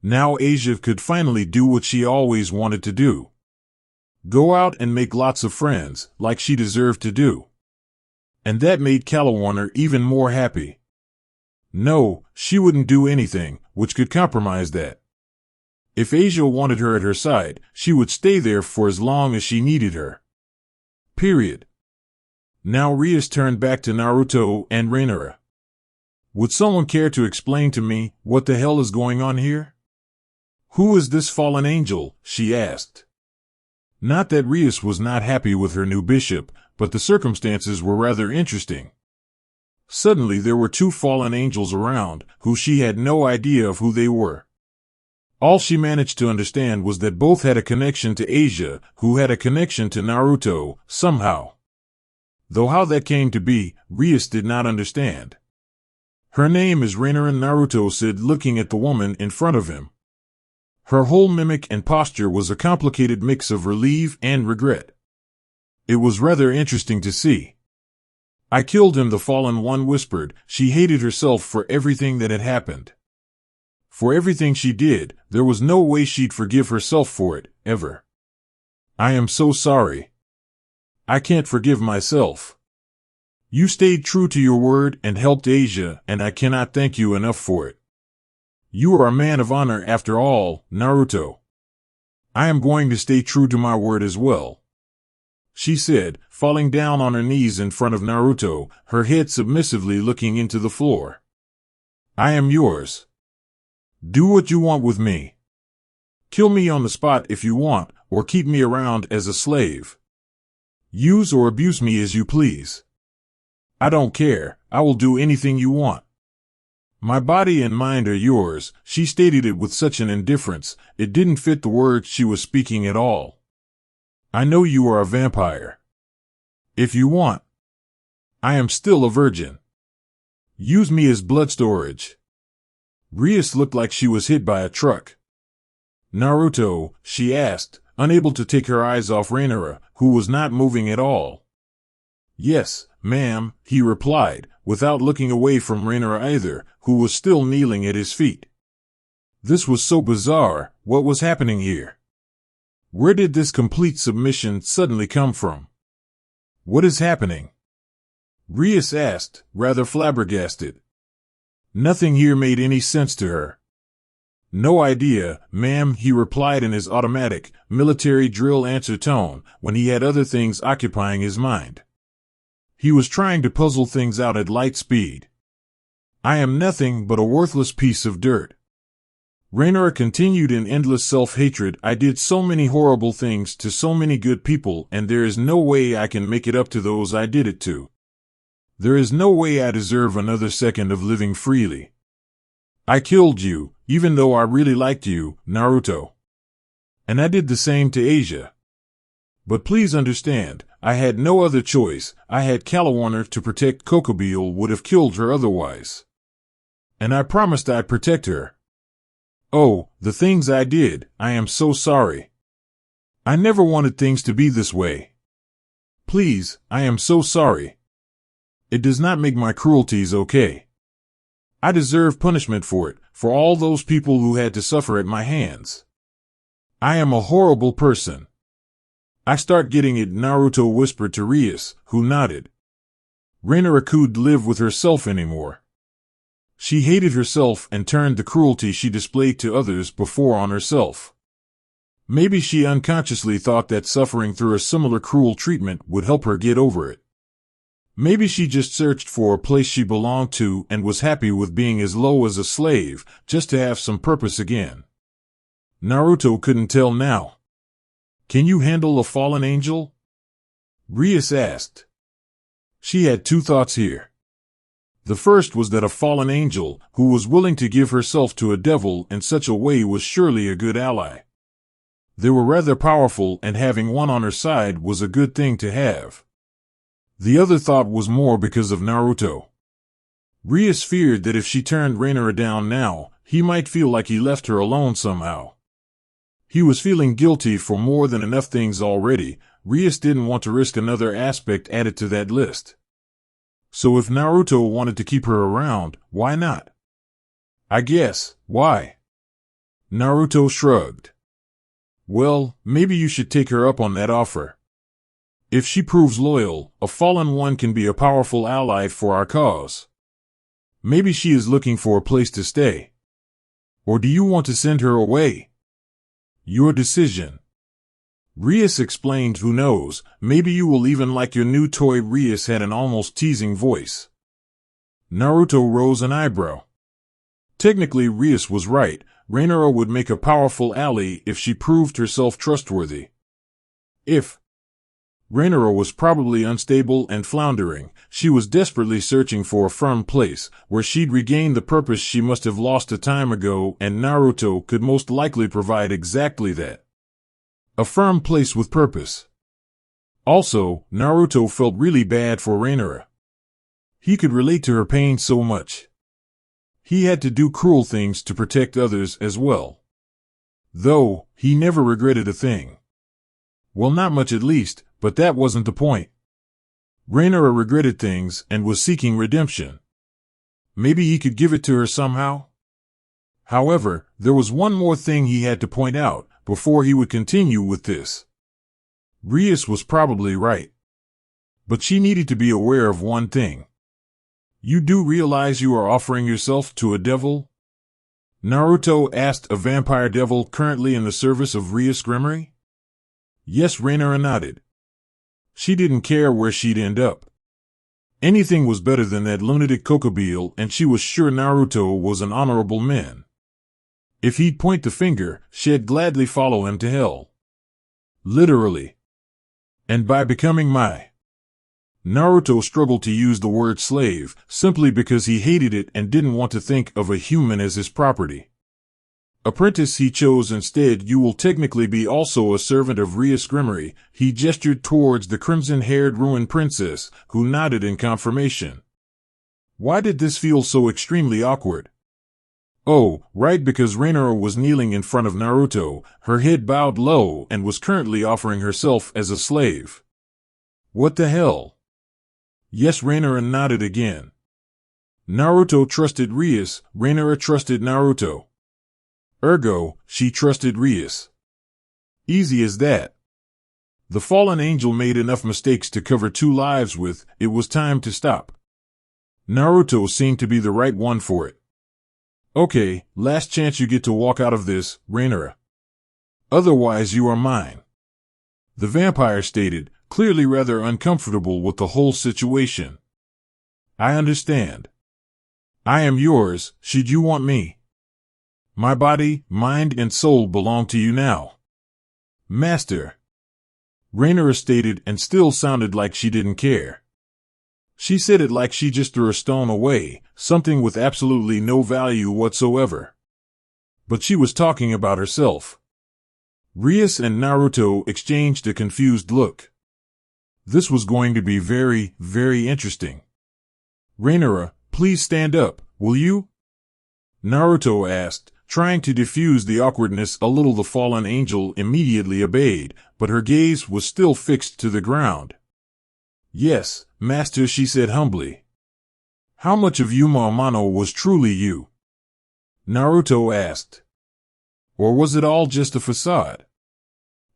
Now Asia could finally do what she always wanted to do. Go out and make lots of friends, like she deserved to do. And that made Kalawana even more happy. No, she wouldn't do anything which could compromise that. If Asia wanted her at her side, she would stay there for as long as she needed her. Period. Now Rias turned back to Naruto and Rhaenyra. Would someone care to explain to me what the hell is going on here? Who is this fallen angel? She asked. Not that Rias was not happy with her new bishop, but the circumstances were rather interesting. Suddenly there were two fallen angels around, who she had no idea of who they were. All she managed to understand was that both had a connection to Asia, who had a connection to Naruto, somehow. Though how that came to be, Rias did not understand. Her name is Rhaenyra, Naruto said, looking at the woman in front of him. Her whole mimic and posture was a complicated mix of relief and regret. It was rather interesting to see. I killed him, the fallen one whispered. She hated herself for everything that had happened. For everything she did, there was no way she'd forgive herself for it, ever. I am so sorry. I can't forgive myself. You stayed true to your word and helped Asia, and I cannot thank you enough for it. You are a man of honor after all, Naruto. I am going to stay true to my word as well, she said, falling down on her knees in front of Naruto, her head submissively looking into the floor. I am yours. Do what you want with me. Kill me on the spot if you want, or keep me around as a slave. Use or abuse me as you please. I don't care, I will do anything you want. My body and mind are yours, she stated it with such an indifference, it didn't fit the words she was speaking at all. I know you are a vampire. If you want. I am still a virgin. Use me as blood storage. Rias looked like she was hit by a truck. Naruto, she asked, unable to take her eyes off Rhaenyra, who was not moving at all. Yes, ma'am, he replied, without looking away from Rhaenyra either, who was still kneeling at his feet. This was so bizarre. What was happening here? Where did this complete submission suddenly come from? What is happening? Rias asked, rather flabbergasted. Nothing here made any sense to her. No idea, ma'am, he replied in his automatic, military drill answer tone, when he had other things occupying his mind. He was trying to puzzle things out at light speed. I am nothing but a worthless piece of dirt. Rhaenyra continued in endless self-hatred. I did so many horrible things to so many good people, and there is no way I can make it up to those I did it to. There is no way I deserve another second of living freely. I killed you, even though I really liked you, Naruto. And I did the same to Asia. But please understand, I had no other choice. I had Kalawana to protect. Kokobeel would have killed her otherwise. And I promised I'd protect her. Oh, the things I did, I am so sorry. I never wanted things to be this way. Please, I am so sorry. It does not make my cruelties okay. I deserve punishment for it, for all those people who had to suffer at my hands. I am a horrible person. I start getting it, Naruto whispered to Rias, who nodded. Rhaenyra couldn't live with herself anymore. She hated herself and turned the cruelty she displayed to others before on herself. Maybe she unconsciously thought that suffering through a similar cruel treatment would help her get over it. Maybe she just searched for a place she belonged to and was happy with being as low as a slave, just to have some purpose again. Naruto couldn't tell now. Can you handle a fallen angel? Rias asked. She had two thoughts here. The first was that a fallen angel, who was willing to give herself to a devil in such a way, was surely a good ally. They were rather powerful, and having one on her side was a good thing to have. The other thought was more because of Naruto. Rias feared that if she turned Rainara down now, he might feel like he left her alone somehow. He was feeling guilty for more than enough things already. Rias didn't want to risk another aspect added to that list. So if Naruto wanted to keep her around, why not? I guess, why? Naruto shrugged. Well, maybe you should take her up on that offer. If she proves loyal, a fallen one can be a powerful ally for our cause. Maybe she is looking for a place to stay. Or do you want to send her away? Your decision. Rias explained. Who knows, maybe you will even like your new toy. Rias had an almost teasing voice. Naruto rose an eyebrow. Technically, Rias was right. Rainara would make a powerful ally if she proved herself trustworthy. If Rainara was probably unstable and floundering, she was desperately searching for a firm place where she'd regain the purpose she must have lost a time ago, and Naruto could most likely provide exactly that. A firm place with purpose. Also, Naruto felt really bad for Rainara. He could relate to her pain so much. He had to do cruel things to protect others as well. Though, he never regretted a thing. Well, not much at least, but that wasn't the point. Rainara regretted things and was seeking redemption. Maybe he could give it to her somehow? However, there was one more thing he had to point out before he would continue with this. Rias was probably right. But she needed to be aware of one thing. You do realize you are offering yourself to a devil? Naruto asked. A vampire devil currently in the service of Rias Grimory? Yes, Rainara nodded. She didn't care where she'd end up. Anything was better than that lunatic Kokobile, and she was sure Naruto was an honorable man. If he'd point the finger, she'd gladly follow him to hell. Literally. And by becoming my Naruto struggled to use the word slave, simply because he hated it and didn't want to think of a human as his property. Apprentice he chose instead. You will technically be also a servant of Rias Grimory. He gestured towards the crimson-haired ruined princess, who nodded in confirmation. Why did this feel so extremely awkward? Oh, right, because Rainara was kneeling in front of Naruto, her head bowed low, and was currently offering herself as a slave. What the hell? Yes, Rainara nodded again. Naruto trusted Rias, Rainara trusted Naruto. Ergo, she trusted Rias. Easy as that. The fallen angel made enough mistakes to cover 2 lives with. It was time to stop. Naruto seemed to be the right one for it. Okay, last chance you get to walk out of this, Rainara. Otherwise you are mine. The vampire stated, clearly rather uncomfortable with the whole situation. I understand. I am yours, should you want me. My body, mind, and soul belong to you now. Master. Rainara stated, and still sounded like she didn't care. She said it like she just threw a stone away, something with absolutely no value whatsoever. But she was talking about herself. Rias and Naruto exchanged a confused look. This was going to be very, very interesting. Rainara, please stand up, will you? Naruto asked, trying to diffuse the awkwardness a little. The fallen angel immediately obeyed, but her gaze was still fixed to the ground. Yes, master, she said humbly. How much of Yuma Amano was truly you? Naruto asked. Or was it all just a facade?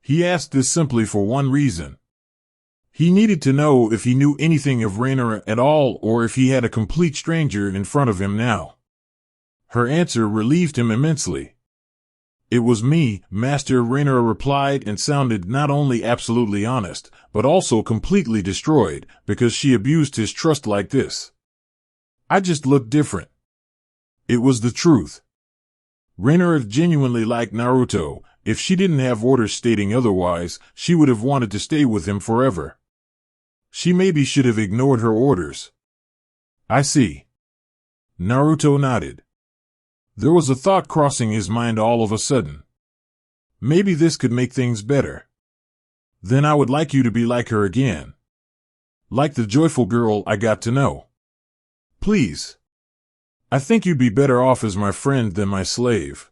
He asked this simply for one reason. He needed to know if he knew anything of Rainara at all, or if he had a complete stranger in front of him now. Her answer relieved him immensely. It was me, Master, Rainera replied, and sounded not only absolutely honest, but also completely destroyed, because she abused his trust like this. I just looked different. It was the truth. Rainera genuinely liked Naruto. If she didn't have orders stating otherwise, she would have wanted to stay with him forever. She maybe should have ignored her orders. I see. Naruto nodded. There was a thought crossing his mind all of a sudden. Maybe this could make things better. Then I would like you to be like her again. Like the joyful girl I got to know. Please. I think you'd be better off as my friend than my slave.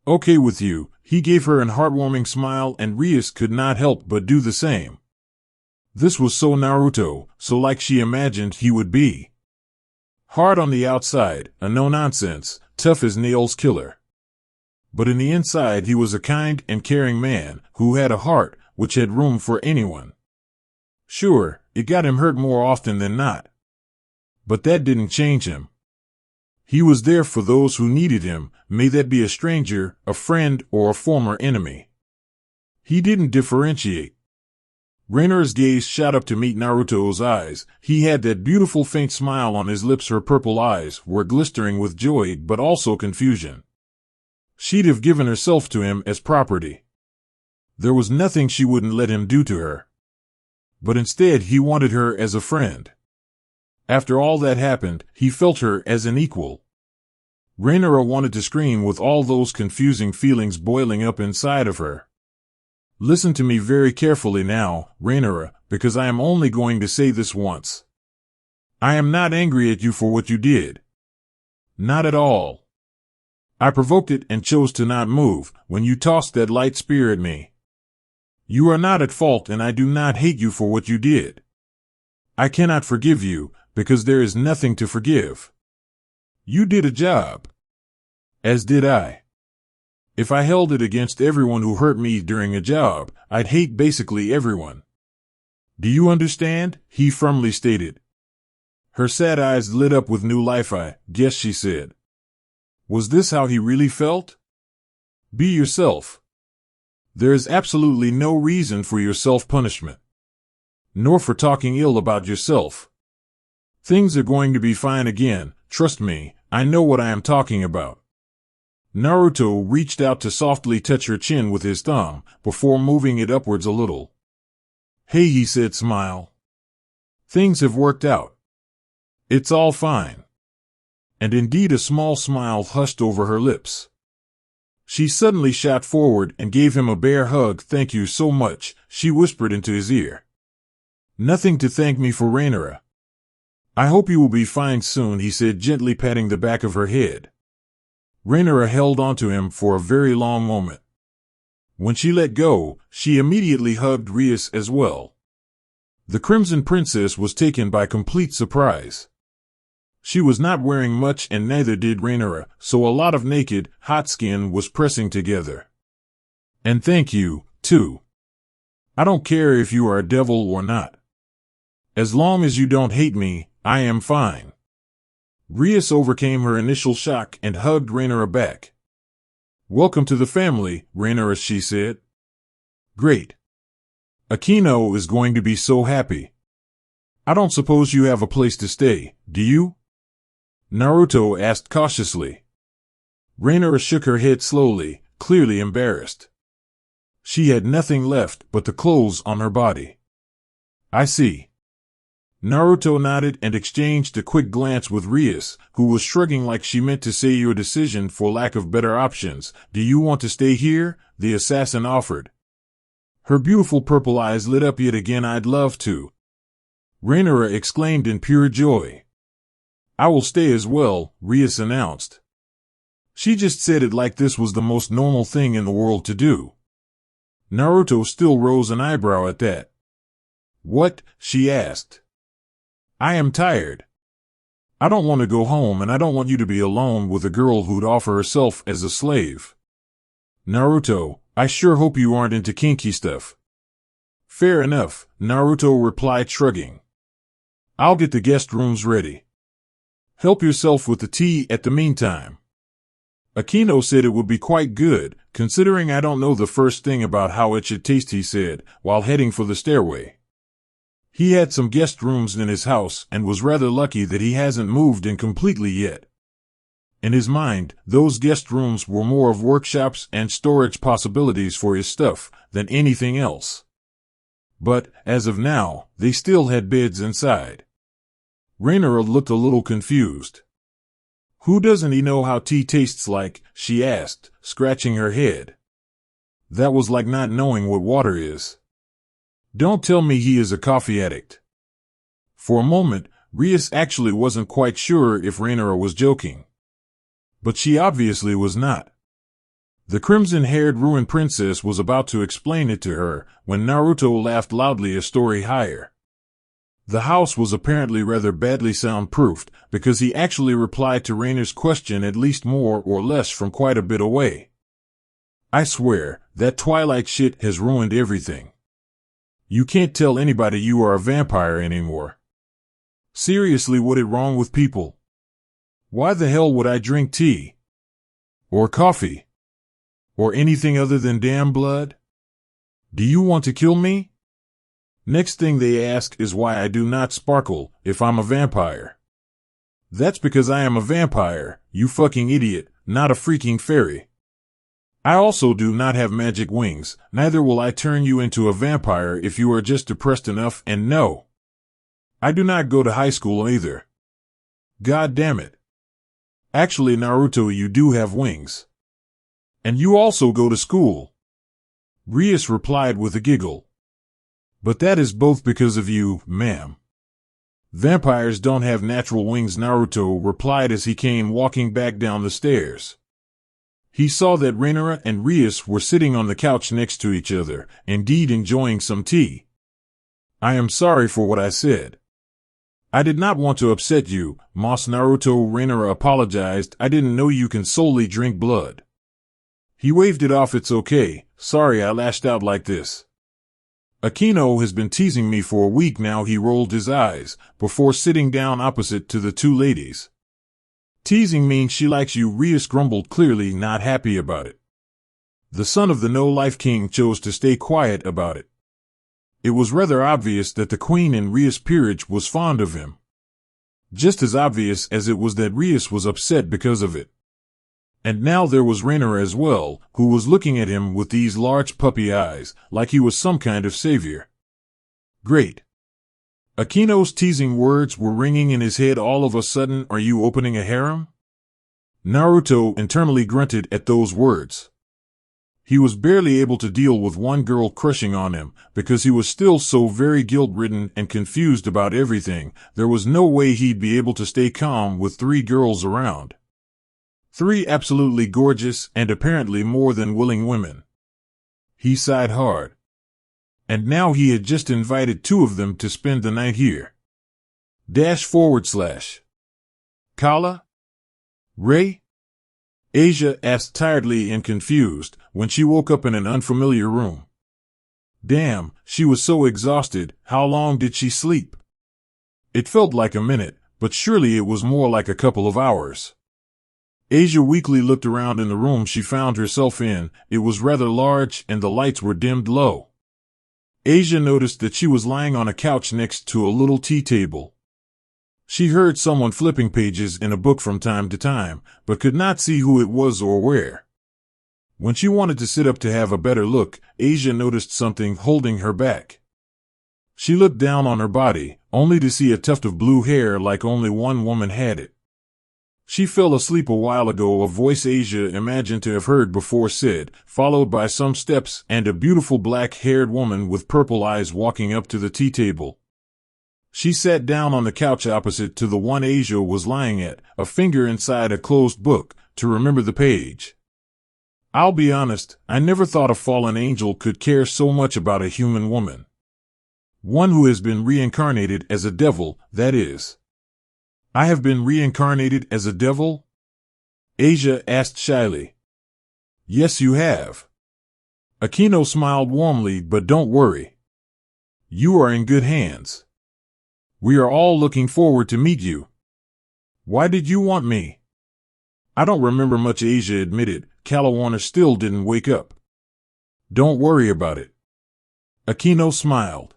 Okay with you, he gave her an heartwarming smile, and Rias could not help but do the same. This was so Naruto, so like she imagined he would be. Hard on the outside, a no-nonsense, tough as nails killer. But in the inside he was a kind and caring man, who had a heart which had room for anyone. Sure, it got him hurt more often than not. But that didn't change him. He was there for those who needed him, may that be a stranger, a friend, or a former enemy. He didn't differentiate. Rainera's gaze shot up to meet Naruto's eyes. He had that beautiful faint smile on his lips. Her purple eyes were glistering with joy but also confusion. She'd have given herself to him as property. There was nothing she wouldn't let him do to her. But instead he wanted her as a friend. After all that happened, he felt her as an equal. Rainera wanted to scream with all those confusing feelings boiling up inside of her. Listen to me very carefully now, Rainera, because I am only going to say this once. I am not angry at you for what you did. Not at all. I provoked it and chose to not move when you tossed that light spear at me. You are not at fault, and I do not hate you for what you did. I cannot forgive you, because there is nothing to forgive. You did a job. As did I. If I held it against everyone who hurt me during a job, I'd hate basically everyone. Do you understand? He firmly stated. Her sad eyes lit up with new life. I guess, she said. Was this how he really felt? Be yourself. There is absolutely no reason for your self-punishment. Nor for talking ill about yourself. Things are going to be fine again, trust me, I know what I am talking about. Naruto reached out to softly touch her chin with his thumb, before moving it upwards a little. Hey, he said, smile. Things have worked out. It's all fine. And indeed a small smile hushed over her lips. She suddenly shot forward and gave him a bear hug. Thank you so much, she whispered into his ear. Nothing to thank me for, Rainera. I hope you will be fine soon, he said, gently patting the back of her head. Rainera held onto him for a very long moment. When she let go, she immediately hugged Rias as well. The Crimson Princess was taken by complete surprise. She was not wearing much, and neither did Rainera, so a lot of naked, hot skin was pressing together. And thank you, too. I don't care if you are a devil or not. As long as you don't hate me, I am fine. Rias overcame her initial shock and hugged Rainera back. Welcome to the family, Rainera, she said. Great. Akino is going to be so happy. I don't suppose you have a place to stay, do you? Naruto asked cautiously. Rainera shook her head slowly, clearly embarrassed. She had nothing left but the clothes on her body. I see. Naruto nodded and exchanged a quick glance with Rias, who was shrugging like she meant to say your decision for lack of better options. Do you want to stay here? The assassin offered. Her beautiful purple eyes lit up yet again. I'd love to. Rainera exclaimed in pure joy. I will stay as well, Rias announced. She just said it like this was the most normal thing in the world to do. Naruto still rose an eyebrow at that. What? She asked. I am tired. I don't want to go home, and I don't want you to be alone with a girl who'd offer herself as a slave. Naruto, I sure hope you aren't into kinky stuff. Fair enough, Naruto replied, shrugging. I'll get the guest rooms ready. Help yourself with the tea at the meantime. Aquino said it would be quite good, considering I don't know the first thing about how it should taste, he said, while heading for the stairway. He had some guest rooms in his house and was rather lucky that he hasn't moved in completely yet. In his mind, those guest rooms were more of workshops and storage possibilities for his stuff than anything else. But, as of now, they still had beds inside. Raynora looked a little confused. Who doesn't he know how tea tastes like? She asked, scratching her head. That was like not knowing what water is. Don't tell me he is a coffee addict. For a moment, Rias actually wasn't quite sure if Raynora was joking. But she obviously was not. The crimson-haired ruined princess was about to explain it to her when Naruto laughed loudly a story higher. The house was apparently rather badly soundproofed because he actually replied to Raynor's question at least more or less from quite a bit away. I swear, that Twilight shit has ruined everything. You can't tell anybody you are a vampire anymore. Seriously, what is wrong with people? Why the hell would I drink tea? Or coffee? Or anything other than damn blood? Do you want to kill me? Next thing they ask is why I do not sparkle if I'm a vampire. That's because I am a vampire, you fucking idiot, not a freaking fairy. I also do not have magic wings, neither will I turn you into a vampire if you are just depressed enough, and no. I do not go to high school either. God damn it. Actually, Naruto, you do have wings. And you also go to school. Rias replied with a giggle. But that is both because of you, ma'am. Vampires don't have natural wings, Naruto replied as he came walking back down the stairs. He saw that Raynora and Rias were sitting on the couch next to each other, indeed enjoying some tea. I am sorry for what I said. I did not want to upset you, Moss. Naruto. Raynora apologized. I didn't know you can solely drink blood. He waved it off. It's okay, sorry I lashed out like this. Aquino has been teasing me for a week now. He rolled his eyes, before sitting down opposite to the two ladies. Teasing means she likes you, Rias grumbled, clearly not happy about it. The son of the no-life king chose to stay quiet about it. It was rather obvious that the queen in Rias' peerage was fond of him. Just as obvious as it was that Rias was upset because of it. And now there was Raynora as well, who was looking at him with these large puppy eyes, like he was some kind of savior. Great. Aquino's teasing words were ringing in his head all of a sudden. Are you opening a harem? Naruto internally grunted at those words. He was barely able to deal with one girl crushing on him, because he was still so very guilt-ridden and confused about everything. There was no way he'd be able to stay calm with 3 girls around. 3 absolutely gorgeous and apparently more than willing women. He sighed hard. And now he had just invited 2 of them to spend the night here. / Kala? Ray? Asia asked tiredly and confused when she woke up in an unfamiliar room. Damn, she was so exhausted. How long did she sleep? It felt like a minute, but surely it was more like a couple of hours. Asia weakly looked around in the room she found herself in. It was rather large and the lights were dimmed low. Asia noticed that she was lying on a couch next to a little tea table. She heard someone flipping pages in a book from time to time, but could not see who it was or where. When she wanted to sit up to have a better look, Asia noticed something holding her back. She looked down on her body, only to see a tuft of blue hair like only one woman had it. She fell asleep a while ago, a voice Asia imagined to have heard before said, followed by some steps and a beautiful black-haired woman with purple eyes walking up to the tea table. She sat down on the couch opposite to the one Asia was lying at, a finger inside a closed book, to remember the page. I'll be honest, I never thought a fallen angel could care so much about a human woman. One who has been reincarnated as a devil, that is. I have been reincarnated as a devil? Asia asked shyly. Yes, you have. Aquino smiled warmly, but don't worry. You are in good hands. We are all looking forward to meet you. Why did you want me? I don't remember much, Asia admitted. Calawarner still didn't wake up. Don't worry about it. Akino smiled.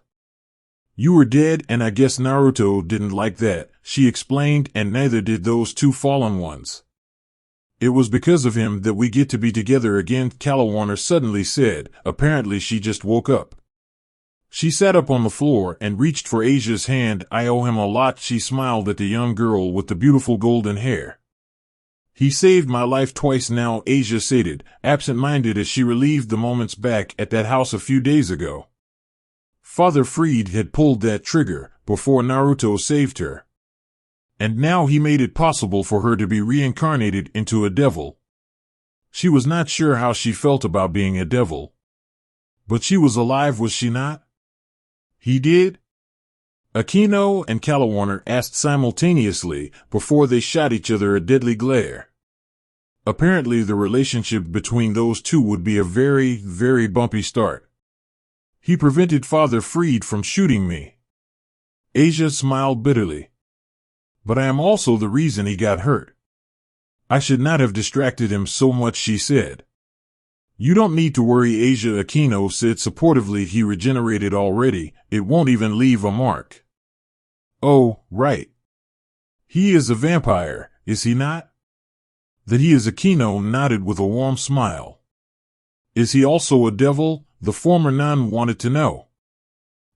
You were dead, and I guess Naruto didn't like that, she explained, and neither did those two fallen ones. It was because of him that we get to be together again, Calawarner suddenly said. Apparently she just woke up. She sat up on the floor and reached for Asia's hand. I owe him a lot, she smiled at the young girl with the beautiful golden hair. He saved my life twice now, Asia stated, absent-minded as she relieved the moments back at that house a few days ago. Father Freed had pulled that trigger before Naruto saved her. And now he made it possible for her to be reincarnated into a devil. She was not sure how she felt about being a devil. But she was alive, was she not? He did? Akino and Calawarner asked simultaneously before they shot each other a deadly glare. Apparently the relationship between those two would be a very, very bumpy start. He prevented Father Freed from shooting me. Asia smiled bitterly. But I am also the reason he got hurt. I should not have distracted him so much, she said. You don't need to worry, Asia, Akino said supportively. He regenerated already. It won't even leave a mark. Oh, right. He is a vampire, is he not? That he is. Akino nodded with a warm smile. Is he also a devil? The former nun wanted to know.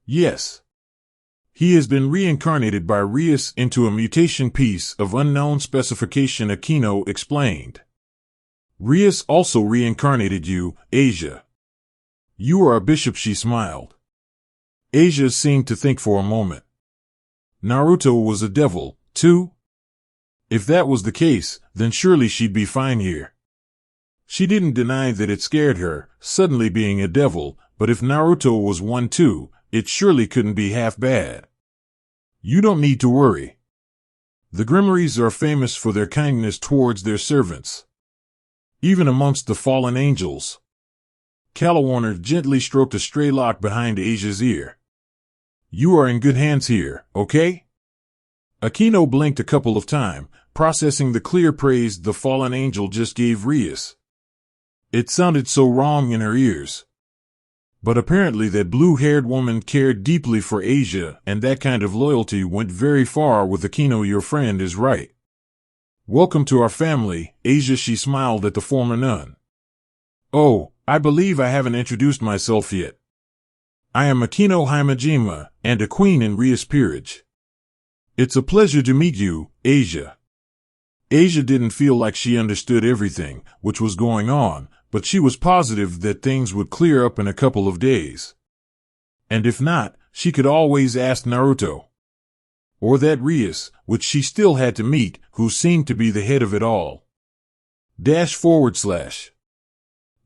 Yes. He has been reincarnated by Rias into a mutation piece of unknown specification, Akino explained. Rias also reincarnated you, Asia. You are a bishop, she smiled. Asia seemed to think for a moment. Naruto was a devil, too? If that was the case, then surely she'd be fine here. She didn't deny that it scared her, suddenly being a devil, but if Naruto was one too, it surely couldn't be half bad. You don't need to worry. The Grimoires are famous for their kindness towards their servants. Even amongst the fallen angels. Calawarner gently stroked a stray lock behind Asia's ear. You are in good hands here, okay? Akino blinked a couple of times, processing the clear praise the fallen angel just gave Rias. It sounded so wrong in her ears. But apparently that blue-haired woman cared deeply for Asia, and that kind of loyalty went very far with Akino. Your friend is right. Welcome to our family, Asia, she smiled at the former nun. Oh, I believe I haven't introduced myself yet. I am Akino Himejima, and a queen in Rias peerage. It's a pleasure to meet you, Asia. Asia didn't feel like she understood everything which was going on, but she was positive that things would clear up in a couple of days. And if not, she could always ask Naruto. Or that Rias, which she still had to meet, who seemed to be the head of it all. //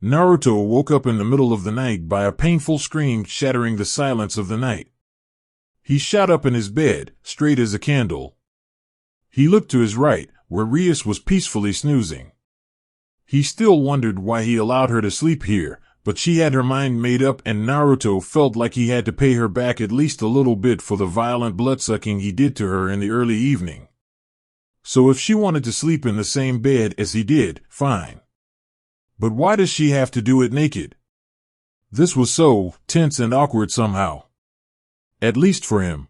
Naruto woke up in the middle of the night by a painful scream shattering the silence of the night. He shot up in his bed, straight as a candle. He looked to his right, where Rias was peacefully snoozing. He still wondered why he allowed her to sleep here, but she had her mind made up, and Naruto felt like he had to pay her back at least a little bit for the violent bloodsucking he did to her in the early evening. So if she wanted to sleep in the same bed as he did, fine. But why does she have to do it naked? This was so tense and awkward somehow. At least for him.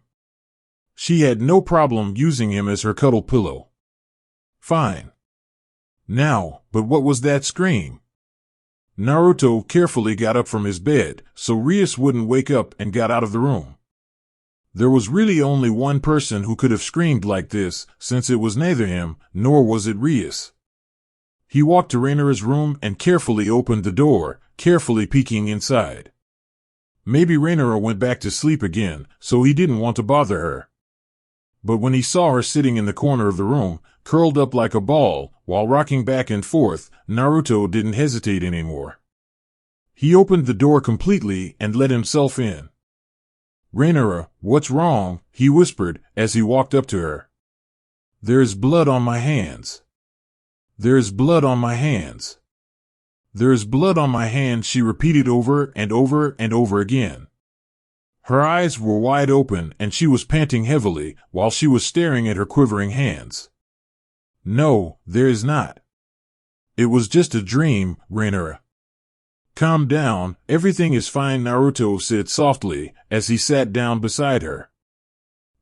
She had no problem using him as her cuddle pillow. Fine. Now, but what was that scream? Naruto carefully got up from his bed, so Rias wouldn't wake up, and got out of the room. There was really only one person who could have screamed like this, since it was neither him, nor was it Rias. He walked to Rainara's room and carefully opened the door, carefully peeking inside. Maybe Rainara went back to sleep again, so he didn't want to bother her. But when he saw her sitting in the corner of the room, curled up like a ball, while rocking back and forth, Naruto didn't hesitate anymore. He opened the door completely and let himself in. Rainara, what's wrong? He whispered as he walked up to her. There is blood on my hands. There is blood on my hands. There is blood on my hands, she repeated over and over and over again. Her eyes were wide open and she was panting heavily while she was staring at her quivering hands. No, there is not. It was just a dream, Rhaenyra. Calm down, everything is fine, Naruto said softly, as he sat down beside her.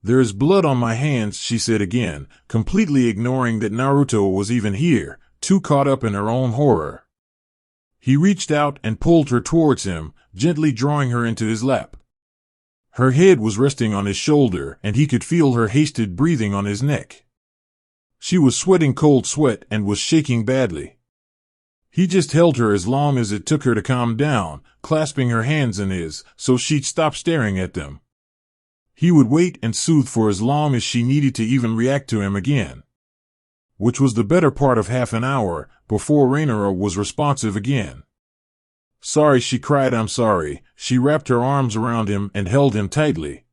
There is blood on my hands, she said again, completely ignoring that Naruto was even here, too caught up in her own horror. He reached out and pulled her towards him, gently drawing her into his lap. Her head was resting on his shoulder, and he could feel her hasted breathing on his neck. She was sweating cold sweat and was shaking badly. He just held her as long as it took her to calm down, clasping her hands in his, so she'd stop staring at them. He would wait and soothe for as long as she needed to even react to him again. Which was the better part of half an hour, before Rhaenyra was responsive again. Sorry, she cried, I'm sorry. She wrapped her arms around him and held him tightly.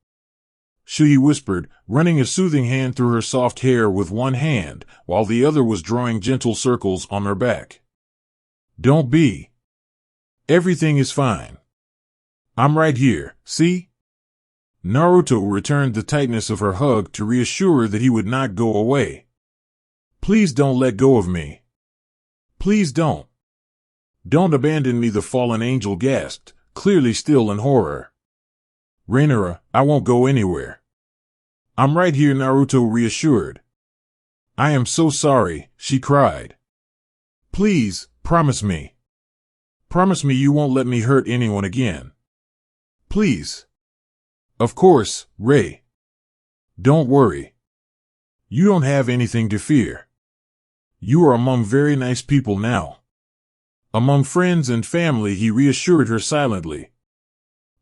Shoo, he whispered, running a soothing hand through her soft hair with one hand, while the other was drawing gentle circles on her back. Don't be. Everything is fine. I'm right here, see? Naruto returned the tightness of her hug to reassure her that he would not go away. Please don't let go of me. Please don't. Don't abandon me, the fallen angel gasped, clearly still in horror. Rhaenyra, I won't go anywhere. I'm right here, Naruto reassured. I am so sorry, she cried. Please, promise me. Promise me you won't let me hurt anyone again. Please. Of course, Ray. Don't worry. You don't have anything to fear. You are among very nice people now. Among friends and family, he reassured her silently.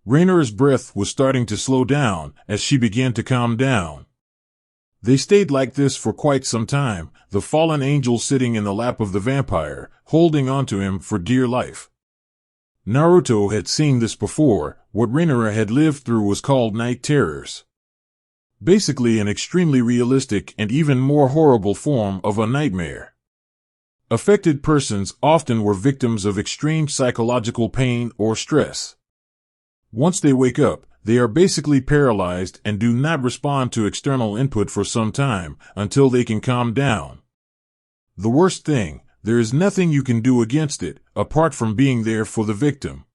Rhaenyra's breath was starting to slow down as she began to calm down. They stayed like this for quite some time, the fallen angel sitting in the lap of the vampire, holding onto him for dear life. Naruto had seen this before. What Rhaenyra had lived through was called night terrors. Basically an extremely realistic and even more horrible form of a nightmare. Affected persons often were victims of extreme psychological pain or stress. Once they wake up, they are basically paralyzed and do not respond to external input for some time, until they can calm down. The worst thing, there is nothing you can do against it, apart from being there for the victim.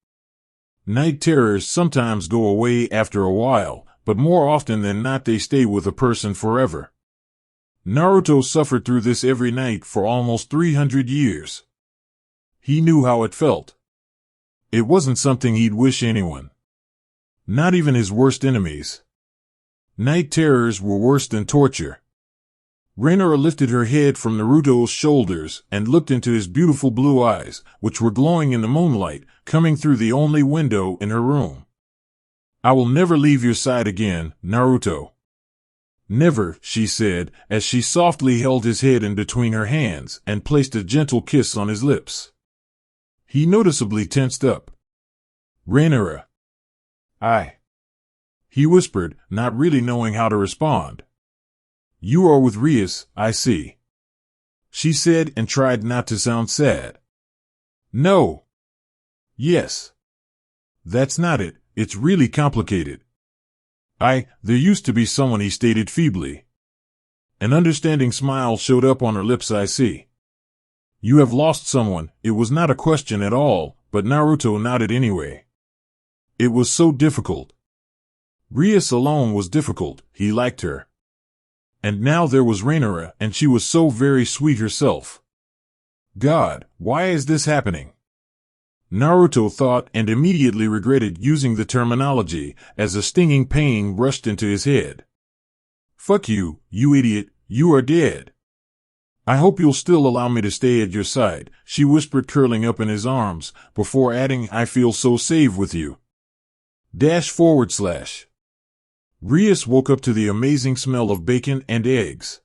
Night terrors sometimes go away after a while, but more often than not they stay with a person forever. Naruto suffered through this every night for almost 300 years. He knew how it felt. It wasn't something he'd wish anyone. Not even his worst enemies. Night terrors were worse than torture. Rhaenyra lifted her head from Naruto's shoulders and looked into his beautiful blue eyes, which were glowing in the moonlight, coming through the only window in her room. I will never leave your side again, Naruto. Never, she said, as she softly held his head in between her hands and placed a gentle kiss on his lips. He noticeably tensed up. Rhaenyra. He whispered, not really knowing how to respond. You are with Rias, I see. She said and tried not to sound sad. No. Yes. That's not it, it's really complicated. There used to be someone, he stated feebly. An understanding smile showed up on her lips. I see. You have lost someone. It was not a question at all, but Naruto nodded anyway. It was so difficult. Rias alone was difficult, he liked her. And now there was Rhaenyra, and she was so very sweet herself. God, why is this happening? Naruto thought and immediately regretted using the terminology, as a stinging pain rushed into his head. Fuck you, you idiot, you are dead. I hope you'll still allow me to stay at your side, she whispered, curling up in his arms, before adding, I feel so safe with you. // Rias woke up to the amazing smell of bacon and eggs.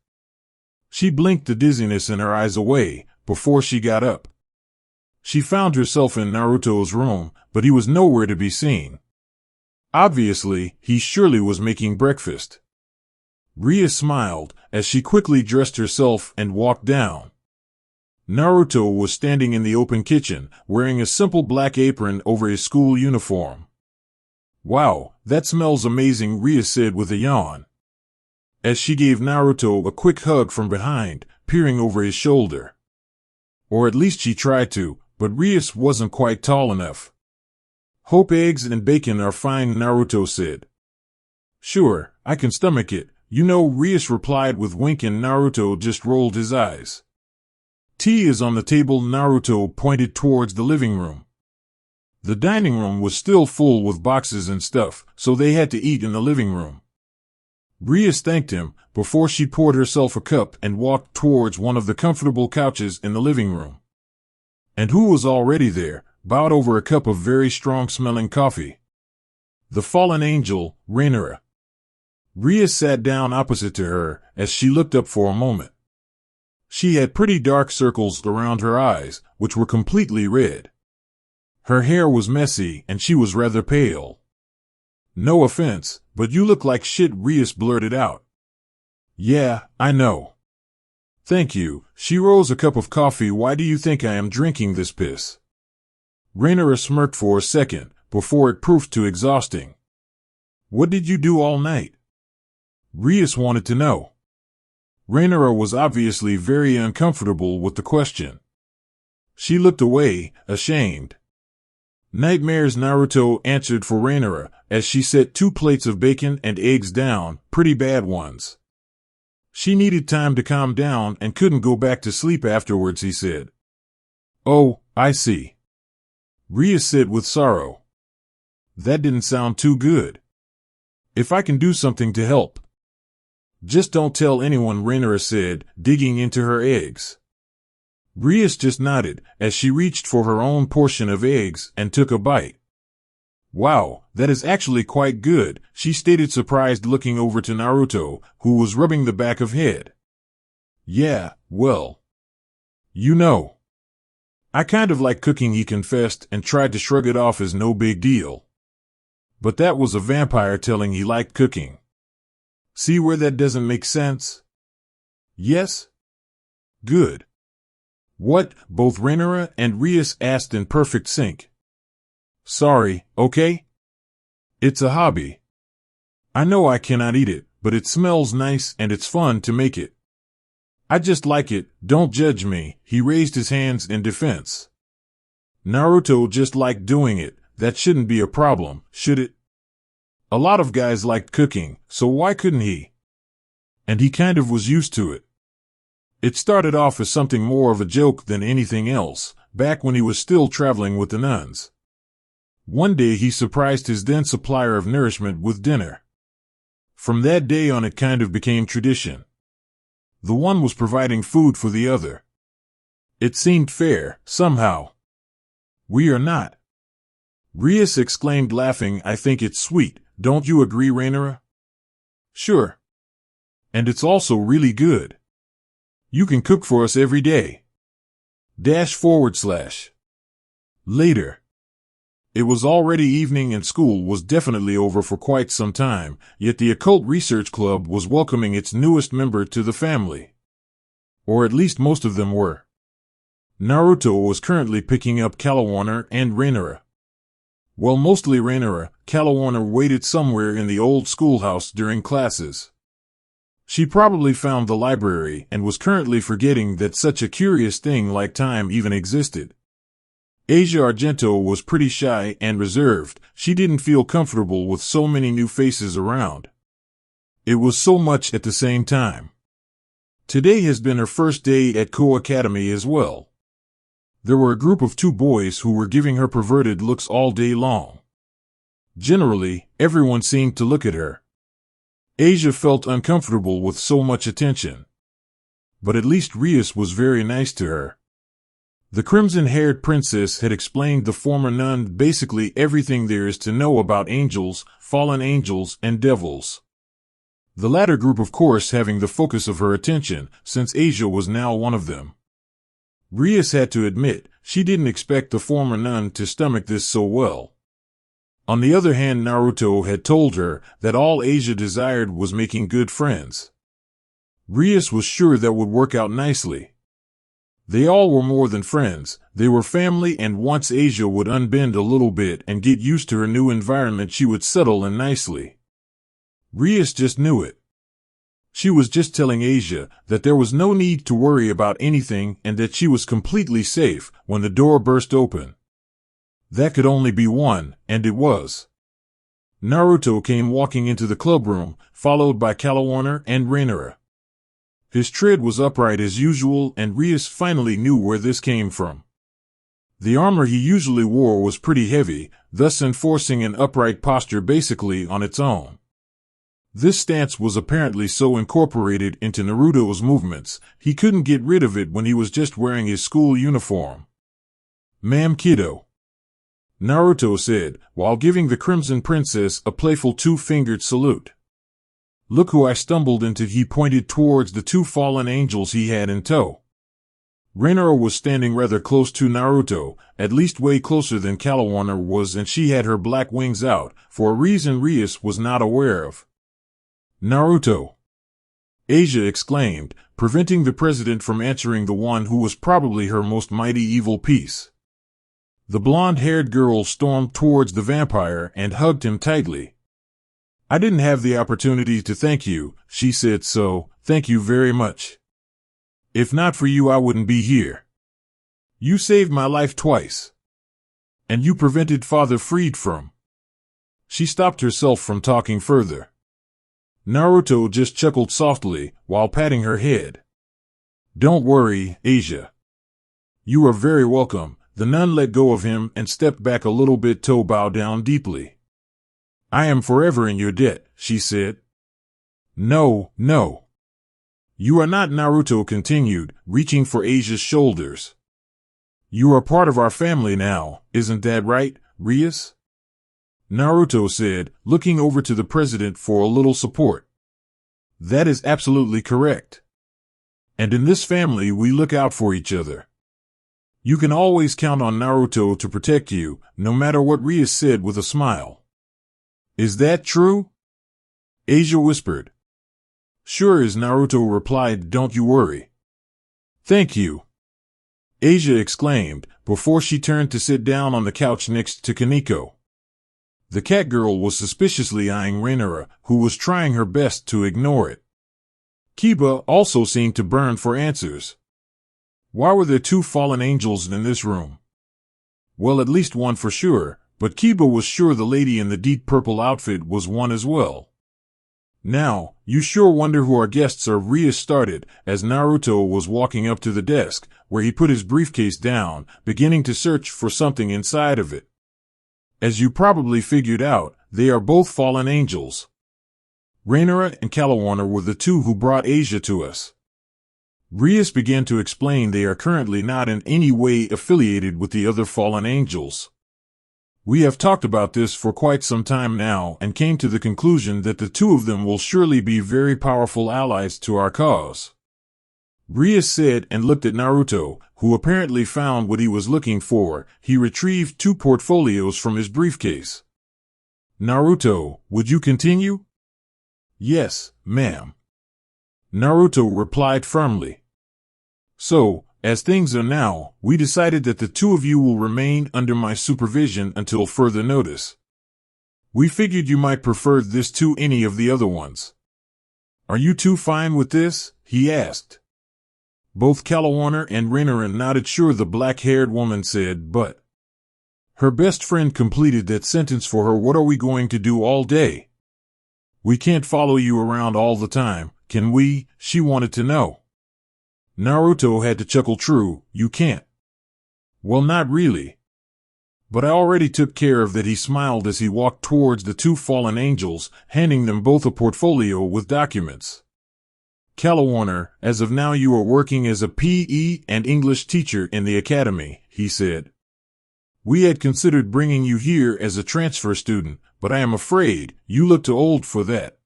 She blinked the dizziness in her eyes away, before she got up. She found herself in Naruto's room, but he was nowhere to be seen. Obviously, he surely was making breakfast. Rias smiled, as she quickly dressed herself and walked down. Naruto was standing in the open kitchen, wearing a simple black apron over his school uniform. Wow, that smells amazing, Rias said with a yawn. As she gave Naruto a quick hug from behind, peering over his shoulder. Or at least she tried to, but Rias wasn't quite tall enough. Hope eggs and bacon are fine, Naruto said. Sure, I can stomach it, Rias replied with wink, and Naruto just rolled his eyes. Tea is on the table. Naruto pointed towards the living room. The dining room was still full with boxes and stuff, so they had to eat in the living room. Rias thanked him before she poured herself a cup and walked towards one of the comfortable couches in the living room. And who was already there, bowed over a cup of very strong-smelling coffee? The fallen angel, Rhaenyra. Rias sat down opposite to her as she looked up for a moment. She had pretty dark circles around her eyes, which were completely red. Her hair was messy and she was rather pale. No offense, but you look like shit, Rias blurted out. Yeah, I know. Thank you. She rose a cup of coffee. Why do you think I am drinking this piss? Rhaenyra smirked for a second before it proved too exhausting. What did you do all night? Rias wanted to know. Rhaenyra was obviously very uncomfortable with the question. She looked away, ashamed. Nightmares, Naruto answered for Rhaenyra as she set 2 plates of bacon and eggs down, pretty bad ones. She needed time to calm down and couldn't go back to sleep afterwards, he said. Oh, I see. Rias said with sorrow. That didn't sound too good. If I can do something to help. Just don't tell anyone, Rhaenyra said, digging into her eggs. Rias just nodded as she reached for her own portion of eggs and took a bite. Wow, that is actually quite good, she stated, surprised, looking over to Naruto, who was rubbing the back of head. Yeah, well. I kind of like cooking, he confessed, and tried to shrug it off as no big deal. But that was a vampire telling he liked cooking. See where that doesn't make sense? Yes? Good. What? Both Rhaenyra and Rias asked in perfect sync. Sorry, okay? It's a hobby. I know I cannot eat it, but it smells nice and it's fun to make it. I just like it, don't judge me, he raised his hands in defense. Naruto just liked doing it, that shouldn't be a problem, should it? A lot of guys liked cooking, so why couldn't he? And he kind of was used to it. It started off as something more of a joke than anything else, back when he was still traveling with the nuns. One day he surprised his then supplier of nourishment with dinner. From that day on it kind of became tradition. The one was providing food for the other. It seemed fair, somehow. We are not. Rias exclaimed, laughing. I think it's sweet, don't you agree, Rhaenyra? Sure. And it's also really good. You can cook for us every day. / Later. It was already evening and school was definitely over for quite some time, yet the Occult Research Club was welcoming its newest member to the family. Or at least most of them were. Naruto was currently picking up Calawarner and Rhaenyra. Well, mostly Rhaenyra. Calawarner waited somewhere in the old schoolhouse during classes. She probably found the library and was currently forgetting that such a curious thing like time even existed. Asia Argento was pretty shy and reserved. She didn't feel comfortable with so many new faces around. It was so much at the same time. Today has been her first day at Co Academy as well. There were a group of 2 boys who were giving her perverted looks all day long. Generally, everyone seemed to look at her. Asia felt uncomfortable with so much attention. But at least Rias was very nice to her. The crimson-haired princess had explained the former nun basically everything there is to know about angels, fallen angels, and devils. The latter group, of course, having the focus of her attention, since Asia was now one of them. Rias had to admit, she didn't expect the former nun to stomach this so well. On the other hand, Naruto had told her that all Asia desired was making good friends. Rias was sure that would work out nicely. They all were more than friends, they were family, and once Asia would unbend a little bit and get used to her new environment, she would settle in nicely. Rias just knew it. She was just telling Asia that there was no need to worry about anything and that she was completely safe when the door burst open. That could only be one, and it was. Naruto came walking into the clubroom, followed by Kalawarner and Rainara. His tread was upright as usual, and Rias finally knew where this came from. The armor he usually wore was pretty heavy, thus enforcing an upright posture basically on its own. This stance was apparently so incorporated into Naruto's movements, he couldn't get rid of it when he was just wearing his school uniform. "Ma'am Kiddo," Naruto said, while giving the Crimson Princess a playful two-fingered salute. "Look who I stumbled into." He pointed towards the two fallen angels he had in tow. Rainara was standing rather close to Naruto, at least way closer than Kalawarner was, and she had her black wings out, for a reason Rias was not aware of. "Naruto!" Asia exclaimed, preventing the president from answering the one who was probably her most mighty evil piece. The blonde-haired girl stormed towards the vampire and hugged him tightly. "I didn't have the opportunity to thank you," she said, "so, thank you very much. If not for you, I wouldn't be here. You saved my life twice. And you prevented Father Freed from..." She stopped herself from talking further. Naruto just chuckled softly, while patting her head. "Don't worry, Asia. You are very welcome." The nun let go of him and stepped back a little bit to bow down deeply. "I am forever in your debt," she said. No. You are not," Naruto continued, reaching for Asia's shoulders. "You are part of our family now, isn't that right, Rias?" Naruto said, looking over to the president for a little support. "That is absolutely correct. And in this family we look out for each other. You can always count on Naruto to protect you, no matter what," Rias said with a smile. "Is that true?" Asia whispered. "Sure is," Naruto replied, "don't you worry." "Thank you," Asia exclaimed, before she turned to sit down on the couch next to Kaneko. The cat girl was suspiciously eyeing Rainara, who was trying her best to ignore it. Kiba also seemed to burn for answers. Why were there two fallen angels in this room? Well, at least one for sure, but Kiba was sure the lady in the deep purple outfit was one as well. "Now, you sure wonder who our guests are," Rias started, as Naruto was walking up to the desk, where he put his briefcase down, beginning to search for something inside of it. "As you probably figured out, they are both fallen angels. Rainara and Kalawarner were the two who brought Asia to us." Rias began to explain they are currently not in any way affiliated with the other fallen angels. "We have talked about this for quite some time now and came to the conclusion that the two of them will surely be very powerful allies to our cause," Rias said and looked at Naruto, who apparently found what he was looking for. He retrieved two portfolios from his briefcase. "Naruto, would you continue?" "Yes, ma'am," Naruto replied firmly. "So, as things are now, we decided that the two of you will remain under my supervision until further notice. We figured you might prefer this to any of the other ones. Are you two fine with this?" he asked. Both Kalawarner and Rainara nodded. Sure, the black-haired woman said, but her best friend completed that sentence for her. "What are we going to do all day? We can't follow you around all the time, can we?" she wanted to know. Naruto had to chuckle. "True, you can't." "Well, not really. But I already took care of that." He smiled as he walked towards the two fallen angels, handing them both a portfolio with documents. "Kalawarner, as of now you are working as a PE and English teacher in the academy," he said. "We had considered bringing you here as a transfer student, but I am afraid you look too old for that."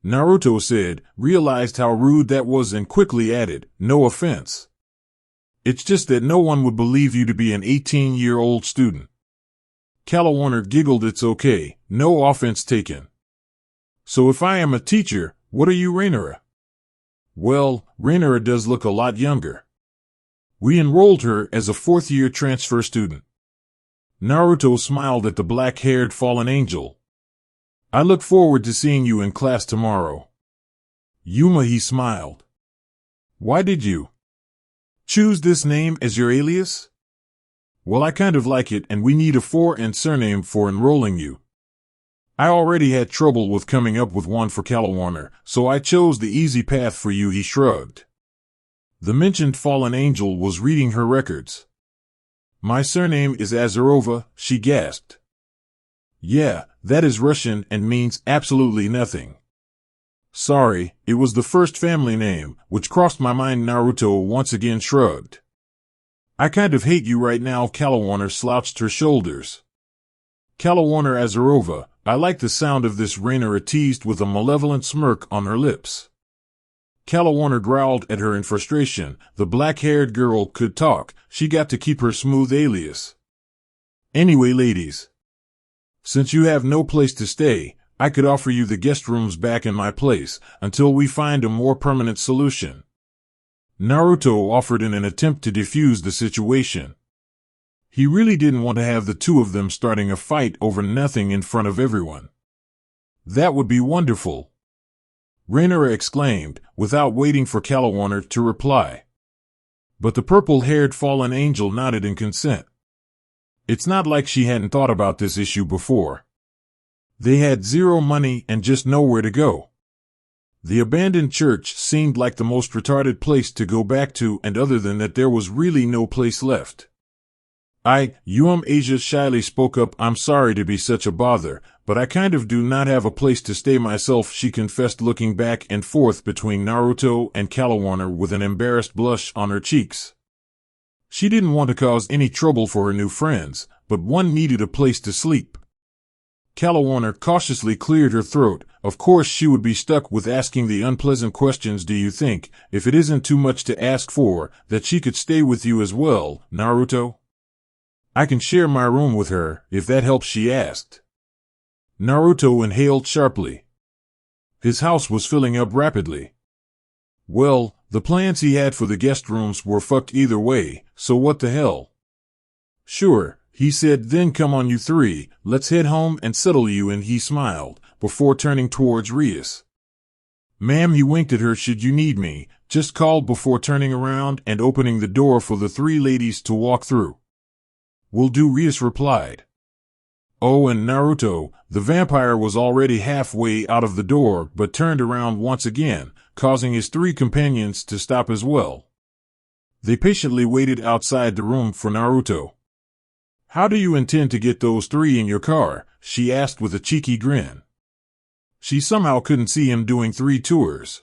Naruto said, realized how rude that was and quickly added, "No offense. It's just that no one would believe you to be an 18-year-old student." Kalawarner giggled. "It's okay, no offense taken. So if I am a teacher, what are you, Rainara?" "Well, Rainara does look a lot younger. We enrolled her as a fourth-year transfer student." Naruto smiled at the black-haired fallen angel. "I look forward to seeing you in class tomorrow." Yuma, he smiled. Why did you choose this name as your alias? Well, I kind of like it, and we need a fore and surname for enrolling you. I already had trouble with coming up with one for Calawarner, so I chose the easy path for you, he shrugged. The mentioned fallen angel was reading her records. My surname is Azarova, she gasped. Yeah, that is Russian and means absolutely nothing. Sorry, it was the first family name, which crossed my mind. Naruto once again shrugged. I kind of hate you right now. Calawarner slouched her shoulders. Calawarner Azarova, I like the sound of this, Rainera teased with a malevolent smirk on her lips. Calawarner growled at her in frustration. The black-haired girl could talk. She got to keep her smooth alias. Anyway, ladies, since you have no place to stay, I could offer you the guest rooms back in my place until we find a more permanent solution. Naruto offered in an attempt to defuse the situation. He really didn't want to have the two of them starting a fight over nothing in front of everyone. That would be wonderful, Rainera exclaimed, without waiting for Calawarner to reply. But the purple-haired fallen angel nodded in consent. It's not like she hadn't thought about this issue before. They had zero money and just nowhere to go. The abandoned church seemed like the most retarded place to go back to, and other than that there was really no place left. Asia shyly spoke up. I'm sorry to be such a bother, but I kind of do not have a place to stay myself, she confessed, looking back and forth between Naruto and Calawarner with an embarrassed blush on her cheeks. She didn't want to cause any trouble for her new friends, but one needed a place to sleep. Calawarner cautiously cleared her throat. Of course she would be stuck with asking the unpleasant questions. Do you think, if it isn't too much to ask for, that she could stay with you as well, Naruto? I can share my room with her, if that helps, she asked. Naruto inhaled sharply. His house was filling up rapidly. Well, the plans he had for the guest rooms were fucked either way, so what the hell? Sure, he said, then come on you three, let's head home and settle you in. He smiled, before turning towards Rias. Ma'am, he winked at her, should you need me, just call, before turning around and opening the door for the three ladies to walk through. Will do, Rias replied. Oh, and Naruto, the vampire was already halfway out of the door but turned around once again, causing his three companions to stop as well. They patiently waited outside the room for Naruto. How do you intend to get those three in your car? She asked with a cheeky grin. She somehow couldn't see him doing 3 tours.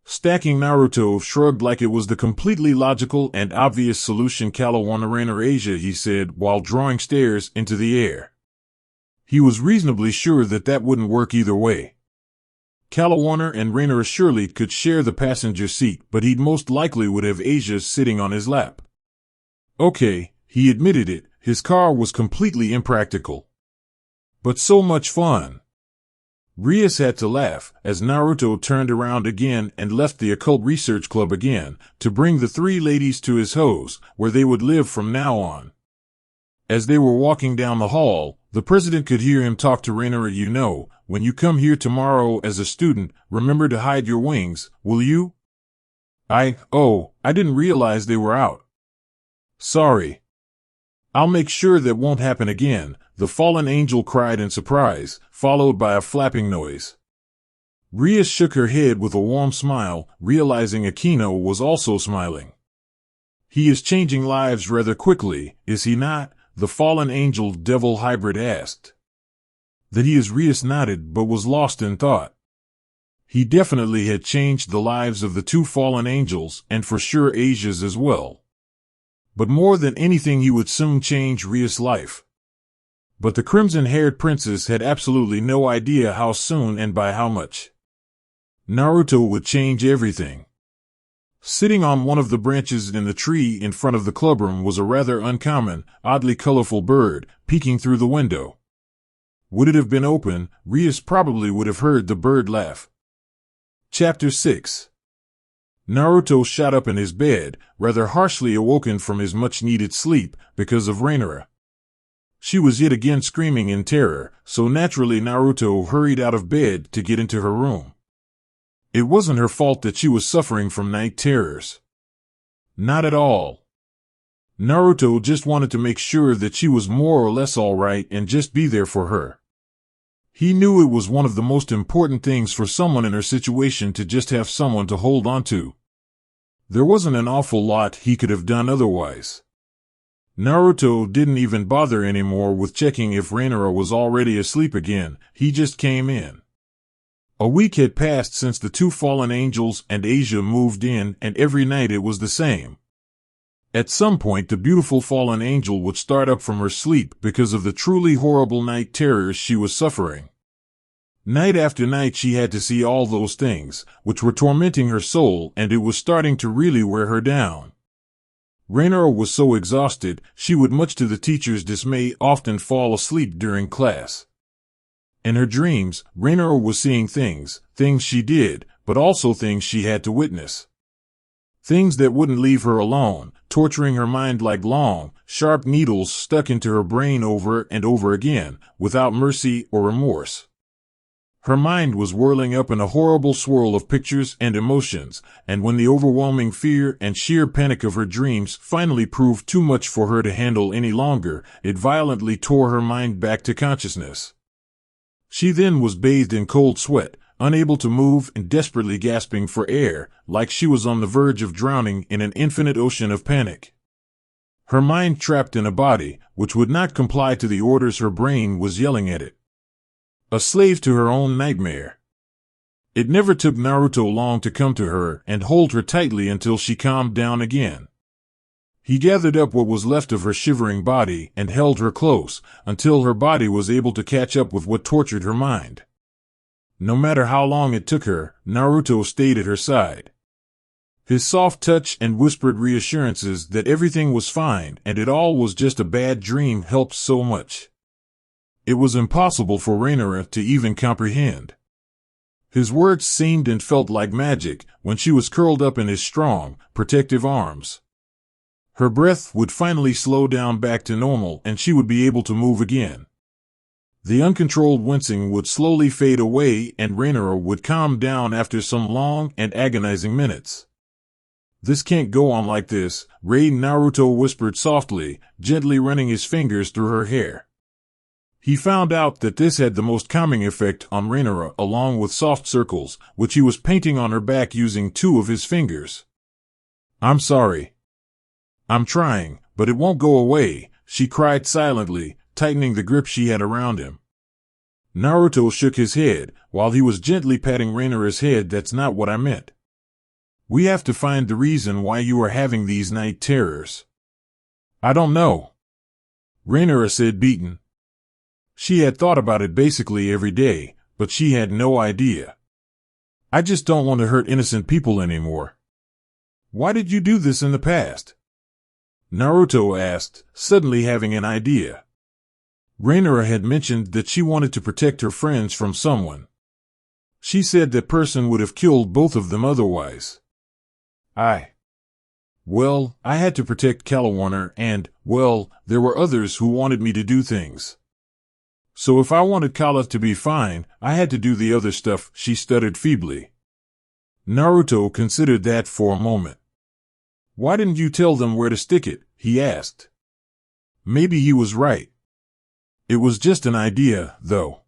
Stacking Naruto shrugged like it was the completely logical and obvious solution. Calawarner Asia, he said, while drawing stairs into the air. He was reasonably sure that wouldn't work either way. Calawarner and Rainera surely could share the passenger seat, but he'd most likely would have Asia sitting on his lap. Okay, he admitted it, his car was completely impractical. But so much fun. Rias had to laugh as Naruto turned around again and left the occult research club again to bring the 3 ladies to his house, where they would live from now on. As they were walking down the hall, the president could hear him talk to Rainera. You know, when you come here tomorrow as a student, remember to hide your wings, will you? I didn't realize they were out. Sorry. I'll make sure that won't happen again, the fallen angel cried in surprise, followed by a flapping noise. Rias shook her head with a warm smile, realizing Aquino was also smiling. He is changing lives rather quickly, is he not? The fallen angel devil hybrid asked. That he is, Rias nodded but was lost in thought. He definitely had changed the lives of the 2 fallen angels, and for sure Asia's as well. But more than anything he would soon change Rias' life. But the crimson-haired princess had absolutely no idea how soon and by how much. Naruto would change everything. Sitting on one of the branches in the tree in front of the clubroom was a rather uncommon, oddly colorful bird, peeking through the window. Would it have been open, Rias probably would have heard the bird laugh. Chapter 6. Naruto shot up in his bed, rather harshly awoken from his much-needed sleep, because of Rainera. She was yet again screaming in terror, so naturally Naruto hurried out of bed to get into her room. It wasn't her fault that she was suffering from night terrors. Not at all. Naruto just wanted to make sure that she was more or less all right and just be there for her. He knew it was one of the most important things for someone in her situation to just have someone to hold on to. There wasn't an awful lot he could have done otherwise. Naruto didn't even bother anymore with checking if Reinoa was already asleep again. He just came in. A week had passed since the two fallen angels and Asia moved in, and every night it was the same. At some point the beautiful fallen angel would start up from her sleep because of the truly horrible night terrors she was suffering. Night after night she had to see all those things, which were tormenting her soul, and it was starting to really wear her down. Reinoa was so exhausted, she would, much to the teacher's dismay, often fall asleep during class. In her dreams, Reinoa was seeing things she did, but also things she had to witness. Things that wouldn't leave her alone, torturing her mind like long, sharp needles stuck into her brain over and over again, without mercy or remorse. Her mind was whirling up in a horrible swirl of pictures and emotions, and when the overwhelming fear and sheer panic of her dreams finally proved too much for her to handle any longer, it violently tore her mind back to consciousness. She then was bathed in cold sweat, unable to move and desperately gasping for air, like she was on the verge of drowning in an infinite ocean of panic. Her mind trapped in a body which would not comply to the orders her brain was yelling at it. A slave to her own nightmare. It never took Naruto long to come to her and hold her tightly until she calmed down again. He gathered up what was left of her shivering body and held her close until her body was able to catch up with what tortured her mind. No matter how long it took her, Naruto stayed at her side. His soft touch and whispered reassurances that everything was fine and it all was just a bad dream helped so much. It was impossible for Reinoa to even comprehend. His words seemed and felt like magic when she was curled up in his strong, protective arms. Her breath would finally slow down back to normal and she would be able to move again. The uncontrolled wincing would slowly fade away and Reinoa would calm down after some long and agonizing minutes. "This can't go on like this," Naruto whispered softly, gently running his fingers through her hair. He found out that this had the most calming effect on Reinoa, along with soft circles, which he was painting on her back using two of his fingers. "I'm sorry. I'm trying, but it won't go away," she cried silently, tightening the grip she had around him. Naruto shook his head, while he was gently patting Reinoa's head. "That's not what I meant. We have to find the reason why you are having these night terrors." "I don't know," Reinoa said, beaten. She had thought about it basically every day, but she had no idea. "I just don't want to hurt innocent people anymore." "Why did you do this in the past?" Naruto asked, suddenly having an idea. Reinoa had mentioned that she wanted to protect her friends from someone. She said that person would have killed both of them otherwise. Well, I had to protect Calawarner and, well, there were others who wanted me to do things. So if I wanted Kala to be fine, I had to do the other stuff," she stuttered feebly. Naruto considered that for a moment. "Why didn't you tell them where to stick it?" he asked. Maybe he was right. It was just an idea, though.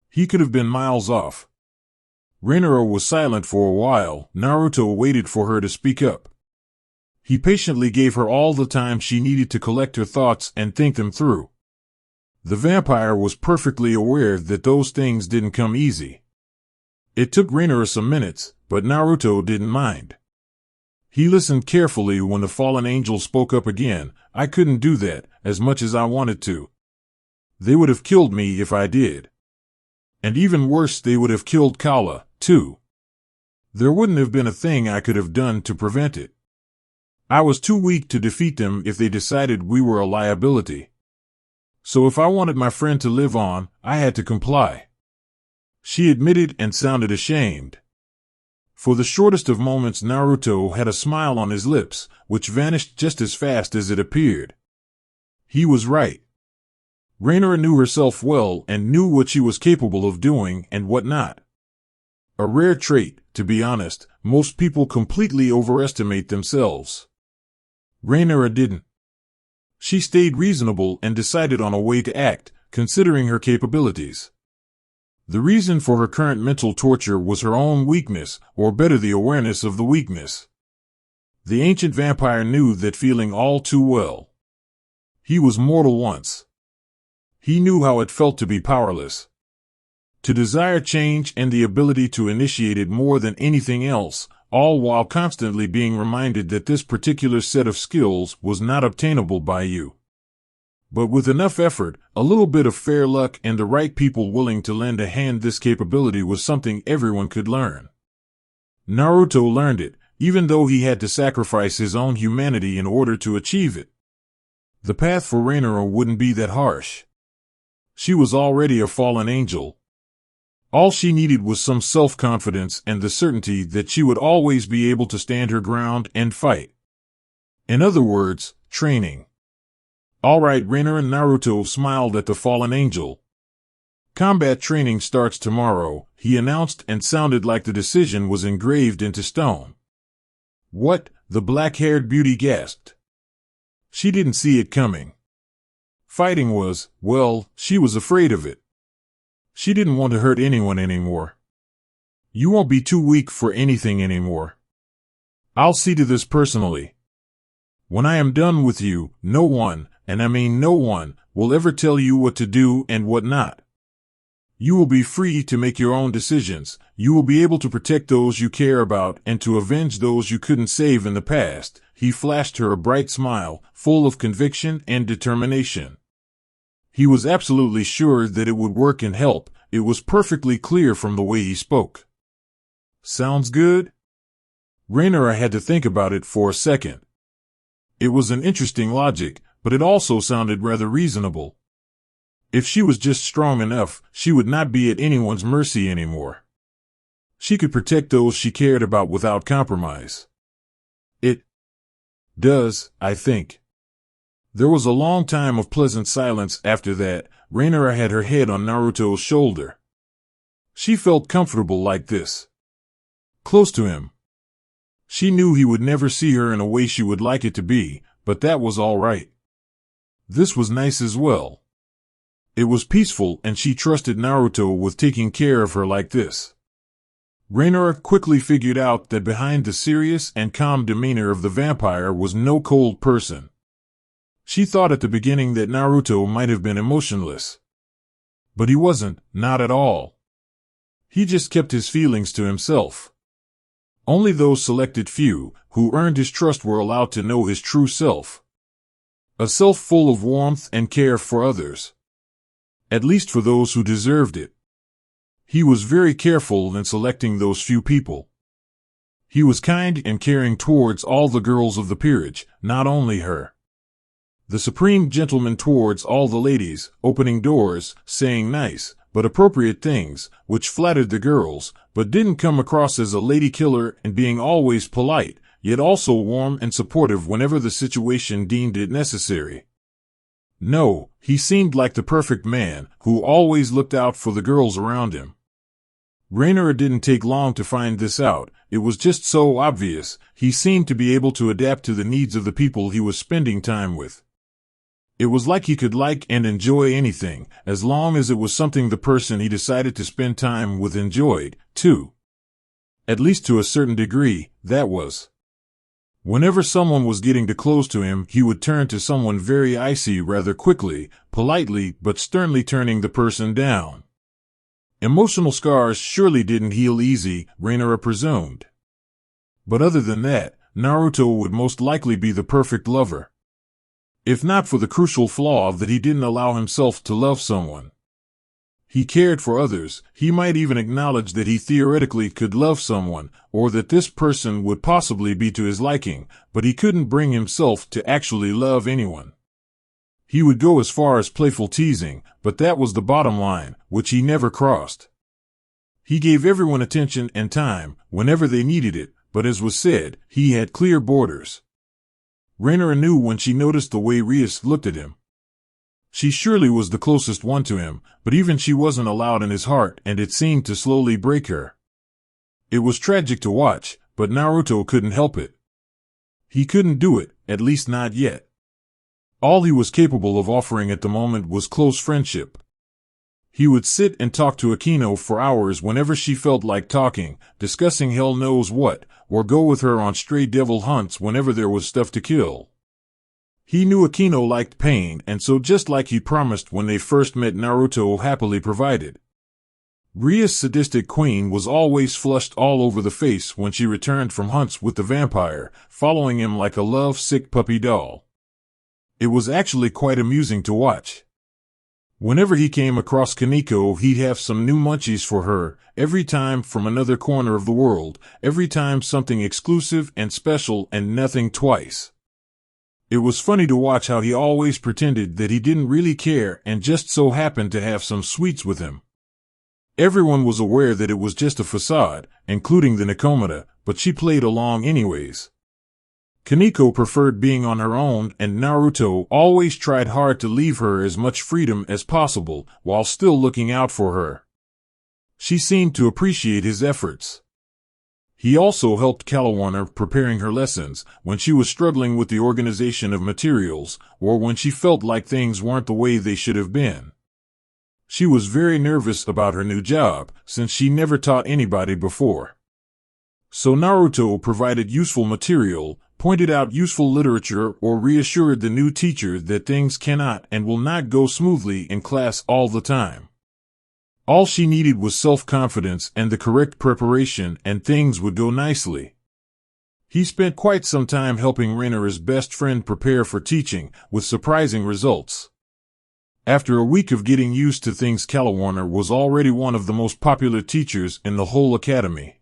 He could have been miles off. Reinoa was silent for a while. Naruto waited for her to speak up. He patiently gave her all the time she needed to collect her thoughts and think them through. The vampire was perfectly aware that those things didn't come easy. It took Reinoa some minutes, but Naruto didn't mind. He listened carefully when the fallen angel spoke up again. "I couldn't do that, as much as I wanted to. They would have killed me if I did. And even worse, they would have killed Kala, too. There wouldn't have been a thing I could have done to prevent it. I was too weak to defeat them if they decided we were a liability. So if I wanted my friend to live on, I had to comply." She admitted and sounded ashamed. For the shortest of moments Naruto had a smile on his lips, which vanished just as fast as it appeared. He was right. Reinoa knew herself well and knew what she was capable of doing and what not. A rare trait, to be honest, most people completely overestimate themselves. Rhaenyra didn't. She stayed reasonable and decided on a way to act, considering her capabilities. The reason for her current mental torture was her own weakness, or better, the awareness of the weakness. The ancient vampire knew that feeling all too well. He was mortal once. He knew how it felt to be powerless. To desire change and the ability to initiate it more than anything else, all while constantly being reminded that this particular set of skills was not obtainable by you. But with enough effort, a little bit of fair luck, and the right people willing to lend a hand, this capability was something everyone could learn. Naruto learned it, even though he had to sacrifice his own humanity in order to achieve it. The path for Rhaenyra wouldn't be that harsh. She was already a fallen angel. All she needed was some self-confidence and the certainty that she would always be able to stand her ground and fight. In other words, training. All right, Rhaenyra. Naruto smiled at the fallen angel. Combat training starts tomorrow, he announced, and sounded like the decision was engraved into stone. What? The black-haired beauty gasped. She didn't see it coming. Fighting was, well, she was afraid of it. She didn't want to hurt anyone anymore. You won't be too weak for anything anymore. I'll see to this personally. When I am done with you, no one, and I mean no one, will ever tell you what to do and what not. You will be free to make your own decisions. You will be able to protect those you care about and to avenge those you couldn't save in the past. He flashed her a bright smile, full of conviction and determination. He was absolutely sure that it would work and help. It was perfectly clear from the way he spoke. Sounds good? Rhaenyra had to think about it for a second. It was an interesting logic, but it also sounded rather reasonable. If she was just strong enough, she would not be at anyone's mercy anymore. She could protect those she cared about without compromise. It does, I think. There was a long time of pleasant silence after that. Rhaenyra had her head on Naruto's shoulder. She felt comfortable like this. Close to him. She knew he would never see her in a way she would like it to be, but that was all right. This was nice as well. It was peaceful, and she trusted Naruto with taking care of her like this. Rhaenyra quickly figured out that behind the serious and calm demeanor of the vampire was no cold person. She thought at the beginning that Naruto might have been emotionless. But he wasn't, not at all. He just kept his feelings to himself. Only those selected few, who earned his trust, were allowed to know his true self. A self full of warmth and care for others. At least for those who deserved it. He was very careful in selecting those few people. He was kind and caring towards all the girls of the peerage, not only her. The supreme gentleman towards all the ladies, opening doors, saying nice, but appropriate things, which flattered the girls, but didn't come across as a lady killer, and being always polite, yet also warm and supportive whenever the situation deemed it necessary. No, he seemed like the perfect man, who always looked out for the girls around him. Rhaenyra didn't take long to find this out. It was just so obvious. He seemed to be able to adapt to the needs of the people he was spending time with. It was like he could like and enjoy anything, as long as it was something the person he decided to spend time with enjoyed, too. At least to a certain degree, that was. Whenever someone was getting too close to him, he would turn to someone very icy rather quickly, politely but sternly turning the person down. Emotional scars surely didn't heal easy, Rhaenyra presumed. But other than that, Naruto would most likely be the perfect lover. If not for the crucial flaw that he didn't allow himself to love someone. He cared for others. He might even acknowledge that he theoretically could love someone, or that this person would possibly be to his liking, but he couldn't bring himself to actually love anyone. He would go as far as playful teasing, but that was the bottom line, which he never crossed. He gave everyone attention and time, whenever they needed it, but as was said, he had clear borders. Rhaenyra knew when she noticed the way Rhys looked at him. She surely was the closest one to him, but even she wasn't allowed in his heart, and it seemed to slowly break her. It was tragic to watch, but Naruto couldn't help it. He couldn't do it, at least not yet. All he was capable of offering at the moment was close friendship. He would sit and talk to Akino for hours whenever she felt like talking, discussing hell knows what, or go with her on stray devil hunts whenever there was stuff to kill. He knew Akino liked pain, and so just like he promised when they first met, Naruto happily provided. Ria's sadistic queen was always flushed all over the face when she returned from hunts with the vampire, following him like a love-sick puppy doll. It was actually quite amusing to watch. Whenever he came across Kaneko, he'd have some new munchies for her, every time from another corner of the world, every time something exclusive and special and nothing twice. It was funny to watch how he always pretended that he didn't really care and just so happened to have some sweets with him. Everyone was aware that it was just a facade, including the Nakomata, but she played along anyways. Kaneko preferred being on her own, and Naruto always tried hard to leave her as much freedom as possible, while still looking out for her. She seemed to appreciate his efforts. He also helped Kalawana preparing her lessons, when she was struggling with the organization of materials, or when she felt like things weren't the way they should have been. She was very nervous about her new job, since she never taught anybody before. So Naruto provided useful material, pointed out useful literature, or reassured the new teacher that things cannot and will not go smoothly in class all the time. All she needed was self-confidence and the correct preparation, and things would go nicely. He spent quite some time helping Renara's best friend prepare for teaching, with surprising results. After a week of getting used to things, Kalawana was already one of the most popular teachers in the whole academy.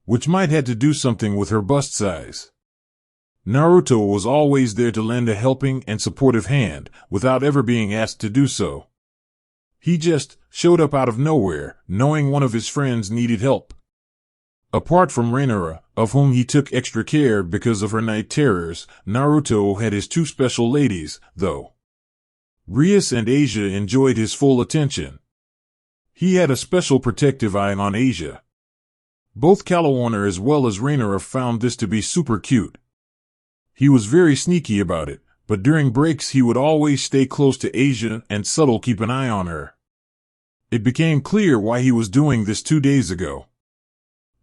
Which might have to do something with her bust size. Naruto was always there to lend a helping and supportive hand, without ever being asked to do so. He just showed up out of nowhere, knowing one of his friends needed help. Apart from Renara, of whom he took extra care because of her night terrors, Naruto had his two special ladies, though. Rias and Asia enjoyed his full attention. He had a special protective eye on Asia. Both Kalawana as well as Renara found this to be super cute. He was very sneaky about it, but during breaks he would always stay close to Asia and subtle keep an eye on her. It became clear why he was doing this 2 days ago.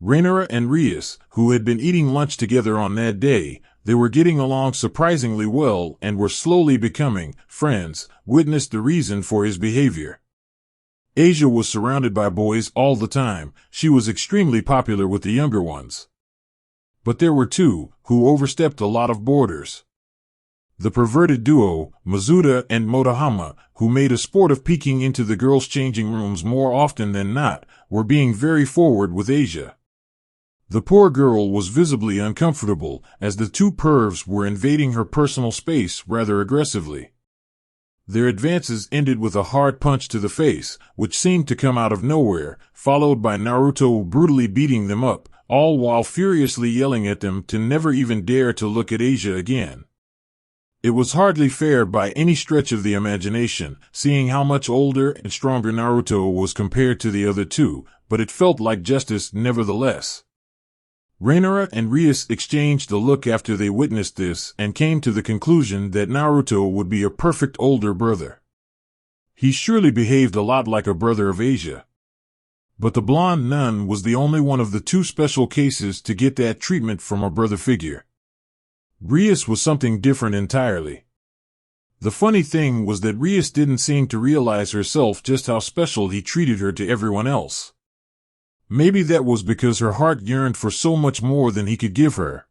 Renara and Rias, who had been eating lunch together on that day, they were getting along surprisingly well and were slowly becoming friends, witnessed the reason for his behavior. Asia was surrounded by boys all the time. She was extremely popular with the younger ones. But there were two who overstepped a lot of borders. The perverted duo, Mizuta and Motohama, who made a sport of peeking into the girls' changing rooms more often than not, were being very forward with Asia. The poor girl was visibly uncomfortable, as the two pervs were invading her personal space rather aggressively. Their advances ended with a hard punch to the face, which seemed to come out of nowhere, followed by Naruto brutally beating them up, all while furiously yelling at them to never even dare to look at Asia again. It was hardly fair by any stretch of the imagination, seeing how much older and stronger Naruto was compared to the other two, but it felt like justice nevertheless. Renara and Rias exchanged a look after they witnessed this and came to the conclusion that Naruto would be a perfect older brother. He surely behaved a lot like a brother of Asia. But the blonde nun was the only one of the two special cases to get that treatment from a brother figure. Rias was something different entirely. The funny thing was that Rias didn't seem to realize herself just how special he treated her to everyone else. Maybe that was because her heart yearned for so much more than he could give her.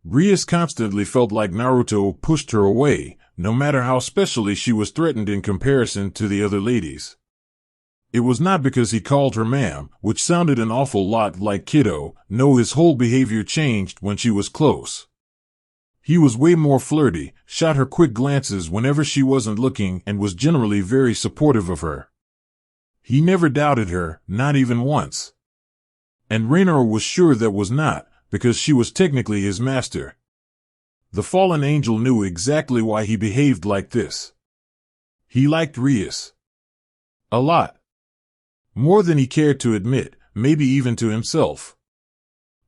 Rias constantly felt like Naruto pushed her away, no matter how specially she was threatened in comparison to the other ladies. It was not because he called her ma'am, which sounded an awful lot like kiddo. No, his whole behavior changed when she was close. He was way more flirty, shot her quick glances whenever she wasn't looking, and was generally very supportive of her. He never doubted her, not even once. And Renara was sure that was not, because she was technically his master. The fallen angel knew exactly why he behaved like this. He liked Rias. A lot. More than he cared to admit, maybe even to himself.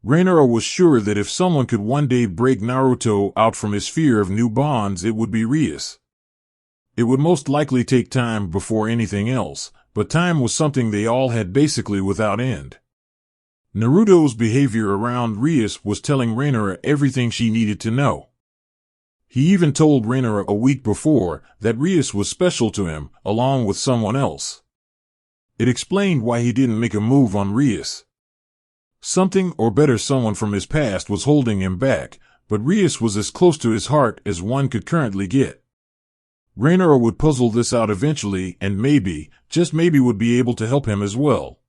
Reinoa was sure that if someone could one day break Naruto out from his fear of new bonds, it would be Rias. It would most likely take time before anything else, but time was something they all had basically without end. Naruto's behavior around Rias was telling Reinoa everything she needed to know. He even told Reinoa a week before that Rias was special to him, along with someone else. It explained why he didn't make a move on Rias. Something, or better, someone from his past was holding him back, but Rias was as close to his heart as one could currently get. Reinoa would puzzle this out eventually and maybe, just maybe, would be able to help him as well.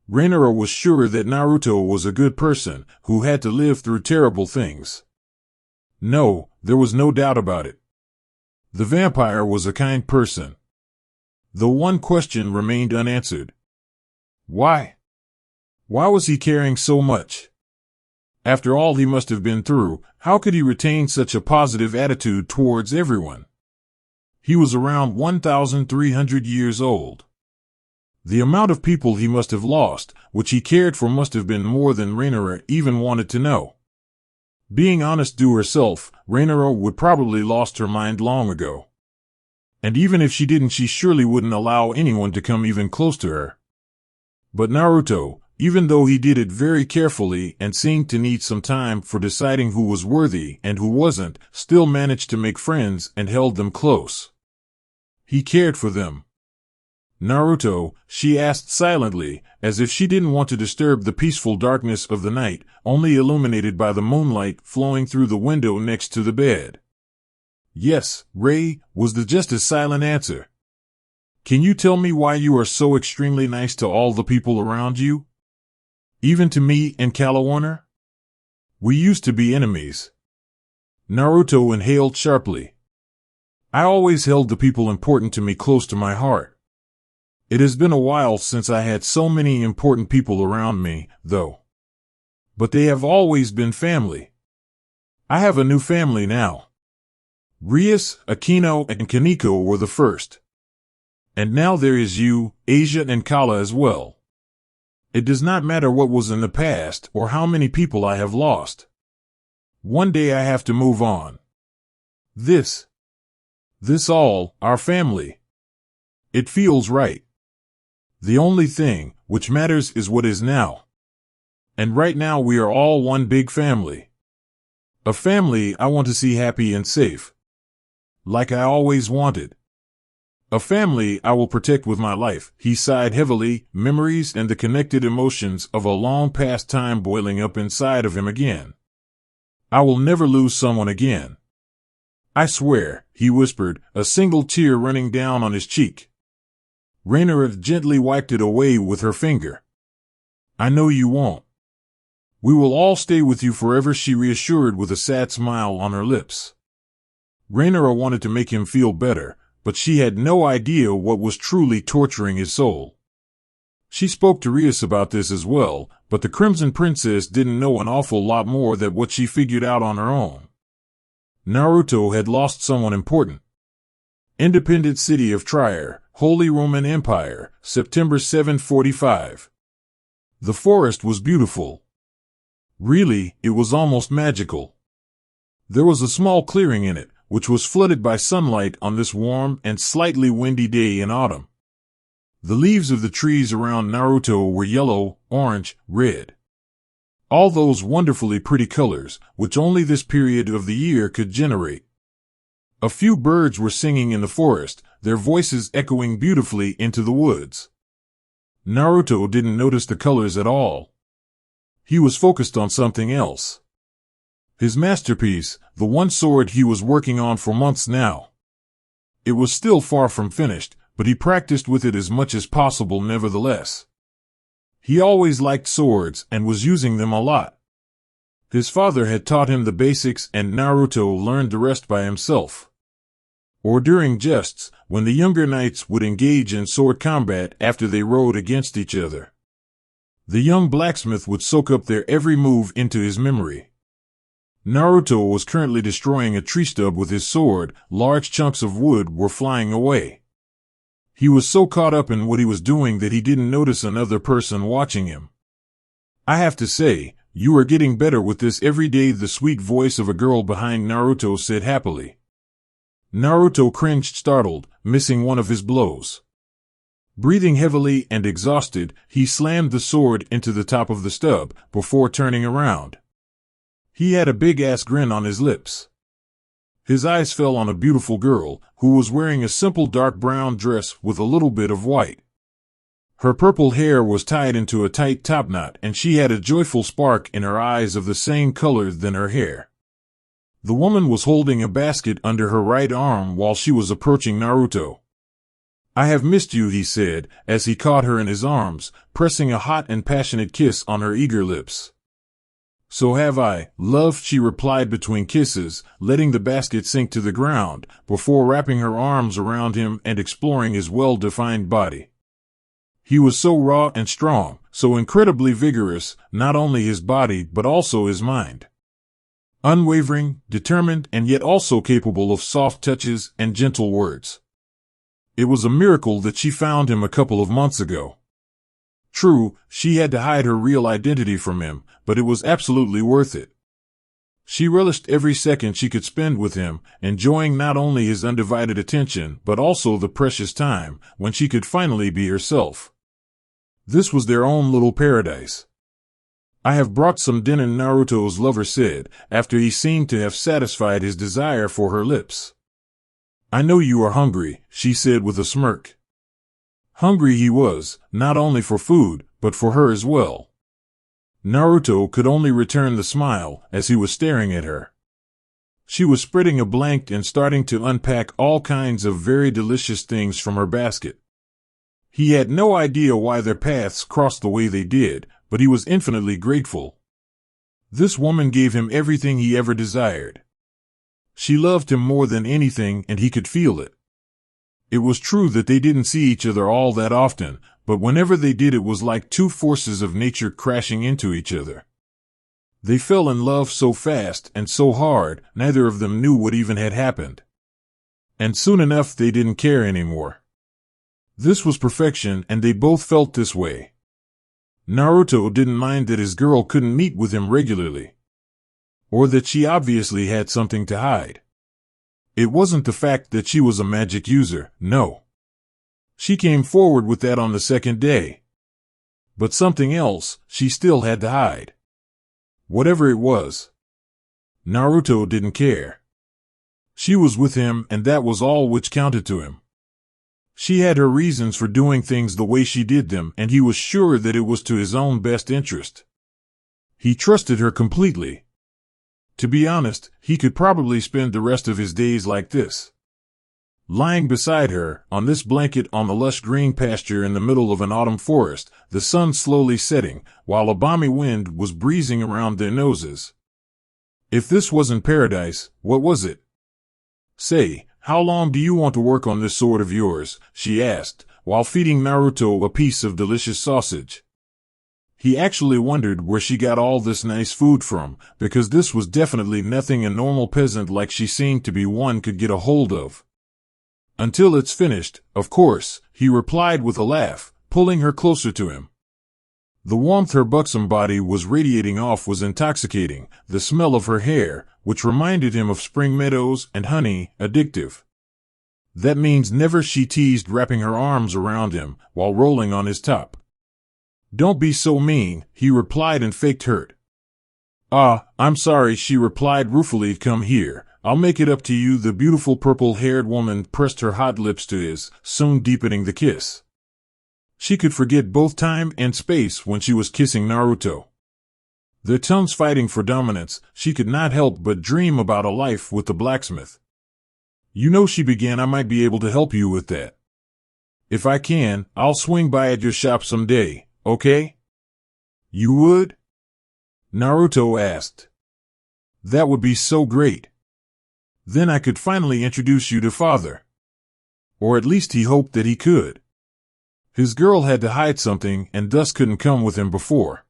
Reinoa was sure that Naruto was a good person who had to live through terrible things. No, there was no doubt about it. The vampire was a kind person. The one question remained unanswered. Why? Why was he caring so much? After all he must have been through, how could he retain such a positive attitude towards everyone? He was around 1,300 years old. The amount of people he must have lost, which he cared for, must have been more than Reinoa even wanted to know. Being honest to herself, Reinoa would probably lost her mind long ago. And even if she didn't, she surely wouldn't allow anyone to come even close to her. But Naruto, even though he did it very carefully and seemed to need some time for deciding who was worthy and who wasn't, still managed to make friends and held them close. He cared for them. Naruto, she asked silently, as if she didn't want to disturb the peaceful darkness of the night, only illuminated by the moonlight flowing through the window next to the bed. Yes, Ray, was the just as silent answer. Can you tell me why you are so extremely nice to all the people around you? Even to me and Calawarner? We used to be enemies. Naruto inhaled sharply. I always held the people important to me close to my heart. It has been a while since I had so many important people around me, though. But they have always been family. I have a new family now. Rias, Akino, and Kaneko were the first. And now there is you, Asia, and Kala as well. It does not matter what was in the past or how many people I have lost. One day I have to move on. This all, our family. It feels right. The only thing which matters is what is now. And right now we are all one big family. A family I want to see happy and safe. Like I always wanted. A family I will protect with my life. He sighed heavily, memories and the connected emotions of a long past time boiling up inside of him again. I will never lose someone again. I swear, he whispered, a single tear running down on his cheek. Reinoa gently wiped it away with her finger. I know you won't. We will all stay with you forever, she reassured with a sad smile on her lips. Reinoa wanted to make him feel better, but she had no idea what was truly torturing his soul. She spoke to Rias about this as well, but the Crimson Princess didn't know an awful lot more than what she figured out on her own. Naruto had lost someone important. Independent City of Trier, Holy Roman Empire, September 745. The forest was beautiful. Really, it was almost magical. There was a small clearing in it, which was flooded by sunlight on this warm and slightly windy day in autumn. The leaves of the trees around Naruto were yellow, orange, red. All those wonderfully pretty colors, which only this period of the year could generate. A few birds were singing in the forest, their voices echoing beautifully into the woods. Naruto didn't notice the colors at all. He was focused on something else. His masterpiece, the one sword he was working on for months now. It was still far from finished, but he practiced with it as much as possible nevertheless. He always liked swords and was using them a lot. His father had taught him the basics and Naruto learned the rest by himself. Or during jests, when the younger knights would engage in sword combat after they rode against each other. The young blacksmith would soak up their every move into his memory. Naruto was currently destroying a tree stub with his sword, large chunks of wood were flying away. He was so caught up in what he was doing that he didn't notice another person watching him. I have to say, you are getting better with this every day, the sweet voice of a girl behind Naruto said happily. Naruto cringed, startled, missing one of his blows. Breathing heavily and exhausted, he slammed the sword into the top of the stub before turning around. He had a big-ass grin on his lips. His eyes fell on a beautiful girl who was wearing a simple dark brown dress with a little bit of white. Her purple hair was tied into a tight topknot, and she had a joyful spark in her eyes of the same color than her hair. The woman was holding a basket under her right arm while she was approaching Naruto. I have missed you, he said, as he caught her in his arms, pressing a hot and passionate kiss on her eager lips. So have I, love, she replied between kisses, letting the basket sink to the ground, before wrapping her arms around him and exploring his well-defined body. He was so raw and strong, so incredibly vigorous, not only his body but also his mind. Unwavering, determined, and yet also capable of soft touches and gentle words. It was a miracle that she found him a couple of months ago. True, she had to hide her real identity from him, but it was absolutely worth it. She relished every second she could spend with him, enjoying not only his undivided attention but also the precious time when she could finally be herself. This was their own little paradise. I have brought some dinner, Naruto's lover said, after he seemed to have satisfied his desire for her lips. I know you are hungry, she said with a smirk. Hungry he was, not only for food, but for her as well. Naruto could only return the smile as he was staring at her. She was spreading a blanket and starting to unpack all kinds of very delicious things from her basket. He had no idea why their paths crossed the way they did, but he was infinitely grateful. This woman gave him everything he ever desired. She loved him more than anything, and he could feel it. It was true that they didn't see each other all that often, but whenever they did it was like two forces of nature crashing into each other. They fell in love so fast and so hard, neither of them knew what even had happened. And soon enough they didn't care anymore. This was perfection, and they both felt this way. Naruto didn't mind that his girl couldn't meet with him regularly. Or that she obviously had something to hide. It wasn't the fact that she was a magic user, no. She came forward with that on the second day. But something else she still had to hide. Whatever it was. Naruto didn't care. She was with him, and that was all which counted to him. She had her reasons for doing things the way she did them, and he was sure that it was to his own best interest. He trusted her completely. To be honest, he could probably spend the rest of his days like this. Lying beside her, on this blanket on the lush green pasture in the middle of an autumn forest, the sun slowly setting, while a balmy wind was breezing around their noses. If this wasn't paradise, what was it? Say, how long do you want to work on this sword of yours? She asked, while feeding Naruto a piece of delicious sausage. He actually wondered where she got all this nice food from, because this was definitely nothing a normal peasant like she seemed to be one could get a hold of. Until it's finished, of course, he replied with a laugh, pulling her closer to him. The warmth her buxom body was radiating off was intoxicating, the smell of her hair, which reminded him of spring meadows and honey, addictive. That means never, she teased, wrapping her arms around him while rolling on his top. Don't be so mean, he replied and faked hurt. Ah, I'm sorry, she replied ruefully. Come here, I'll make it up to you. The beautiful purple-haired woman pressed her hot lips to his, soon deepening the kiss. She could forget both time and space when she was kissing Naruto. Their tongues fighting for dominance, she could not help but dream about a life with the blacksmith. You know, she began, I might be able to help you with that. If I can, I'll swing by at your shop someday. Okay? You would? Naruto asked. That would be so great. Then I could finally introduce you to father. Or at least he hoped that he could. His girl had to hide something and thus couldn't come with him before.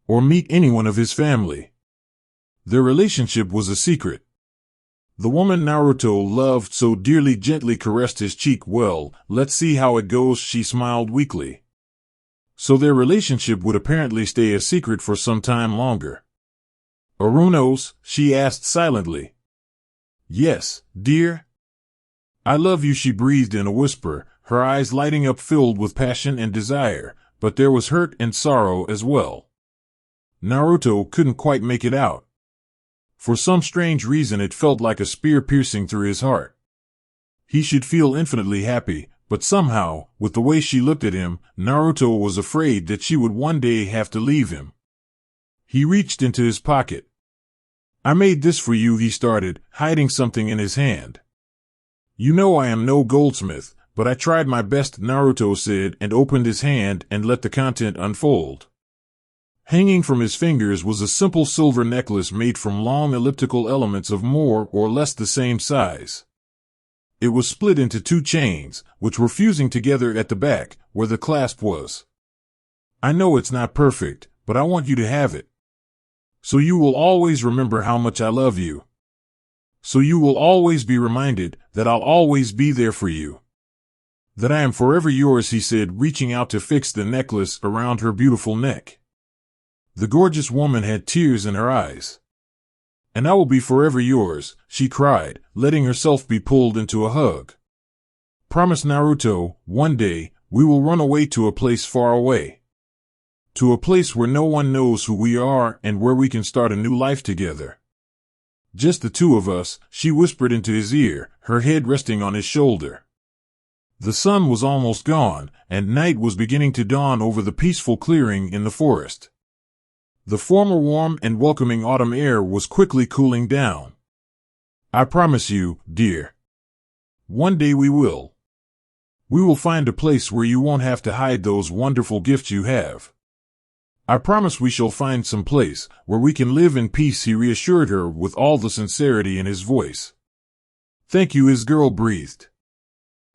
Or meet anyone of his family. Their relationship was a secret. The woman Naruto loved so dearly gently caressed his cheek. Well, let's see how it goes, she smiled weakly. So their relationship would apparently stay a secret for some time longer. Arunos, she asked silently. Yes, dear. I love you, she breathed in a whisper, her eyes lighting up filled with passion and desire, but there was hurt and sorrow as well. Naruto couldn't quite make it out. For some strange reason it felt like a spear piercing through his heart. He should feel infinitely happy, but somehow, with the way she looked at him, Naruto was afraid that she would one day have to leave him. He reached into his pocket. I made this for you, he started, hiding something in his hand. You know I am no goldsmith, but I tried my best, Naruto said, and opened his hand and let the content unfold. Hanging from his fingers was a simple silver necklace made from long elliptical elements of more or less the same size. It was split into 2 chains, which were fusing together at the back, where the clasp was. I know it's not perfect, but I want you to have it. So you will always remember how much I love you. So you will always be reminded that I'll always be there for you. That I am forever yours, he said, reaching out to fix the necklace around her beautiful neck. The gorgeous woman had tears in her eyes. And I will be forever yours, she cried, letting herself be pulled into a hug. Promise, Naruto, one day, we will run away to a place far away. To a place where no one knows who we are and where we can start a new life together. Just the 2 of us, she whispered into his ear, her head resting on his shoulder. The sun was almost gone, and night was beginning to dawn over the peaceful clearing in the forest. The former warm and welcoming autumn air was quickly cooling down. I promise you, dear. One day we will. We will find a place where you won't have to hide those wonderful gifts you have. I promise we shall find some place where we can live in peace, he reassured her with all the sincerity in his voice. Thank you, his girl breathed.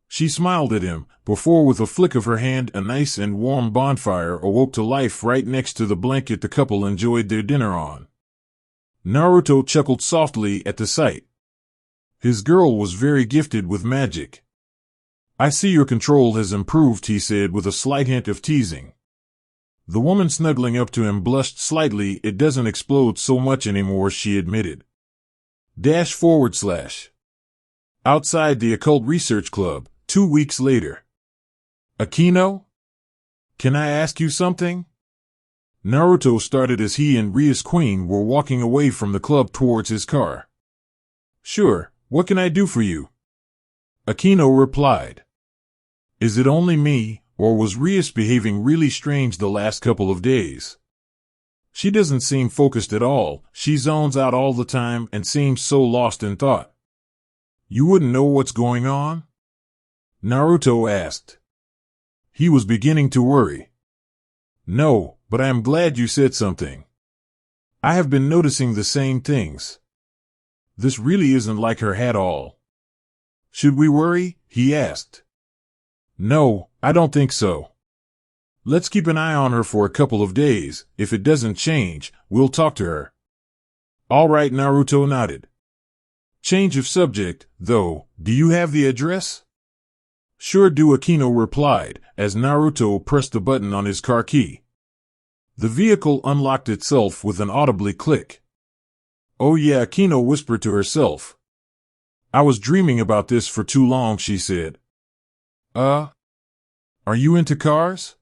She smiled at him, before with a flick of her hand a nice and warm bonfire awoke to life right next to the blanket the couple enjoyed their dinner on. Naruto chuckled softly at the sight. His girl was very gifted with magic. I see your control has improved, he said with a slight hint of teasing. The woman snuggling up to him blushed slightly. It doesn't explode so much anymore, she admitted. / Outside the Occult Research Club, 2 weeks later. Akino? Can I ask you something? Naruto started as he and Ria's queen were walking away from the club towards his car. Sure, what can I do for you? Akino replied. Is it only me, or was Rias behaving really strange the last couple of days? She doesn't seem focused at all, she zones out all the time and seems so lost in thought. You wouldn't know what's going on? Naruto asked. He was beginning to worry. No, but I am glad you said something. I have been noticing the same things. This really isn't like her at all. Should we worry? He asked. No, I don't think so. Let's keep an eye on her for a couple of days. If it doesn't change, we'll talk to her. All right, Naruto nodded. Change of subject, though, do you have the address? Sure do, Akino replied, as Naruto pressed the button on his car key. The vehicle unlocked itself with an audibly click. Oh yeah, Akino whispered to herself. I was dreaming about this for too long, she said. Are you into cars?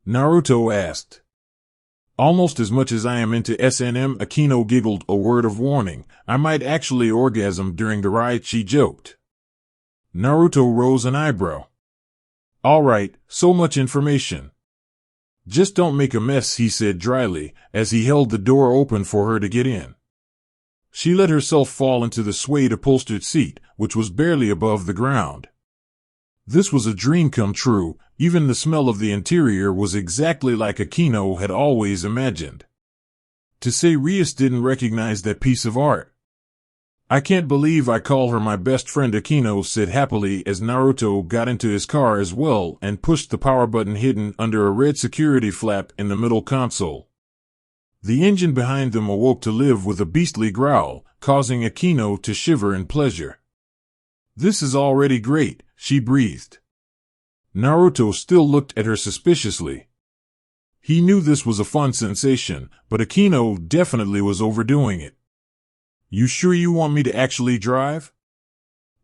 Naruto asked. Almost as much as I am into S&M, Akino giggled, a word of warning. I might actually orgasm during the ride, she joked. Naruto rose an eyebrow. All right, so much information. Just don't make a mess, he said dryly, as he held the door open for her to get in. She let herself fall into the suede upholstered seat, which was barely above the ground. This was a dream come true. Even the smell of the interior was exactly like Akino had always imagined. To say Rias didn't recognize that piece of art. I can't believe I call her my best friend, Akino said happily as Naruto got into his car as well and pushed the power button hidden under a red security flap in the middle console. The engine behind them awoke to live with a beastly growl, causing Akino to shiver in pleasure. "This is already great," she breathed. Naruto still looked at her suspiciously. He knew this was a fun sensation, but Akino definitely was overdoing it. "You sure you want me to actually drive?"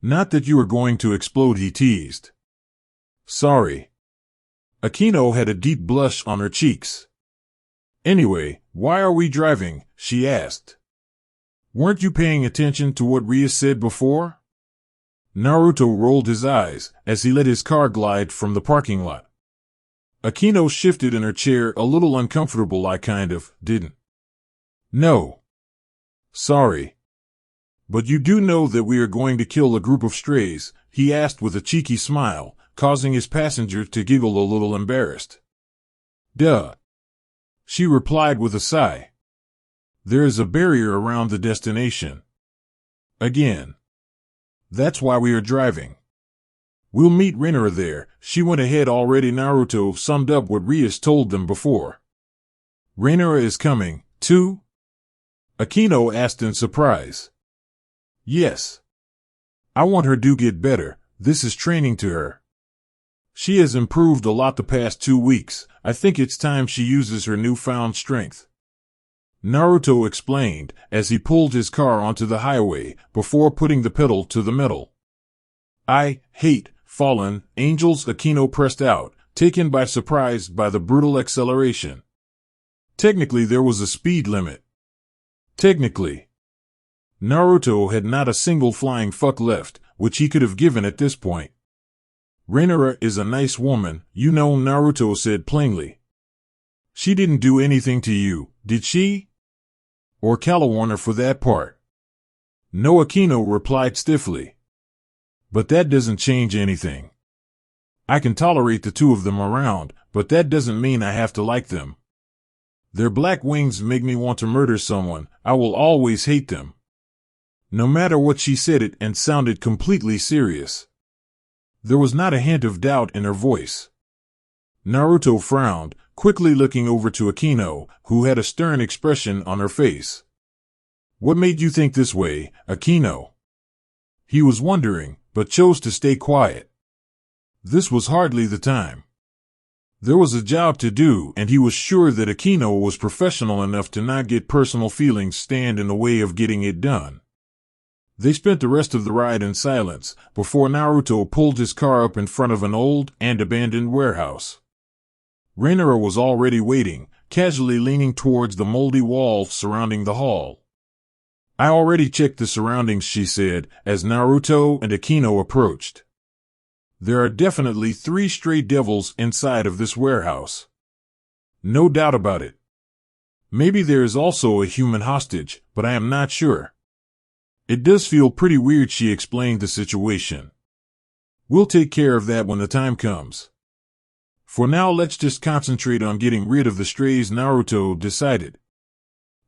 "Not that you are going to explode," he teased. "Sorry." Akino had a deep blush on her cheeks. "Anyway, why are we driving?" she asked. "Weren't you paying attention to what Ria said before?" Naruto rolled his eyes as he let his car glide from the parking lot. Akino shifted in her chair a little uncomfortable. "I kind of didn't." "No. Sorry. But you do know that we are going to kill a group of strays?" he asked with a cheeky smile, causing his passenger to giggle a little embarrassed. "Duh," she replied with a sigh. "There is a barrier around the destination." "Again. That's why we are driving. We'll meet Rinura there." She went ahead already. Naruto summed up what Rias told them before. "Rinura is coming, too?" Akino asked in surprise. "Yes. I want her to get better. This is training to her. She has improved a lot the past 2 weeks. I think it's time she uses her newfound strength," Naruto explained as he pulled his car onto the highway before putting the pedal to the metal. "I hate fallen angels," Akino pressed out, taken by surprise by the brutal acceleration. Technically, there was a speed limit. Technically. Naruto had not a single flying fuck left, which he could have given at this point. "Rinura is a nice woman, you know," Naruto said plainly. "She didn't do anything to you, did she? Or Calawarner for that part?" "No," Akino replied stiffly. "But that doesn't change anything. I can tolerate the two of them around, but that doesn't mean I have to like them. Their black wings make me want to murder someone. I will always hate them." No matter what, she said it and sounded completely serious. There was not a hint of doubt in her voice. Naruto frowned, quickly looking over to Akino, who had a stern expression on her face. "What made you think this way, Akino?" He was wondering, but chose to stay quiet. This was hardly the time. There was a job to do, and he was sure that Akino was professional enough to not get personal feelings stand in the way of getting it done. They spent the rest of the ride in silence before Naruto pulled his car up in front of an old and abandoned warehouse. Rinura was already waiting, casually leaning towards the moldy wall surrounding the hall. "I already checked the surroundings," she said, as Naruto and Akino approached. "There are definitely 3 stray devils inside of this warehouse. No doubt about it. Maybe there is also a human hostage, but I am not sure. It does feel pretty weird," she explained the situation. "We'll take care of that when the time comes. For now, let's just concentrate on getting rid of the strays," Naruto decided.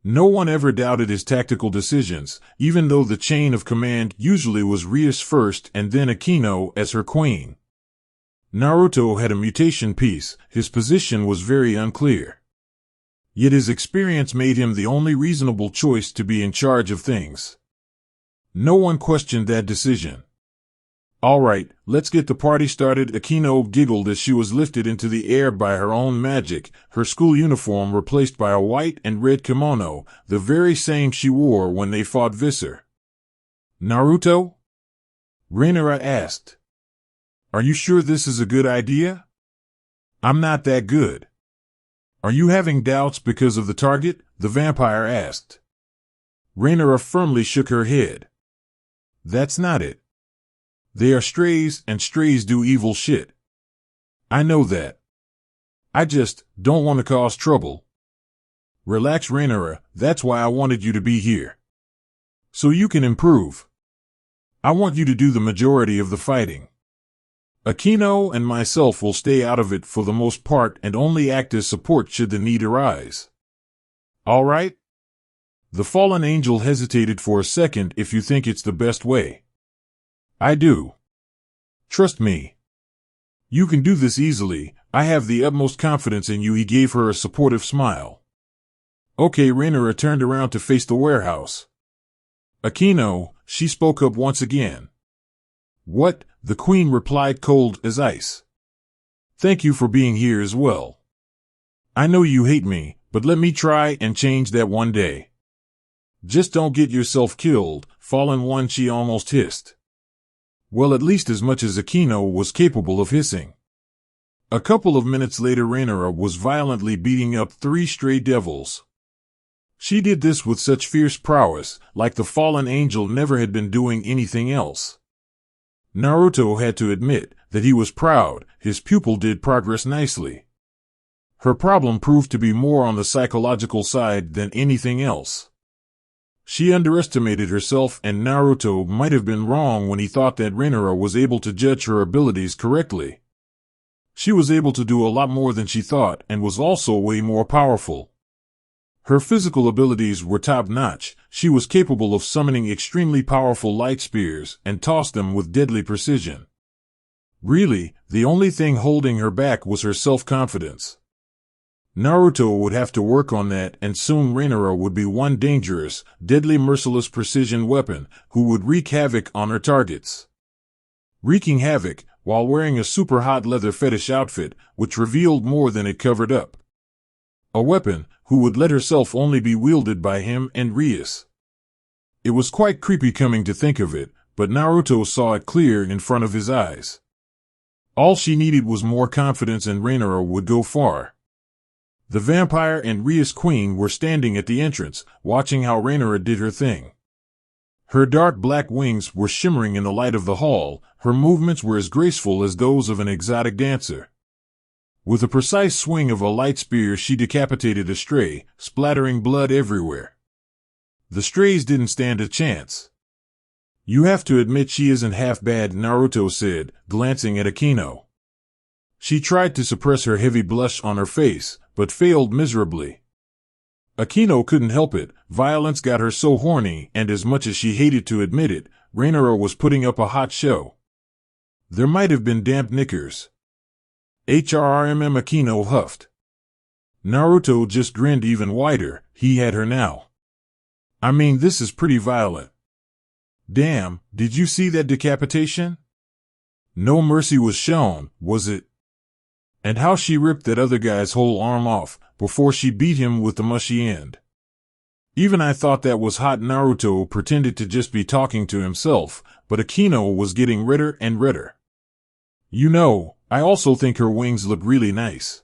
No one ever doubted his tactical decisions, even though the chain of command usually was Rias first and then Akino as her queen. Naruto had a mutation piece. His position was very unclear. Yet his experience made him the only reasonable choice to be in charge of things. No one questioned that decision. "All right, let's get the party started," Akino giggled as she was lifted into the air by her own magic, her school uniform replaced by a white and red kimono, the very same she wore when they fought Visser. "Naruto?" Rinura asked. "Are you sure this is a good idea?" "I'm not that good." "Are you having doubts because of the target?" the vampire asked. Rinura firmly shook her head. "That's not it. They are strays, and strays do evil shit. I know that. I just don't want to cause trouble." "Relax, Rinura, that's why I wanted you to be here. So you can improve. I want you to do the majority of the fighting. Akino and myself will stay out of it for the most part and only act as support should the need arise. All right?" The fallen angel hesitated for a second. "If you think it's the best way." "I do. Trust me. You can do this easily. I have the utmost confidence in you." He gave her a supportive smile. "Okay." Rinura turned around to face the warehouse. Akino, she spoke up once again. What? The queen replied, cold as ice. Thank you for being here as well. I know you hate me, but let me try and change that one day. Just don't get yourself killed, fallen one, she almost hissed. Well, at least as much as Akino was capable of hissing. A couple of minutes later, Rhaenyra was violently beating up 3 stray devils. She did this with such fierce prowess, like the fallen angel never had been doing anything else. Naruto had to admit that he was proud. His pupil did progress nicely. Her problem proved to be more on the psychological side than anything else. She underestimated herself, and Naruto might have been wrong when he thought that Rhaenyra was able to judge her abilities correctly. She was able to do a lot more than she thought, and was also way more powerful. Her physical abilities were top-notch. She was capable of summoning extremely powerful light spears and tossed them with deadly precision. Really, the only thing holding her back was her self-confidence. Naruto would have to work on that, and soon Rhaenyra would be one dangerous, deadly, merciless precision weapon who would wreak havoc on her targets. Wreaking havoc while wearing a super hot leather fetish outfit, which revealed more than it covered up. A weapon who would let herself only be wielded by him and Rias. It was quite creepy coming to think of it, but Naruto saw it clear in front of his eyes. All she needed was more confidence, and Rhaenyra would go far. The vampire and Rias queen were standing at the entrance, watching how Rhaenyra did her thing. Her dark black wings were shimmering in the light of the hall. Her movements were as graceful as those of an exotic dancer. With a precise swing of a light spear, she decapitated a stray, splattering blood everywhere. The strays didn't stand a chance. You have to admit she isn't half bad, Naruto said, glancing at Akino. She tried to suppress her heavy blush on her face, but failed miserably. Akino couldn't help it. Violence got her so horny, and as much as she hated to admit it, Rhaenyra was putting up a hot show. There might have been damp knickers. HRRMM, Akino huffed. Naruto just grinned even wider. He had her now. I mean, this is pretty violent. Damn, did you see that decapitation? No mercy was shown, was it? And how she ripped that other guy's whole arm off before she beat him with the mushy end. Even I thought that was hot. Naruto pretended to just be talking to himself, but Akino was getting redder and redder. You know, I also think her wings look really nice.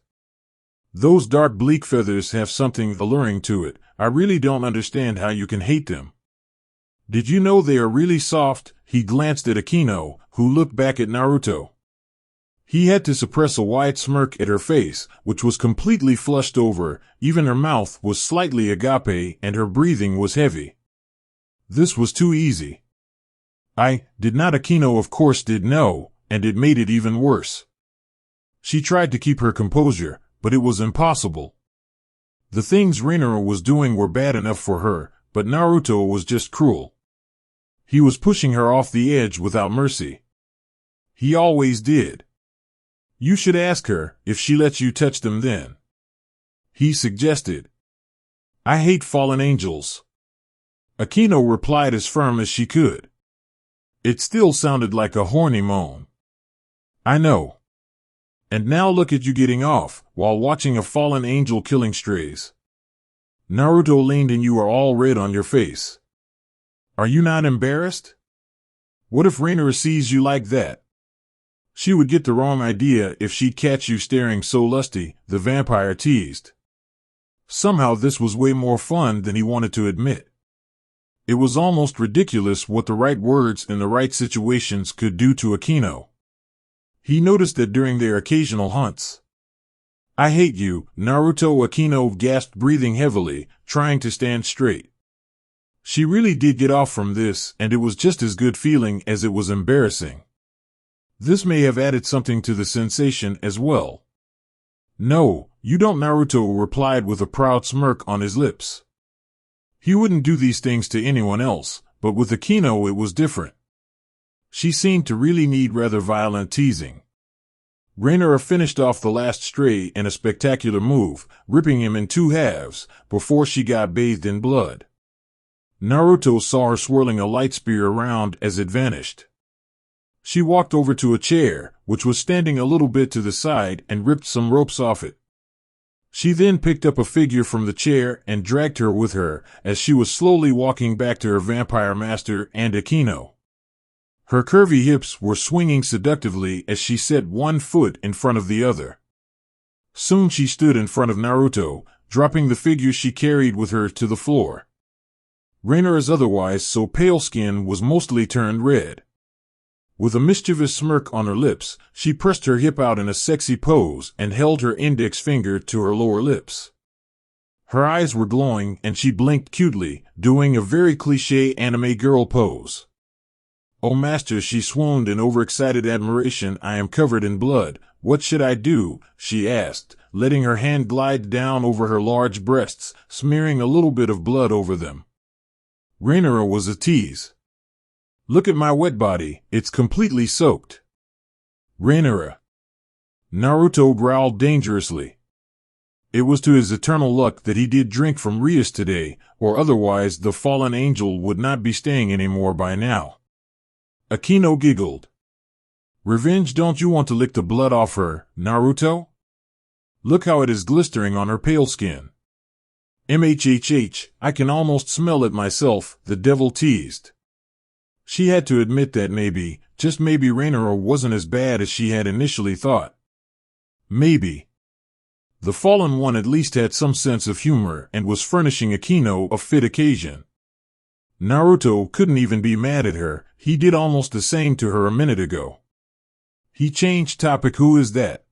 Those dark bleak feathers have something alluring to it. I really don't understand how you can hate them. Did you know they are really soft? He glanced at Akino, who looked back at Naruto. He had to suppress a wide smirk at her face, which was completely flushed over. Even her mouth was slightly agape, and her breathing was heavy. This was too easy. I did not. Akino of course did know, and it made it even worse. She tried to keep her composure, but it was impossible. The things Rhaenyra was doing were bad enough for her, but Naruto was just cruel. He was pushing her off the edge without mercy. He always did. You should ask her if she lets you touch them then. He suggested. I hate fallen angels. Akino replied as firm as she could. It still sounded like a horny moan. I know. And now look at you getting off, while watching a fallen angel killing strays. Naruto leaned, and you are all red on your face. Are you not embarrassed? What if Rhaenyra sees you like that? She would get the wrong idea if she'd catch you staring so lusty, the vampire teased. Somehow this was way more fun than he wanted to admit. It was almost ridiculous what the right words in the right situations could do to Akino. He noticed that during their occasional hunts. I hate you, Naruto. Akino gasped, breathing heavily, trying to stand straight. She really did get off from this, and it was just as good feeling as it was embarrassing. This may have added something to the sensation as well. No, you don't, Naruto replied with a proud smirk on his lips. He wouldn't do these things to anyone else, but with Akino it was different. She seemed to really need rather violent teasing. Rhaenyra finished off the last stray in a spectacular move, ripping him in 2 halves, before she got bathed in blood. Naruto saw her swirling a light spear around as it vanished. She walked over to a chair, which was standing a little bit to the side, and ripped some ropes off it. She then picked up a figure from the chair and dragged her with her as she was slowly walking back to her vampire master and Akino. Her curvy hips were swinging seductively as she set one foot in front of the other. Soon she stood in front of Naruto, dropping the figure she carried with her to the floor. Rainora's otherwise so pale skin was mostly turned red. With a mischievous smirk on her lips, she pressed her hip out in a sexy pose and held her index finger to her lower lips. Her eyes were glowing and she blinked cutely, doing a very cliché anime girl pose. "Oh master," she swooned in overexcited admiration. "I am covered in blood. What should I do?" she asked, letting her hand glide down over her large breasts, smearing a little bit of blood over them. Rainora was a tease. "Look at my wet body, it's completely soaked." "Rainora." Naruto growled dangerously. It was to his eternal luck that he did drink from Rias today, or otherwise the fallen angel would not be staying anymore by now. Akino giggled. "Revenge? Don't you want to lick the blood off her, Naruto? Look how it is glistering on her pale skin." "Mhhh, I can almost smell it myself," the devil teased. She had to admit that maybe, just maybe, Rainora wasn't as bad as she had initially thought. Maybe. The fallen one at least had some sense of humor and was furnishing Akino a fit occasion. Naruto couldn't even be mad at her, he did almost the same to her a minute ago. He changed topic. "Who is that?"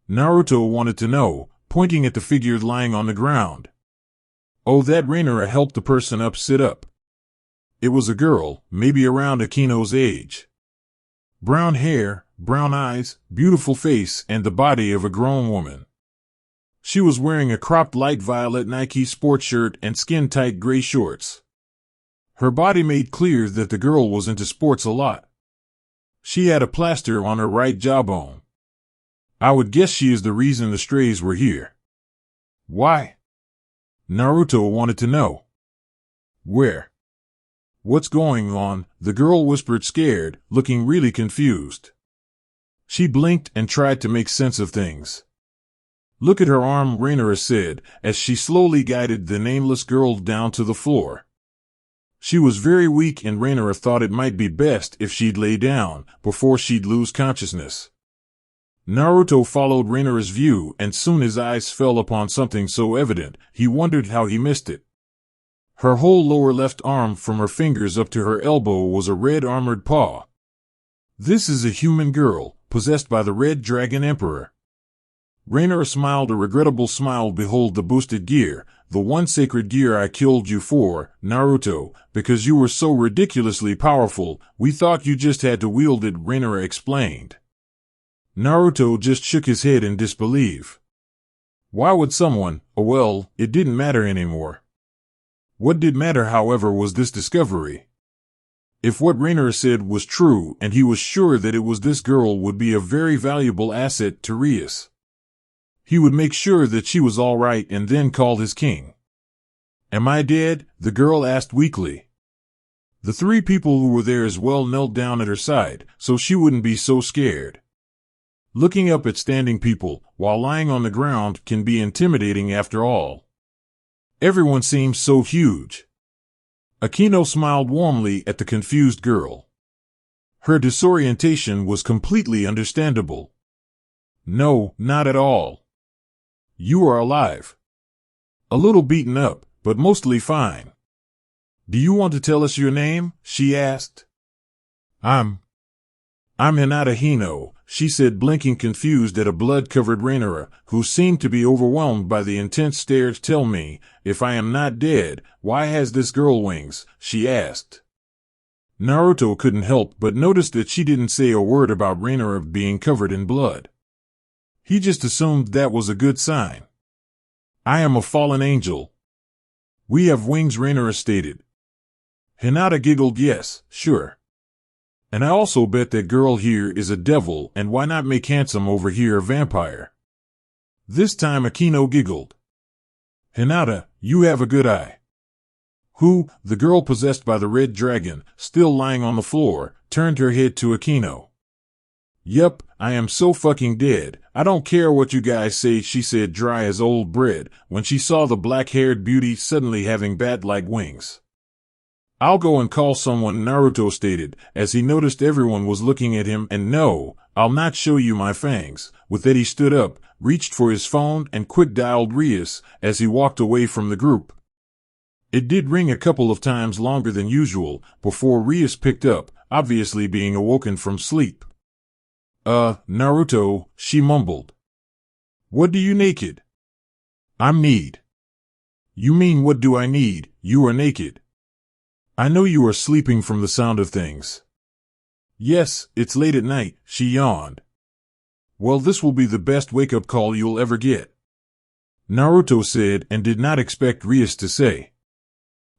Naruto wanted to know, pointing at the figure lying on the ground. "Oh, that." Rainora helped the person up sit up. It was a girl, maybe around Akino's age. Brown hair, brown eyes, beautiful face, and the body of a grown woman. She was wearing a cropped light violet Nike sports shirt and skin-tight gray shorts. Her body made clear that the girl was into sports a lot. She had a plaster on her right jawbone. I would guess she is the reason the strays were here. Why? Naruto wanted to know. Where? What's going on? The girl whispered, scared, looking really confused. She blinked and tried to make sense of things. Look at her arm, Rainora said, as she slowly guided the nameless girl down to the floor. She was very weak and Rainora thought it might be best if she'd lay down, before she'd lose consciousness. Naruto followed Rainora's view and soon his eyes fell upon something so evident, he wondered how he missed it. Her whole lower left arm from her fingers up to her elbow was a red armored paw. This is a human girl, possessed by the Red Dragon Emperor. Rainora smiled a regrettable smile. Behold the boosted gear, the one sacred gear I killed you for, Naruto, because you were so ridiculously powerful, we thought you just had to wield it, Rainora explained. Naruto just shook his head in disbelief. Why would someone, oh well, it didn't matter anymore. What did matter, however, was this discovery. If what Rainora said was true, and he was sure that it was, this girl would be a very valuable asset to Rias. He would make sure that she was all right and then call his king. Am I dead? The girl asked weakly. The three people who were there as well knelt down at her side, so she wouldn't be so scared. Looking up at standing people, while lying on the ground, can be intimidating after all. Everyone seems so huge. Akino smiled warmly at the confused girl. Her disorientation was completely understandable. No, not at all. You are alive. A little beaten up, but mostly fine. Do you want to tell us your name? She asked. I'm Hinata Hino, she said, blinking confused at a blood-covered Rainora, who seemed to be overwhelmed by the intense stares. Tell me, if I am not dead, why has this girl wings? She asked. Naruto couldn't help but notice that she didn't say a word about Rainora being covered in blood. He just assumed that was a good sign. I am a fallen angel. We have wings, Rainora stated. Hinata giggled. Yes, sure. And I also bet that girl here is a devil, and why not make handsome over here a vampire? This time Akino giggled. Hinata, you have a good eye. Who, the girl possessed by the red dragon, still lying on the floor, turned her head to Akino. Yup, I am so fucking dead. I don't care what you guys say, she said, dry as old bread, when she saw the black-haired beauty suddenly having bat-like wings. I'll go and call someone, Naruto stated, as he noticed everyone was looking at him, and no, I'll not show you my fangs. With that he stood up, reached for his phone, and quick-dialed Rias as he walked away from the group. It did ring a couple of times longer than usual before Rias picked up, obviously being awoken from sleep. Naruto, she mumbled. What do you naked? I'm need. You mean what do I need? You are naked. I know you are sleeping from the sound of things. Yes, it's late at night, she yawned. Well, this will be the best wake-up call you'll ever get, Naruto said, and did not expect Rias to say.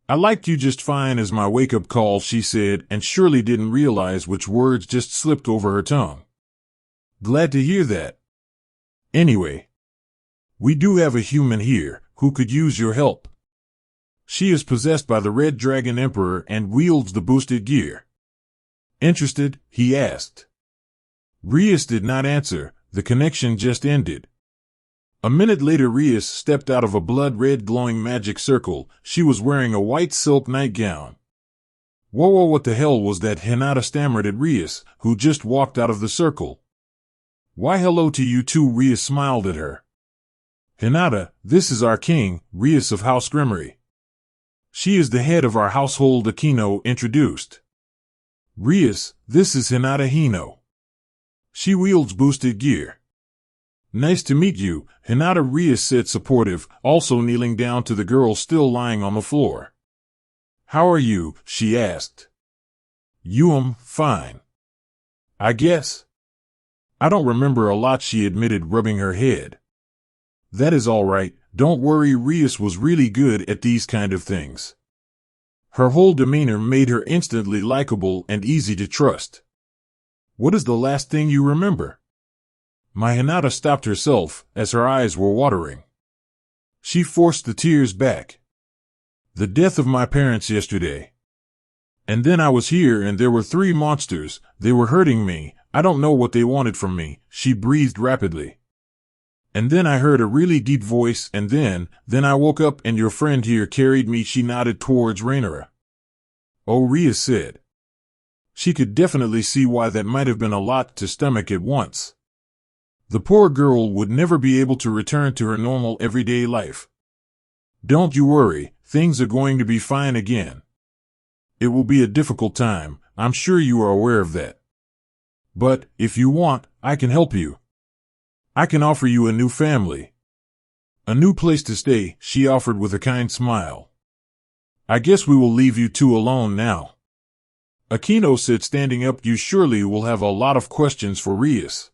I liked you just fine as my wake-up call, she said, and surely didn't realize which words just slipped over her tongue. Glad to hear that. Anyway, we do have a human here who could use your help. She is possessed by the Red Dragon Emperor and wields the boosted gear. Interested? He asked. Rias did not answer. The connection just ended. A minute later Rias stepped out of a blood-red glowing magic circle. She was wearing a white silk nightgown. Whoa, what the hell was that? Hinata stammered at Rias, who just walked out of the circle. Why hello to you too, Rias smiled at her. Hinata, this is our king, Rias of House Gremory. She is the head of our household, Akino introduced. Rias, this is Hinata Hino. She wields boosted gear. Nice to meet you, Hinata, Rias said, supportive, also kneeling down to the girl still lying on the floor. How are you? She asked. Fine. I guess. I don't remember a lot, she admitted, rubbing her head. That is all right, don't worry. Rias was really good at these kind of things. Her whole demeanor made her instantly likable and easy to trust. What is the last thing you remember? My Hinata stopped herself, as her eyes were watering. She forced the tears back. The death of my parents yesterday. And then I was here and there were 3 monsters. They were hurting me. I don't know what they wanted from me, she breathed rapidly. And then I heard a really deep voice, and then I woke up and your friend here carried me. She nodded towards Rhaenyra. Oh, Rias said. She could definitely see why that might have been a lot to stomach at once. The poor girl would never be able to return to her normal everyday life. Don't you worry, things are going to be fine again. It will be a difficult time, I'm sure you are aware of that. But, if you want, I can help you. I can offer you a new family. A new place to stay, she offered with a kind smile. I guess we will leave you two alone now. Akino said, standing up. You surely will have a lot of questions for Rias.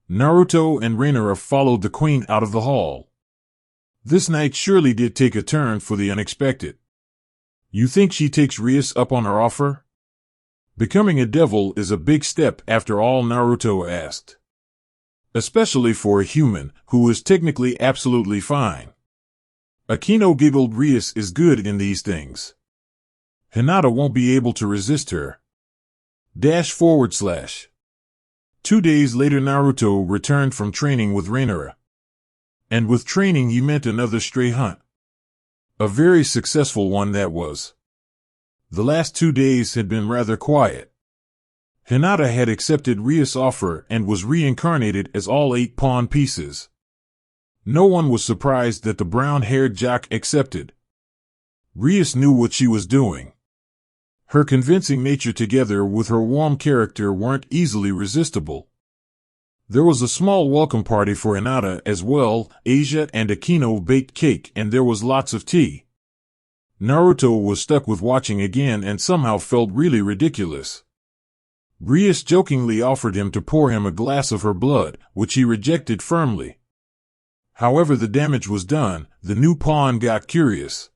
Naruto and Rhaenyra followed the queen out of the hall. This night surely did take a turn for the unexpected. You think she takes Rias up on her offer? Becoming a devil is a big step after all, Naruto asked. Especially for a human, who is technically absolutely fine. Akino giggled. Rias is good in these things. Hinata won't be able to resist her. // 2 days later Naruto returned from training with Rhaenyra. And with training he meant another stray hunt. A very successful one that was. The last 2 days had been rather quiet. Hinata had accepted Rias' offer and was reincarnated as all 8 pawn pieces. No one was surprised that the brown-haired jock accepted. Rias knew what she was doing. Her convincing nature together with her warm character weren't easily resistible. There was a small welcome party for Hinata as well. Asia and Akino baked cake and there was lots of tea. Naruto was stuck with watching again and somehow felt really ridiculous. Rias jokingly offered him to pour him a glass of her blood, which he rejected firmly. However, the damage was done. The new pawn got curious.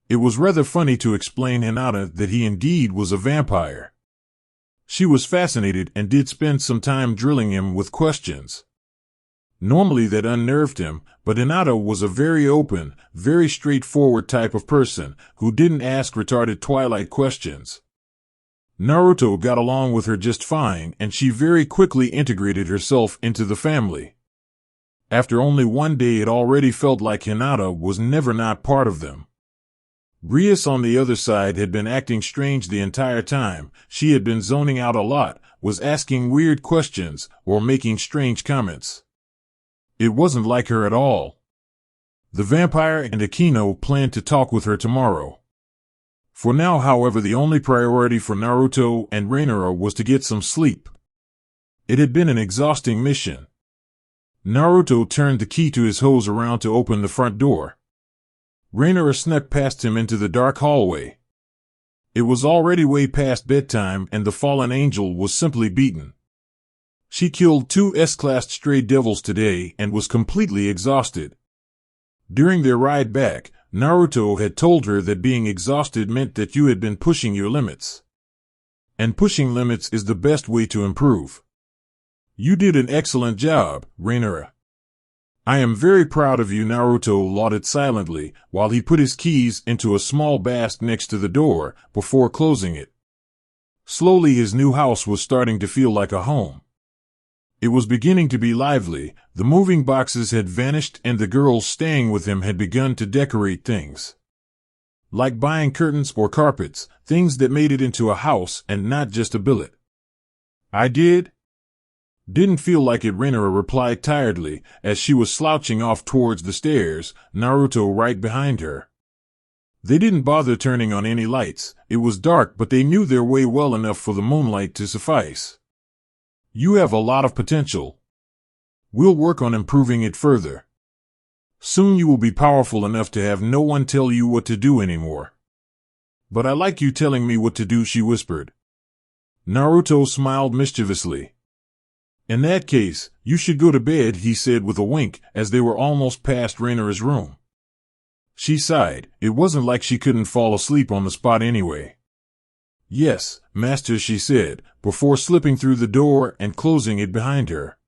It was rather funny to explain Hinata that he indeed was a vampire. She was fascinated and did spend some time drilling him with questions. Normally that unnerved him, but Hinata was a very open, very straightforward type of person who didn't ask retarded Twilight questions. Naruto got along with her just fine, and she very quickly integrated herself into the family. After only one day, it already felt like Hinata was never not part of them. Rias, on the other side, had been acting strange the entire time. She had been zoning out a lot, was asking weird questions, or making strange comments. It wasn't like her at all. The vampire and Akino planned to talk with her tomorrow. For now, however, the only priority for Naruto and Reinoa was to get some sleep. It had been an exhausting mission. Naruto turned the key to his hose around to open the front door. Reinoa snuck past him into the dark hallway. It was already way past bedtime, and the fallen angel was simply beaten. She killed 2 S-class stray devils today and was completely exhausted. During their ride back, Naruto had told her that being exhausted meant that you had been pushing your limits. And pushing limits is the best way to improve. You did an excellent job, Reinoa. I am very proud of you, Naruto lauded silently, while he put his keys into a small basket next to the door, before closing it. Slowly his new house was starting to feel like a home. It was beginning to be lively, the moving boxes had vanished and the girls staying with him had begun to decorate things. Like buying curtains or carpets, things that made it into a house and not just a billet. I did? Didn't feel like it, Reinoa replied tiredly, as she was slouching off towards the stairs, Naruto right behind her. They didn't bother turning on any lights. It was dark, but they knew their way well enough for the moonlight to suffice. You have a lot of potential. We'll work on improving it further. Soon you will be powerful enough to have no one tell you what to do anymore. But I like you telling me what to do, she whispered. Naruto smiled mischievously. In that case, you should go to bed, he said with a wink, as they were almost past Reinoa's room. She sighed. It wasn't like she couldn't fall asleep on the spot anyway. Yes, master, she said, before slipping through the door and closing it behind her.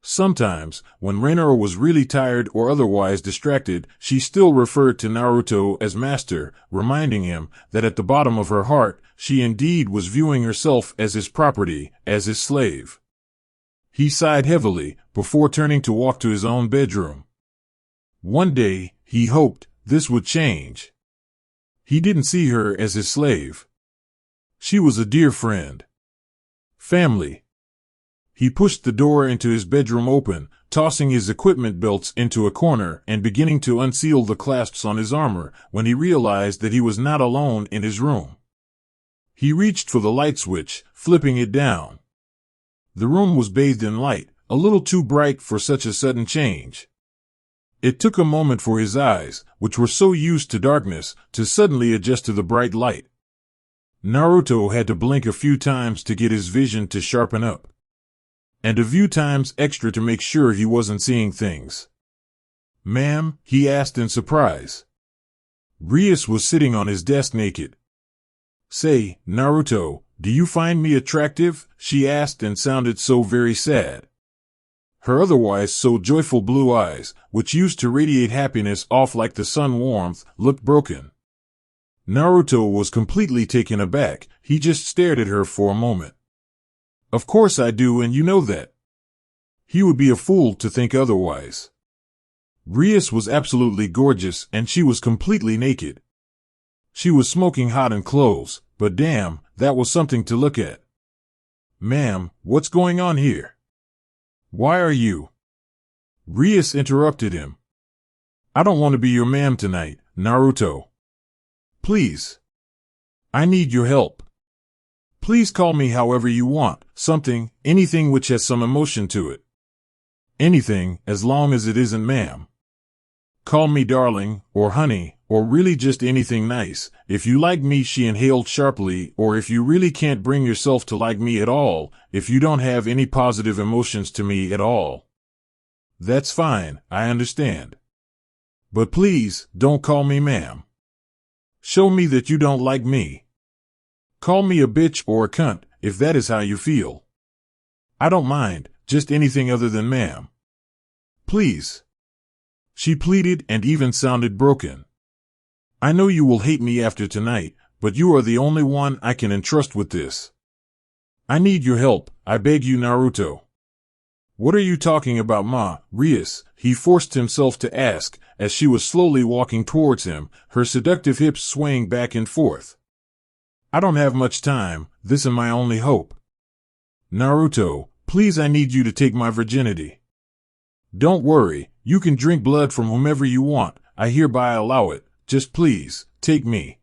Sometimes, when Reinoa was really tired or otherwise distracted, she still referred to Naruto as master, reminding him that at the bottom of her heart, she indeed was viewing herself as his property, as his slave. He sighed heavily, before turning to walk to his own bedroom. One day, he hoped, this would change. He didn't see her as his slave. She was a dear friend. Family. He pushed the door into his bedroom open, tossing his equipment belts into a corner and beginning to unseal the clasps on his armor, when he realized that he was not alone in his room. He reached for the light switch, flipping it down. The room was bathed in light, a little too bright for such a sudden change. It took a moment for his eyes, which were so used to darkness, to suddenly adjust to the bright light. Naruto had to blink a few times to get his vision to sharpen up. And a few times extra to make sure he wasn't seeing things. Ma'am, he asked in surprise. Rias was sitting on his desk naked. Say, Naruto, do you find me attractive? She asked and sounded so very sad. Her otherwise so joyful blue eyes, which used to radiate happiness off like the sun warmth, looked broken. Naruto was completely taken aback. He just stared at her for a moment. Of course I do, and you know that. He would be a fool to think otherwise. Rias was absolutely gorgeous, and she was completely naked. She was smoking hot in clothes, but damn, that was something to look at. Ma'am, what's going on here? Why are you? Rias interrupted him. I don't want to be your ma'am tonight, Naruto. Please. I need your help. Please call me however you want, something, anything which has some emotion to it. Anything, as long as it isn't ma'am. Call me darling, or honey, or really just anything nice. If you like me, she inhaled sharply, or if you really can't bring yourself to like me at all, if you don't have any positive emotions to me at all. That's fine, I understand. But please, don't call me ma'am. Show me that you don't like me. Call me a bitch or a cunt, if that is how you feel. I don't mind, just anything other than ma'am. please. She pleaded and even sounded broken. I know you will hate me after tonight, but you are the only one I can entrust with this. I need your help, I beg you, Naruto. What are you talking about, Ma, Rias? He forced himself to ask, as she was slowly walking towards him, her seductive hips swaying back and forth. I don't have much time, this is my only hope. Naruto, please, I need you to take my virginity. Don't worry, you can drink blood from whomever you want, I hereby allow it, just please, take me.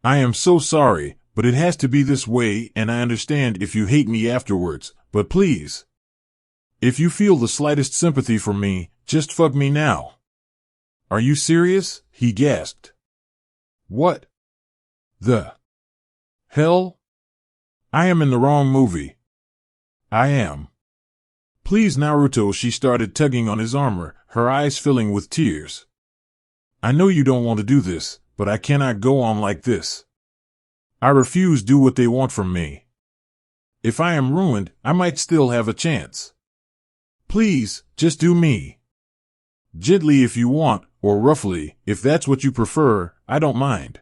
I am so sorry, but it has to be this way, and I understand if you hate me afterwards, but please. If you feel the slightest sympathy for me, just fuck me now. Are you serious? He gasped. What the hell? I am in the wrong movie. I am. Please, Naruto, she started tugging on his armor, her eyes filling with tears. I know you don't want to do this, but I cannot go on like this. I refuse to do what they want from me. If I am ruined, I might still have a chance. Please, just do me. Gently if you want, or roughly, if that's what you prefer, I don't mind.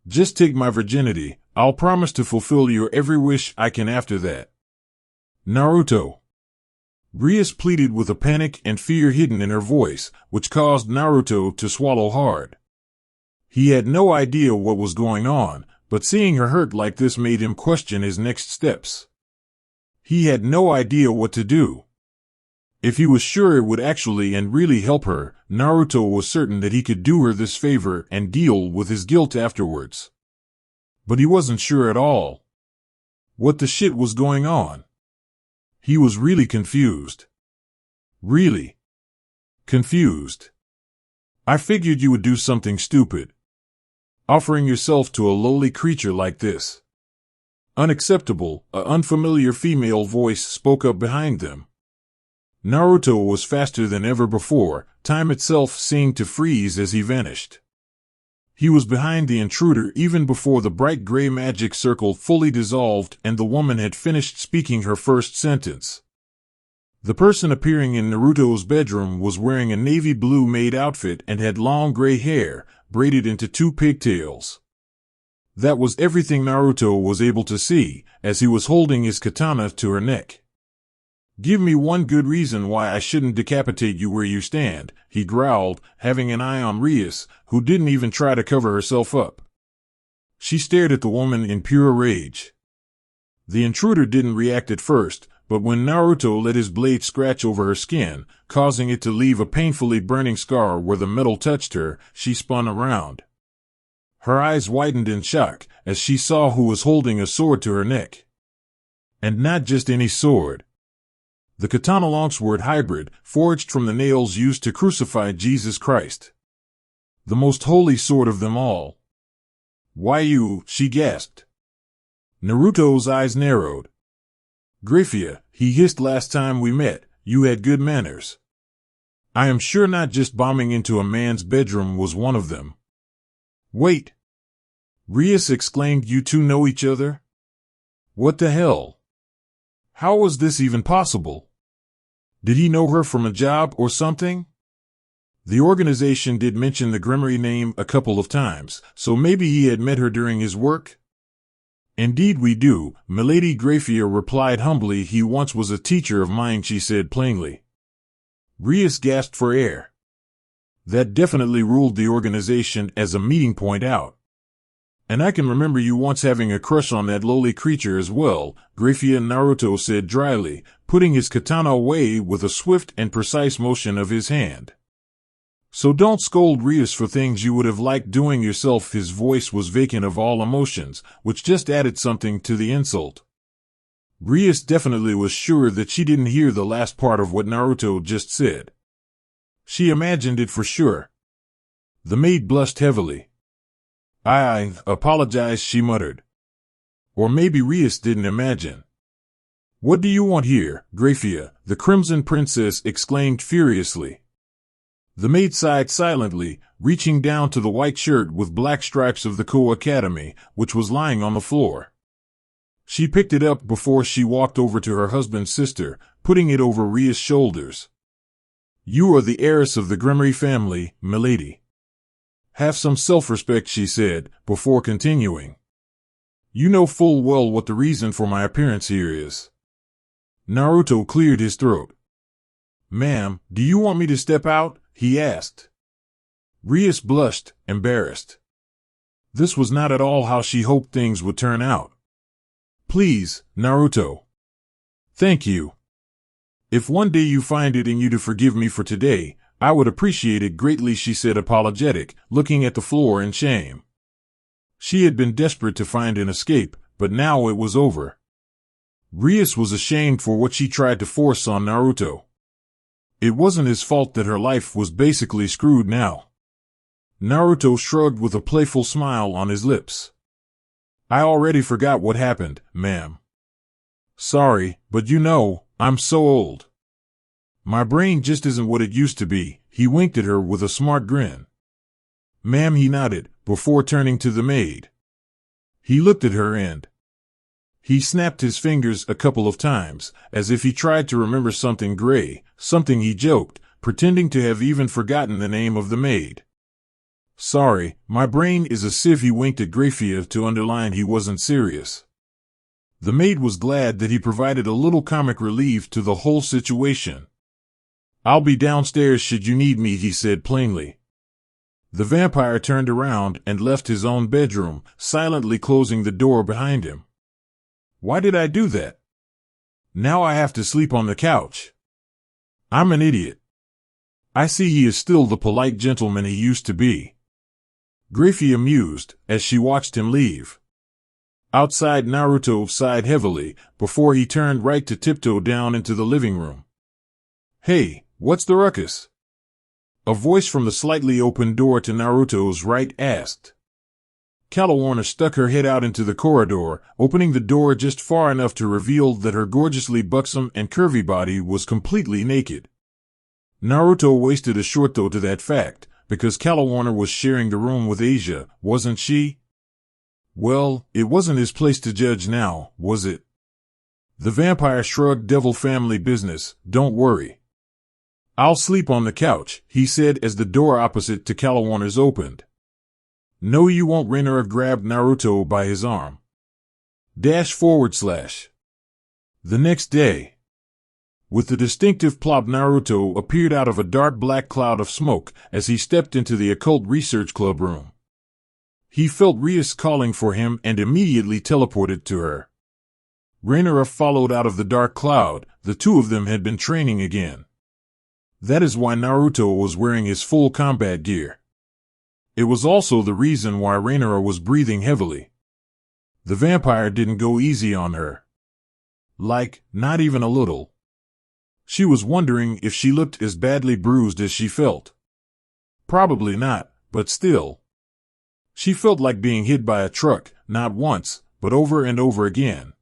Just take my virginity, I'll promise to fulfill your every wish I can after that. Naruto. Rias pleaded with a panic and fear hidden in her voice, which caused Naruto to swallow hard. He had no idea what was going on, but seeing her hurt like this made him question his next steps. He had no idea what to do. If he was sure it would actually and really help her, Naruto was certain that he could do her this favor and deal with his guilt afterwards. But he wasn't sure at all. What the shit was going on? He was really confused. Really confused. I figured you would do something stupid. Offering yourself to a lowly creature like this. Unacceptable, an unfamiliar female voice spoke up behind them. Naruto was faster than ever before, time itself seemed to freeze as he vanished. He was behind the intruder even before the bright gray magic circle fully dissolved and the woman had finished speaking her first sentence. The person appearing in Naruto's bedroom was wearing a navy blue maid outfit and had long gray hair, braided into 2 pigtails. That was everything Naruto was able to see, as he was holding his katana to her neck. Give me one good reason why I shouldn't decapitate you where you stand, he growled, having an eye on Rias, who didn't even try to cover herself up. She stared at the woman in pure rage. The intruder didn't react at first, but when Naruto let his blade scratch over her skin, causing it to leave a painfully burning scar where the metal touched her, she spun around. Her eyes widened in shock as she saw who was holding a sword to her neck. And not just any sword. The katana longsword hybrid, forged from the nails used to crucify Jesus Christ. The most holy sword of them all. Why you, she gasped. Naruto's eyes narrowed. Grifia, he hissed, last time we met, you had good manners. I am sure not just bombing into a man's bedroom was one of them. Wait. Rias exclaimed, you two know each other? What the hell? How was this even possible? Did he know her from a job or something? The organization did mention the Grimoire name a couple of times, so maybe he had met her during his work? Indeed we do, Milady Grafia replied humbly. He once was a teacher of mine, she said plainly. Rias gasped for air. That definitely ruled the organization as a meeting point out. And I can remember you once having a crush on that lowly creature as well, Grafia, Naruto said dryly, putting his katana away with a swift and precise motion of his hand. So don't scold Rias for things you would have liked doing yourself. His voice was vacant of all emotions, which just added something to the insult. Rias definitely was sure that she didn't hear the last part of what Naruto just said. She imagined it for sure. The maid blushed heavily. I apologize, she muttered. Or maybe Rias didn't imagine. What do you want here, Grafia? The Crimson Princess exclaimed furiously. The maid sighed silently, reaching down to the white shirt with black stripes of the Ko Academy, which was lying on the floor. She picked it up before she walked over to her husband's sister, putting it over Rias' shoulders. You are the heiress of the Grimmery family, milady. Have some self-respect, she said, before continuing. You know full well what the reason for my appearance here is. Naruto cleared his throat. Ma'am, do you want me to step out? He asked. Rias blushed, embarrassed. This was not at all how she hoped things would turn out. Please, Naruto. Thank you. If one day you find it in you to forgive me for today, I would appreciate it greatly, she said, apologetic, looking at the floor in shame. She had been desperate to find an escape, but now it was over. Rias was ashamed for what she tried to force on Naruto. It wasn't his fault that her life was basically screwed now. Naruto shrugged with a playful smile on his lips. I already forgot what happened, ma'am. Sorry, but you know, I'm so old. My brain just isn't what it used to be. He winked at her with a smart grin. Ma'am, he nodded, before turning to the maid. He looked at her and he snapped his fingers a couple of times, as if he tried to remember something gray, something he joked, pretending to have even forgotten the name of the maid. Sorry, my brain is a sieve. He winked at Graphia to underline he wasn't serious. The maid was glad that he provided a little comic relief to the whole situation. I'll be downstairs should you need me, he said plainly. The vampire turned around and left his own bedroom, silently closing the door behind him. Why did I do that? Now I have to sleep on the couch. I'm an idiot. I see he is still the polite gentleman he used to be. Graphia mused as she watched him leave. Outside, Naruto sighed heavily before he turned right to tiptoe down into the living room. Hey, what's the ruckus? A voice from the slightly open door to Naruto's right asked. Calawarna stuck her head out into the corridor, opening the door just far enough to reveal that her gorgeously buxom and curvy body was completely naked. Naruto wasted a short thought to that fact, because Calawarna was sharing the room with Asia, wasn't she? Well, it wasn't his place to judge now, was it? The vampire shrugged. Devil family business, don't worry. I'll sleep on the couch, he said as the door opposite to Calawarna's opened. No you won't, Reiner grabbed Naruto by his arm. // The next day. With the distinctive plop, Naruto appeared out of a dark black cloud of smoke as he stepped into the occult research club room. He felt Rias calling for him and immediately teleported to her. Reiner followed out of the dark cloud. The two of them had been training again. That is why Naruto was wearing his full combat gear. It was also the reason why Reiner was breathing heavily. The vampire didn't go easy on her. Like, not even a little. She was wondering if she looked as badly bruised as she felt. Probably not, but still. She felt like being hit by a truck, not once, but over and over again.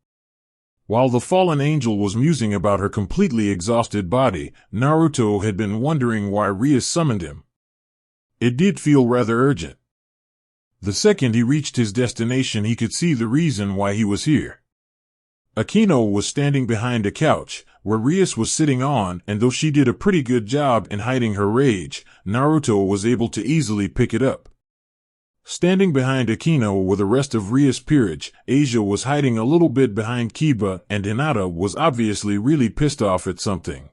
While the fallen angel was musing about her completely exhausted body, Naruto had been wondering why Rias summoned him. It did feel rather urgent. The second he reached his destination, he could see the reason why he was here. Akino was standing behind a couch, where Rias was sitting on, and though she did a pretty good job in hiding her rage, Naruto was able to easily pick it up. Standing behind Akino were the rest of Rias' peerage. Asia was hiding a little bit behind Kiba, and Hinata was obviously really pissed off at something.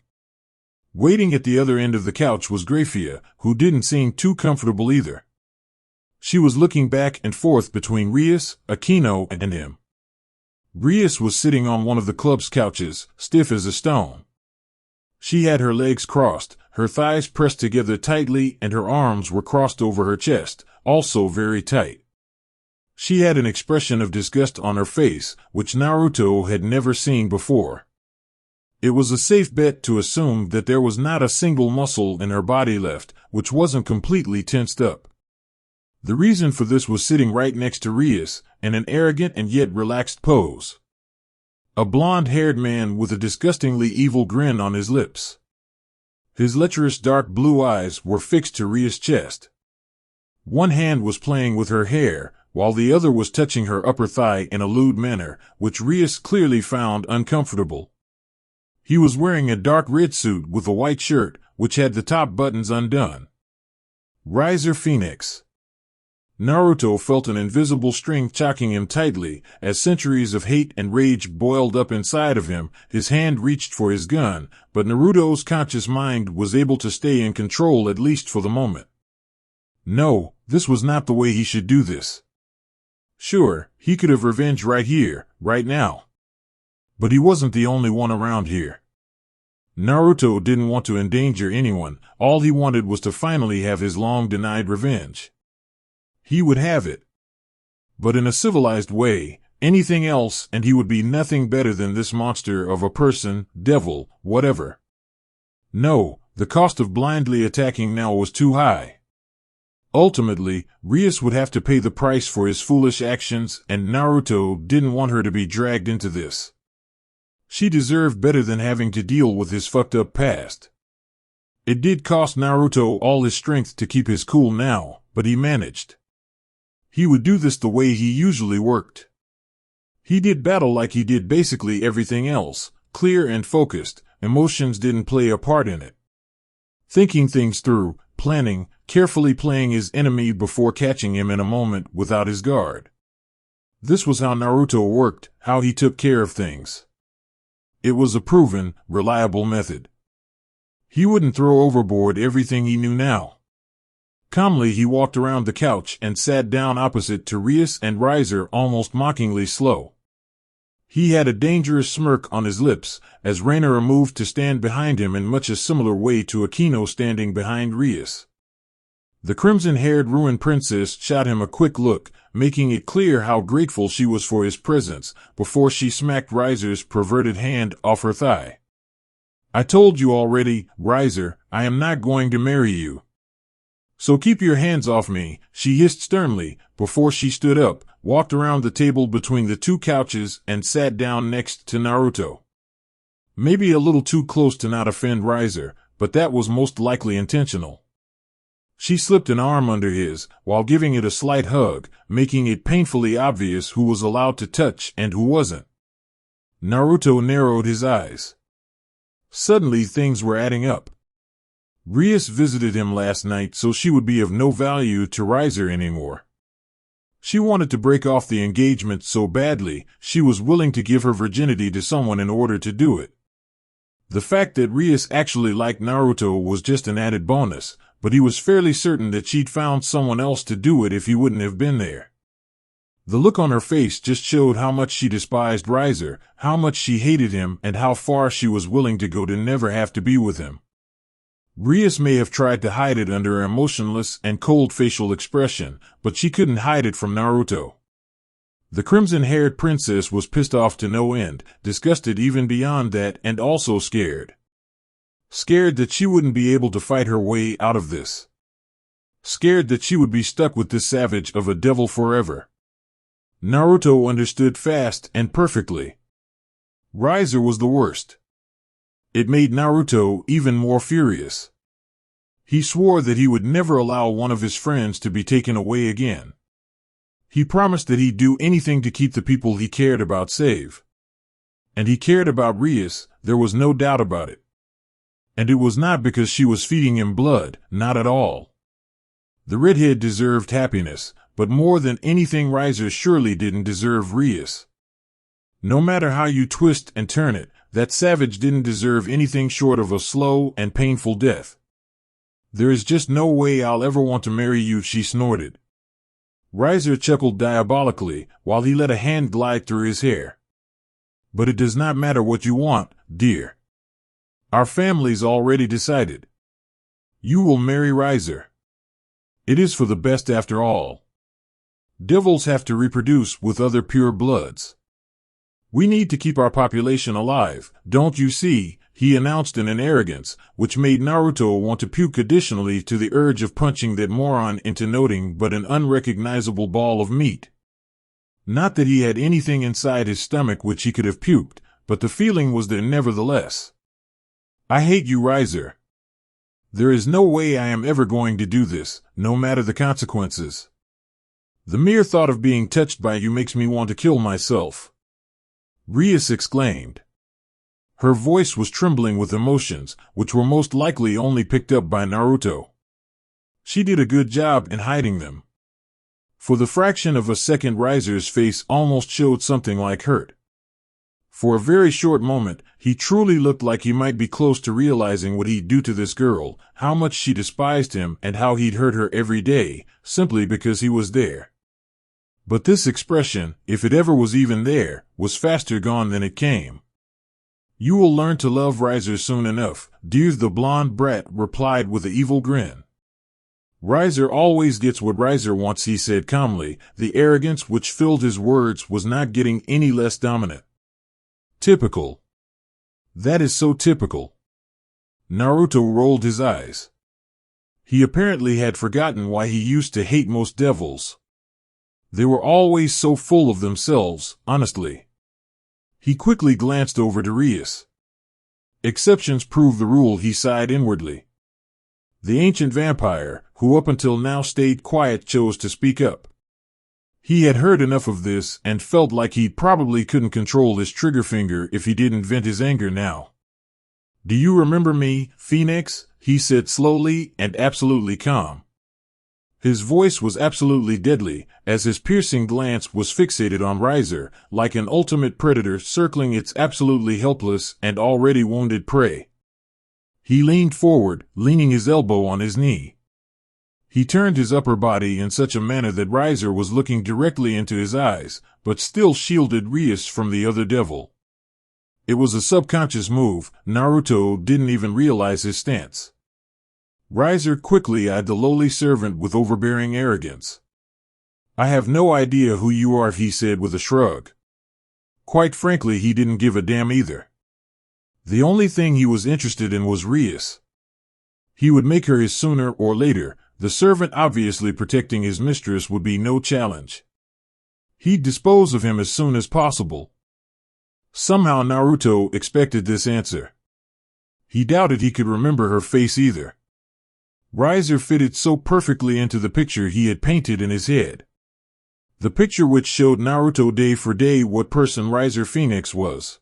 Waiting at the other end of the couch was Graphia, who didn't seem too comfortable either. She was looking back and forth between Rias, Akino, and him. Rias was sitting on one of the club's couches, stiff as a stone. She had her legs crossed, her thighs pressed together tightly, and her arms were crossed over her chest, also very tight. She had an expression of disgust on her face, which Naruto had never seen before. It was a safe bet to assume that there was not a single muscle in her body left, which wasn't completely tensed up. The reason for this was sitting right next to Rias, in an arrogant and yet relaxed pose. A blonde-haired man with a disgustingly evil grin on his lips. His lecherous dark blue eyes were fixed to Rias' chest. One hand was playing with her hair, while the other was touching her upper thigh in a lewd manner, which Rias clearly found uncomfortable. He was wearing a dark red suit with a white shirt, which had the top buttons undone. Riser Phoenix. Naruto felt an invisible string choking him tightly. As centuries of hate and rage boiled up inside of him, his hand reached for his gun, but Naruto's conscious mind was able to stay in control at least for the moment. No, this was not the way he should do this. Sure, he could have revenge right here, right now. But he wasn't the only one around here. Naruto didn't want to endanger anyone. All he wanted was to finally have his long-denied revenge. He would have it. But in a civilized way, anything else, and he would be nothing better than this monster of a person, devil, whatever. No, the cost of blindly attacking now was too high. Ultimately, Rias would have to pay the price for his foolish actions, and Naruto didn't want her to be dragged into this. She deserved better than having to deal with his fucked up past. It did cost Naruto all his strength to keep his cool now, but he managed. He would do this the way he usually worked. He did battle like he did basically everything else, clear and focused. Emotions didn't play a part in it. Thinking things through, planning, carefully playing his enemy before catching him in a moment without his guard. This was how Naruto worked, how he took care of things. It was a proven, reliable method. He wouldn't throw overboard everything he knew now. Calmly he walked around the couch and sat down opposite to Rias and Riser, almost mockingly slow. He had a dangerous smirk on his lips, as Reiner moved to stand behind him in much a similar way to Akino standing behind Rias. The crimson-haired ruined princess shot him a quick look, making it clear how grateful she was for his presence, before she smacked Riser's perverted hand off her thigh. "I told you already, Riser, I am not going to marry you. So keep your hands off me," she hissed sternly, before she stood up, walked around the table between the two couches, and sat down next to Naruto. Maybe a little too close to not offend Riser, but that was most likely intentional. She slipped an arm under his, while giving it a slight hug, making it painfully obvious who was allowed to touch and who wasn't. Naruto narrowed his eyes. Suddenly things were adding up. Rias visited him last night, so she would be of no value to Riser anymore. She wanted to break off the engagement so badly, she was willing to give her virginity to someone in order to do it. The fact that Rias actually liked Naruto was just an added bonus, but he was fairly certain that she'd found someone else to do it if he wouldn't have been there. The look on her face just showed how much she despised Riser, how much she hated him, and how far she was willing to go to never have to be with him. Rias may have tried to hide it under her emotionless and cold facial expression, but she couldn't hide it from Naruto. The crimson-haired princess was pissed off to no end, disgusted even beyond that, and also scared. Scared that she wouldn't be able to fight her way out of this. Scared that she would be stuck with this savage of a devil forever. Naruto understood fast and perfectly. Riser was the worst. It made Naruto even more furious. He swore that he would never allow one of his friends to be taken away again. He promised that he'd do anything to keep the people he cared about safe. And he cared about Rias, there was no doubt about it. And it was not because she was feeding him blood, not at all. The redhead deserved happiness, but more than anything Riser surely didn't deserve Rias. No matter how you twist and turn it, that savage didn't deserve anything short of a slow and painful death. "There is just no way I'll ever want to marry you," she snorted. Riser chuckled diabolically, while he let a hand glide through his hair. "But it does not matter what you want, dear. Our family's already decided. You will marry Riser. It is for the best after all. Devils have to reproduce with other pure bloods. We need to keep our population alive, don't you see?" he announced in an arrogance, which made Naruto want to puke, additionally to the urge of punching that moron into nothing but an unrecognizable ball of meat. Not that he had anything inside his stomach which he could have puked, but the feeling was there nevertheless. "I hate you, Riser. There is no way I am ever going to do this, no matter the consequences. The mere thought of being touched by you makes me want to kill myself," Rias exclaimed. Her voice was trembling with emotions, which were most likely only picked up by Naruto. She did a good job in hiding them. For the fraction of a second, Riser's face almost showed something like hurt. For a very short moment, he truly looked like he might be close to realizing what he'd do to this girl, how much she despised him, and how he'd hurt her every day, simply because he was there. But this expression, if it ever was even there, was faster gone than it came. "You will learn to love Riser soon enough," dear the blonde brat replied with an evil grin. "Riser always gets what Riser wants," he said calmly. The arrogance which filled his words was not getting any less dominant. "Typical. That is so typical." Naruto rolled his eyes. He apparently had forgotten why he used to hate most devils. They were always so full of themselves, honestly. He quickly glanced over to Rias. Exceptions prove the rule, he sighed inwardly. The ancient vampire, who up until now stayed quiet, chose to speak up. He had heard enough of this and felt like he probably couldn't control his trigger finger if he didn't vent his anger now. "Do you remember me, Phoenix?" he said slowly and absolutely calm. His voice was absolutely deadly, as his piercing glance was fixated on Riser, like an ultimate predator circling its absolutely helpless and already wounded prey. He leaned forward, leaning his elbow on his knee. He turned his upper body in such a manner that Riser was looking directly into his eyes, but still shielded Rias from the other devil. It was a subconscious move. Naruto didn't even realize his stance. Riser quickly eyed the lowly servant with overbearing arrogance. "I have no idea who you are," he said with a shrug. Quite frankly, he didn't give a damn either. The only thing he was interested in was Rias. He would make her his sooner or later. The servant obviously protecting his mistress would be no challenge. He'd dispose of him as soon as possible. Somehow Naruto expected this answer. He doubted he could remember her face either. Riser fitted so perfectly into the picture he had painted in his head. The picture which showed Naruto day for day what person Riser Phoenix was.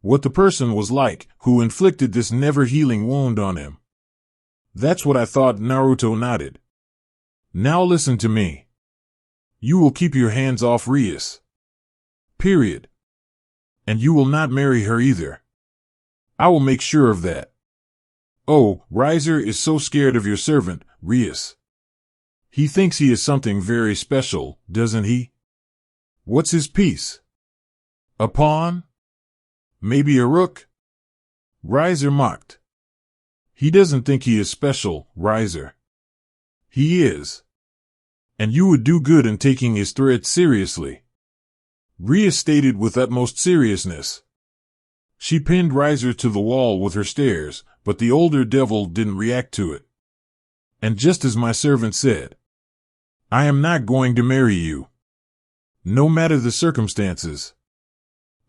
What the person was like, who inflicted this never-healing wound on him. "That's what I thought." Naruto nodded. "Now listen to me. You will keep your hands off Rias. Period. And you will not marry her either. I will make sure of that. Oh, Riser is so scared of your servant, Rias. He thinks he is something very special, doesn't he? What's his piece? A pawn? Maybe a rook?" Riser mocked. "He doesn't think he is special, Riser. He is. And you would do good in taking his threat seriously." Rias stated with utmost seriousness. She pinned Riser to the wall with her stares, but the older devil didn't react to it. "And just as my servant said, I am not going to marry you. No matter the circumstances."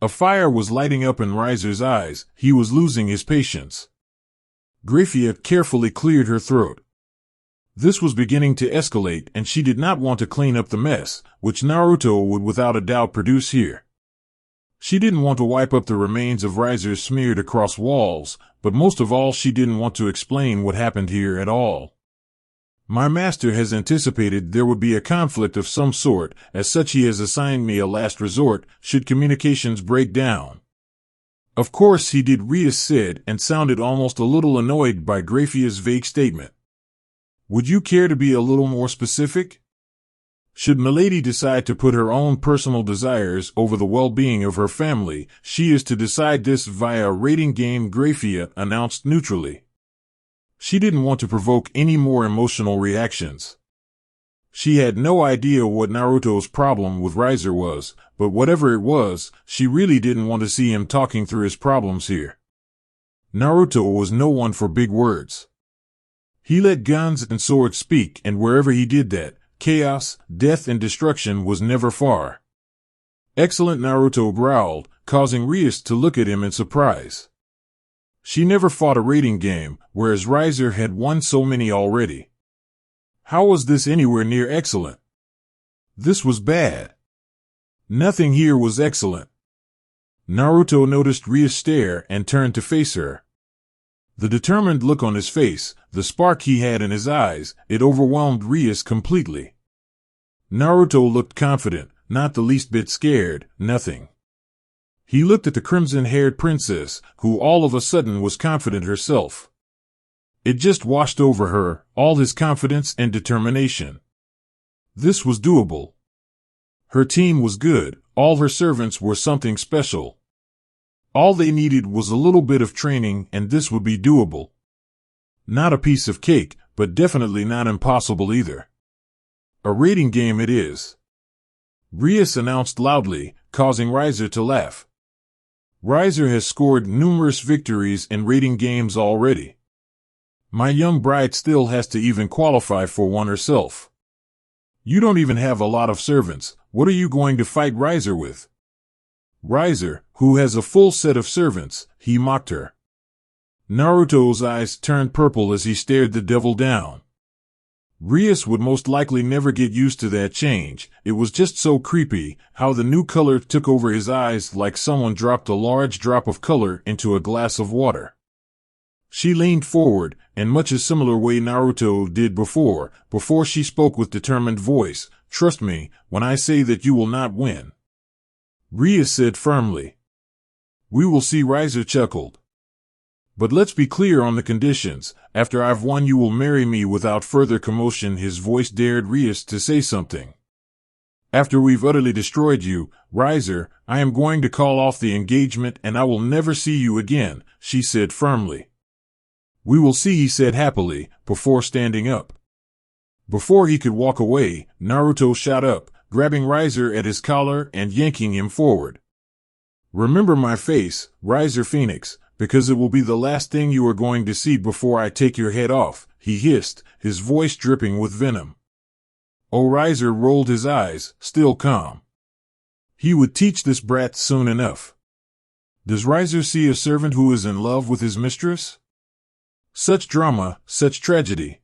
A fire was lighting up in Riser's eyes. He was losing his patience. Graphia carefully cleared her throat. This was beginning to escalate, and she did not want to clean up the mess, which Naruto would without a doubt produce here. She didn't want to wipe up the remains of Riser smeared across walls, but most of all she didn't want to explain what happened here at all. "My master has anticipated there would be a conflict of some sort. As such, he has assigned me a last resort, should communications break down." "Of course he did," Rias said, and sounded almost a little annoyed by Graphia's vague statement. "Would you care to be a little more specific? Should Milady decide to put her own personal desires over the well-being of her family, she is to decide this via a rating game," Graphia announced neutrally. She didn't want to provoke any more emotional reactions. She had no idea what Naruto's problem with Riser was, but whatever it was, she really didn't want to see him talking through his problems here. Naruto was no one for big words. He let guns and swords speak, and wherever he did that, chaos, death and destruction was never far. "Excellent," Naruto growled, causing Rias to look at him in surprise. She never fought a rating game, whereas Riser had won so many already. How was this anywhere near excellent? This was bad. Nothing here was excellent. Naruto noticed Ria's stare and turned to face her. The determined look on his face, the spark he had in his eyes, it overwhelmed Rias completely. Naruto looked confident, not the least bit scared, nothing. He looked at the crimson-haired princess, who all of a sudden was confident herself. It just washed over her, all his confidence and determination. This was doable. Her team was good, all her servants were something special. All they needed was a little bit of training and this would be doable. Not a piece of cake, but definitely not impossible either. A rating game it is. Rias announced loudly, causing Riser to laugh. Riser has scored numerous victories in rating games already. My young bride still has to even qualify for one herself. You don't even have a lot of servants, what are you going to fight Riser with? Riser, who has a full set of servants, he mocked her. Naruto's eyes turned purple as he stared the devil down. Rias would most likely never get used to that change, it was just so creepy, how the new color took over his eyes like someone dropped a large drop of color into a glass of water. She leaned forward, in much a similar way Naruto did before she spoke with determined voice, "Trust me, when I say that you will not win." Rias said firmly. "We will see." Riser chuckled. "But let's be clear on the conditions. After I've won you will marry me." Without further commotion his voice dared Rias to say something. "After we've utterly destroyed you, Riser, I am going to call off the engagement and I will never see you again," she said firmly. "We will see," he said happily, before standing up. Before he could walk away, Naruto shot up, grabbing Riser at his collar and yanking him forward. "Remember my face, Riser Phoenix, because it will be the last thing you are going to see before I take your head off," he hissed, his voice dripping with venom. Riser rolled his eyes, still calm. He would teach this brat soon enough. Does Riser see a servant who is in love with his mistress? Such drama, such tragedy.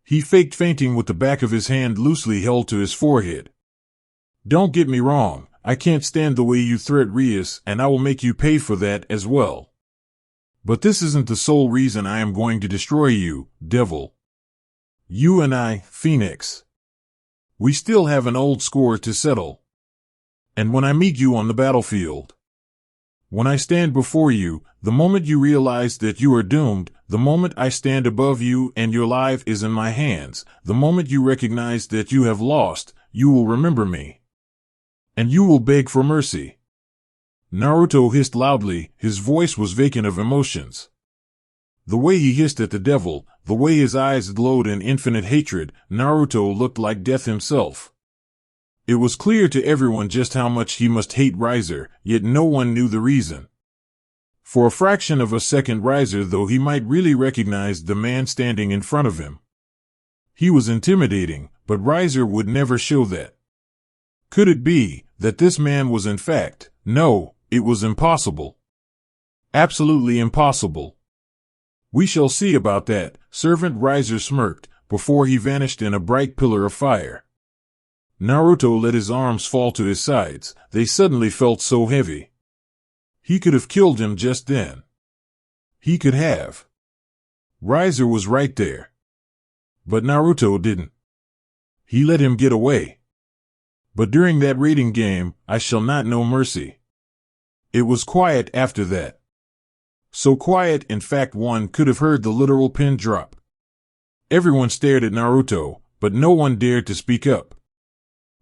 He faked fainting with the back of his hand loosely held to his forehead. "Don't get me wrong, I can't stand the way you threat Rias, and I will make you pay for that as well. But this isn't the sole reason I am going to destroy you, devil. You and I, Phoenix. We still have an old score to settle. And when I meet you on the battlefield, when I stand before you, the moment you realize that you are doomed, the moment I stand above you and your life is in my hands, the moment you recognize that you have lost, you will remember me. And you will beg for mercy." Naruto hissed loudly, his voice was vacant of emotions. The way he hissed at the devil, the way his eyes glowed in infinite hatred, Naruto looked like death himself. It was clear to everyone just how much he must hate Riser, yet no one knew the reason. For a fraction of a second Riser though he might really recognize the man standing in front of him. He was intimidating, but Riser would never show that. Could it be that this man was in fact? No, it was impossible. Absolutely impossible. "We shall see about that," Servant Riser smirked, before he vanished in a bright pillar of fire. Naruto let his arms fall to his sides, they suddenly felt so heavy. He could have killed him just then. He could have. Riser was right there. But Naruto didn't. He let him get away. But during that rating game, I shall not know mercy. It was quiet after that. So quiet, in fact, one could have heard the literal pin drop. Everyone stared at Naruto, but no one dared to speak up.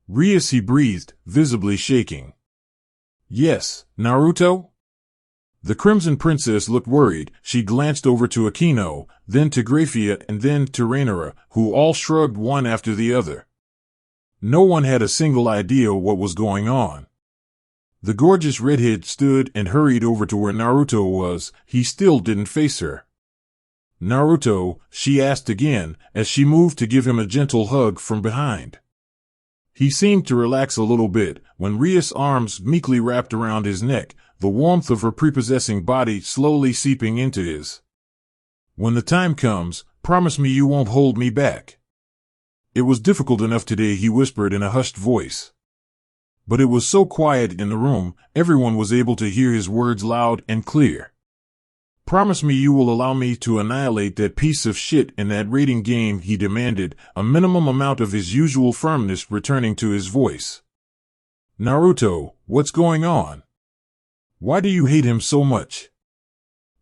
"Rias," he breathed, visibly shaking. "Yes, Naruto?" The Crimson Princess looked worried. She glanced over to Akino, then to Graphia and then to Rhaenyra, who all shrugged one after the other. No one had a single idea what was going on. The gorgeous redhead stood and hurried over to where Naruto was. He still didn't face her. "Naruto?" she asked again, as she moved to give him a gentle hug from behind. He seemed to relax a little bit, when Rias' arms meekly wrapped around his neck, the warmth of her prepossessing body slowly seeping into his. "When the time comes, promise me you won't hold me back." "It was difficult enough today," he whispered in a hushed voice. But it was so quiet in the room, everyone was able to hear his words loud and clear. "Promise me you will allow me to annihilate that piece of shit in that rating game," he demanded, a minimum amount of his usual firmness returning to his voice. "Naruto, what's going on? Why do you hate him so much?"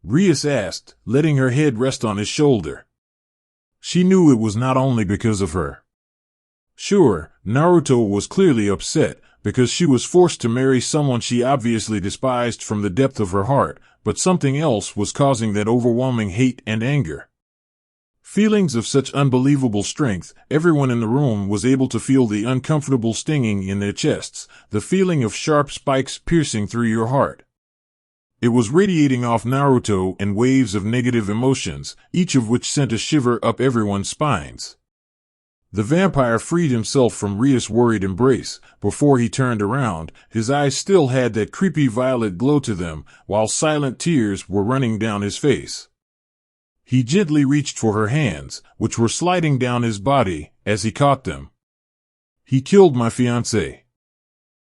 Rias asked, letting her head rest on his shoulder. She knew it was not only because of her. Sure, Naruto was clearly upset, because she was forced to marry someone she obviously despised from the depth of her heart, but something else was causing that overwhelming hate and anger. Feelings of such unbelievable strength, everyone in the room was able to feel the uncomfortable stinging in their chests, the feeling of sharp spikes piercing through your heart. It was radiating off Naruto in waves of negative emotions, each of which sent a shiver up everyone's spines. The vampire freed himself from Rias' worried embrace. Before he turned around, his eyes still had that creepy violet glow to them, while silent tears were running down his face. He gently reached for her hands, which were sliding down his body, as he caught them. "He killed my fiancée."